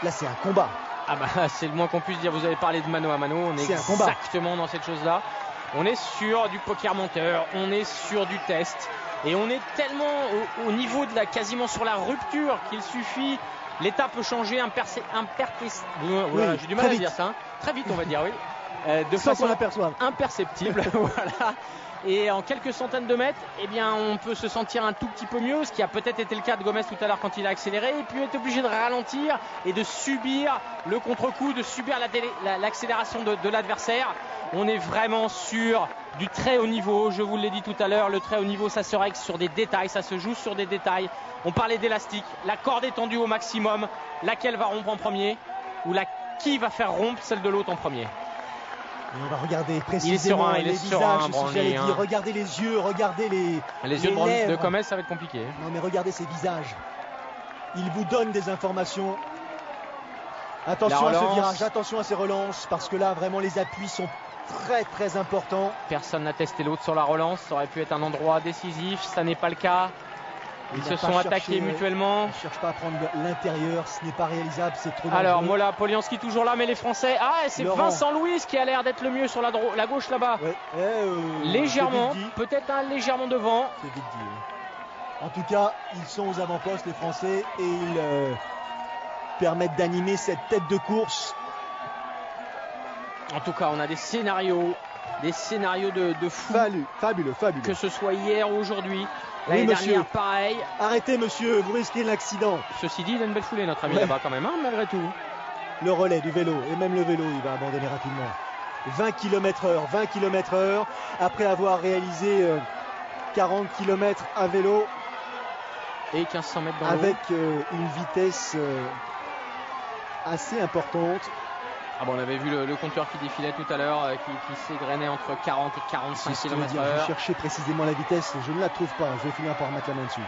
[SPEAKER 1] Là, c'est un combat.
[SPEAKER 2] Ah bah, c'est le moins qu'on puisse dire. Vous avez parlé de mano à mano. On est exactement dans cette chose-là. On est sur du poker menteur. On est sur du test. Et on est tellement au niveau de quasiment sur la rupture qu'il suffit. L'état peut changer voilà, j'ai du mal à dire ça. Hein. Très vite, on va dire, oui. De façon imperceptible. Voilà. Et en quelques centaines de mètres, eh bien, on peut se sentir un tout petit peu mieux, ce qui a peut-être été le cas de Gomez tout à l'heure quand il a accéléré, et puis est obligé de ralentir et de subir le contre-coup, de subir l'accélération de l'adversaire. On est vraiment sur du très haut niveau, je vous l'ai dit tout à l'heure, le très haut niveau, ça se règle sur des détails, ça se joue sur des détails. On parlait d'élastique, la corde est tendue au maximum, laquelle va rompre en premier, ou qui va faire rompre celle de l'autre en premier.
[SPEAKER 1] Et on va regarder précisément les visages, regardez les yeux, regardez les
[SPEAKER 2] yeux
[SPEAKER 1] lèvres.
[SPEAKER 2] de Gomez, ça va être compliqué.
[SPEAKER 1] Non mais regardez ces visages. Il vous donne des informations. Attention à ce virage, attention à ces relances, parce que là vraiment les appuis sont très très importants.
[SPEAKER 2] Personne n'a testé l'autre sur la relance, ça aurait pu être un endroit décisif, ça n'est pas le cas. Ils se sont attaqués mutuellement.
[SPEAKER 1] Ils ne cherchent pas à prendre l'intérieur, ce n'est pas réalisable, c'est trop dangereux.
[SPEAKER 2] Alors Mola Polianski toujours là, mais les Français. Ah, et c'est Vincent Louis qui a l'air d'être le mieux sur la gauche là-bas.
[SPEAKER 1] Ouais.
[SPEAKER 2] Légèrement, peut-être légèrement devant.
[SPEAKER 1] C'est vite dit. Ouais. En tout cas, ils sont aux avant-postes, les Français, et ils permettent d'animer cette tête de course.
[SPEAKER 2] En tout cas, on a des scénarios de fou.
[SPEAKER 1] Fabuleux.
[SPEAKER 2] Que ce soit hier ou aujourd'hui. L'année dernière, pareil.
[SPEAKER 1] Arrêtez, monsieur, vous risquez l'accident.
[SPEAKER 2] Ceci dit, il a une belle foulée, notre ami là-bas, quand même, hein, malgré tout.
[SPEAKER 1] Le relais du vélo, et même le vélo, il va abandonner rapidement. 20 km/h, après avoir réalisé 40 km à vélo.
[SPEAKER 2] Et 1500 mètres dans l'eau.
[SPEAKER 1] Avec une vitesse assez importante.
[SPEAKER 2] Ah bon, on avait vu le compteur qui défilait tout à l'heure, qui s'égrenait entre 40 et 45 km/h.
[SPEAKER 1] Je cherchais précisément la vitesse, je ne la trouve pas, je vais finir par mettre la main dessus.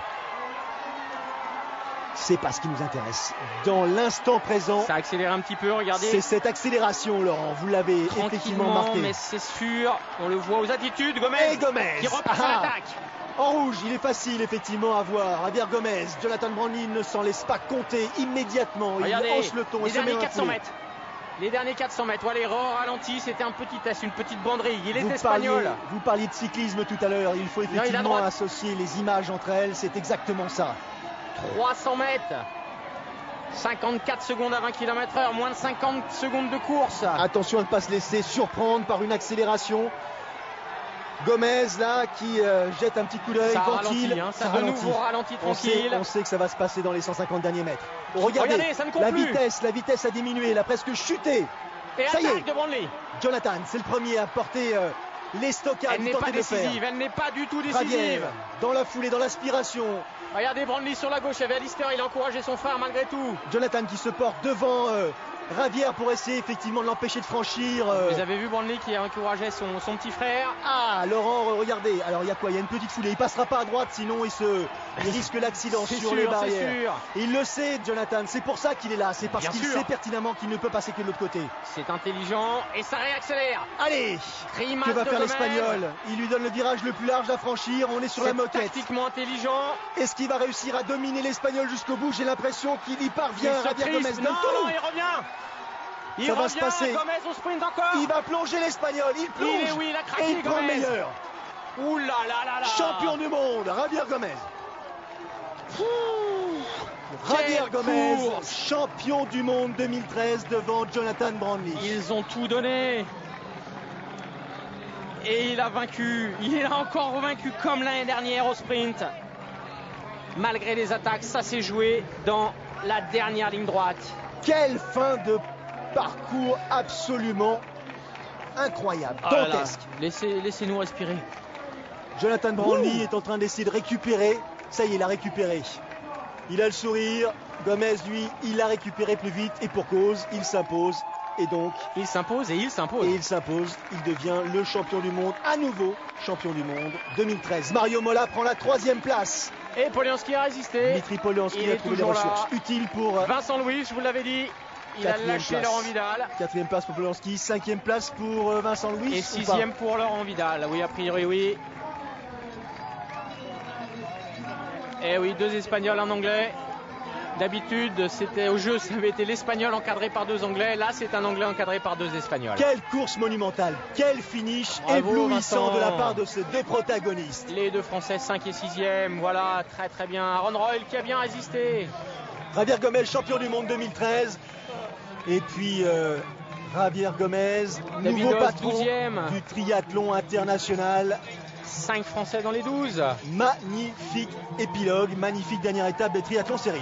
[SPEAKER 1] C'est pas ce qui nous intéresse. Dans l'instant présent,
[SPEAKER 2] ça accélère un petit peu, regardez.
[SPEAKER 1] C'est cette accélération, Laurent, vous l'avez effectivement marqué.
[SPEAKER 2] Mais c'est sûr, on le voit aux attitudes, Gomez qui reprend l'attaque.
[SPEAKER 1] En rouge, il est facile effectivement à voir. Javier Gomez, Jonathan Brandlin ne s'en laisse pas compter immédiatement.
[SPEAKER 2] Regardez,
[SPEAKER 1] il hausse le ton.
[SPEAKER 2] Les derniers 400 mètres. Les derniers 400 mètres, voilà, ralenti, c'était un petit test, une petite banderille. Il est espagnol.
[SPEAKER 1] Vous parliez de cyclisme tout à l'heure, il faut effectivement associer les images entre elles, c'est exactement ça.
[SPEAKER 2] 300 mètres, 54 secondes à 20 km/h, moins de 50 secondes de course.
[SPEAKER 1] Attention à ne pas se laisser surprendre par une accélération. Gomez là qui jette un petit coup d'œil tranquille.
[SPEAKER 2] Ça de nouveau ralentit tranquille.
[SPEAKER 1] On sait que ça va se passer dans les 150 derniers mètres. Regardez
[SPEAKER 2] ça ne compte plus.
[SPEAKER 1] La vitesse a diminué, elle a presque chuté.
[SPEAKER 2] Et ça y est. De Brandley.
[SPEAKER 1] Jonathan, c'est le premier à porter les stockades.
[SPEAKER 2] Elle n'est pas décisive, elle n'est pas du tout décisive.
[SPEAKER 1] Dans la foulée, dans l'aspiration.
[SPEAKER 2] Regardez Brandley sur la gauche, il y avait Alistair, il a encouragé son frère malgré tout.
[SPEAKER 1] Jonathan qui se porte devant Ravière pour essayer effectivement de l'empêcher de franchir.
[SPEAKER 2] Vous avez vu Brandley qui a encouragé son petit frère.
[SPEAKER 1] Ah, Laurent, regardez. Alors il y a quoi? Il y a une petite foulée. Il passera pas à droite, sinon il risque l'accident sur les barrières.
[SPEAKER 2] Sûr.
[SPEAKER 1] Il le sait, Jonathan. C'est pour ça qu'il est là. C'est parce qu'il sait pertinemment qu'il ne peut passer que de l'autre côté.
[SPEAKER 2] C'est intelligent et ça réaccélère.
[SPEAKER 1] Allez, que va faire l'Espagnol? Il lui donne le virage le plus large à franchir. On est sur la moquette.
[SPEAKER 2] Tactiquement intelligent.
[SPEAKER 1] Est-ce qu'il va réussir à dominer l'Espagnol jusqu'au bout? J'ai l'impression qu'il y parvient.
[SPEAKER 2] Javier Gomez donne tout. Non, il revient.
[SPEAKER 1] Ça va se passer.
[SPEAKER 2] Gomez au sprint encore.
[SPEAKER 1] Il va plonger l'Espagnol. Il plonge.
[SPEAKER 2] Il a craqué,
[SPEAKER 1] et il prend le meilleur.
[SPEAKER 2] Ouh là là là là.
[SPEAKER 1] Champion du monde, Javier Gomez. Javier
[SPEAKER 2] Quelle
[SPEAKER 1] Gomez,
[SPEAKER 2] course!
[SPEAKER 1] champion du monde 2013 devant Jonathan Brownlee.
[SPEAKER 2] Ils ont tout donné. Et il a vaincu. Il a encore vaincu comme l'année dernière au sprint. Malgré les attaques, ça s'est joué dans la dernière ligne droite.
[SPEAKER 1] Quelle fin de parcours absolument incroyable,
[SPEAKER 2] Oh là là.
[SPEAKER 1] dantesque.
[SPEAKER 2] Laissez-nous respirer.
[SPEAKER 1] Jonathan Brownlee est en train d'essayer de récupérer. Ça y est, il a récupéré. Il a le sourire. Gomez, lui, il a récupéré plus vite et pour cause, il s'impose. Et donc,
[SPEAKER 2] Il s'impose et il s'impose.
[SPEAKER 1] il s'impose. Il devient le champion du monde, à nouveau champion du monde 2013. Mario Mola prend la 3e place.
[SPEAKER 2] Et Polianski a résisté.
[SPEAKER 1] Dmitri Polianski
[SPEAKER 2] Il
[SPEAKER 1] a
[SPEAKER 2] est
[SPEAKER 1] trouvé les
[SPEAKER 2] toujours là.
[SPEAKER 1] ressources utiles pour
[SPEAKER 2] Vincent Louis, je vous l'avais dit, il a
[SPEAKER 1] 4e
[SPEAKER 2] lâché
[SPEAKER 1] place.
[SPEAKER 2] Laurent Vidal.
[SPEAKER 1] 4e place pour Polianski, 5e place pour Vincent Louis.
[SPEAKER 2] Et 6e pour Laurent Vidal. Oui, a priori, oui. Et oui, 2 Espagnols, un Anglais. D'habitude, c'était au jeu, ça avait été l'Espagnol encadré par 2 Anglais. Là, c'est un Anglais encadré par 2 Espagnols.
[SPEAKER 1] Quelle course monumentale, quel finish
[SPEAKER 2] Bravo,
[SPEAKER 1] éblouissant
[SPEAKER 2] Vincent.
[SPEAKER 1] de la part de ces 2 protagonistes.
[SPEAKER 2] Les 2 Français, 5 et 6e. Voilà, très très bien. Aaron Royal qui a bien résisté.
[SPEAKER 1] Javier Gomez, champion du monde 2013. Et puis Javier Gomez,
[SPEAKER 2] David
[SPEAKER 1] nouveau
[SPEAKER 2] Oz,
[SPEAKER 1] patron
[SPEAKER 2] 12e.
[SPEAKER 1] du triathlon international.
[SPEAKER 2] 5 Français dans les 12.
[SPEAKER 1] Magnifique épilogue, magnifique dernière étape des triathlon series.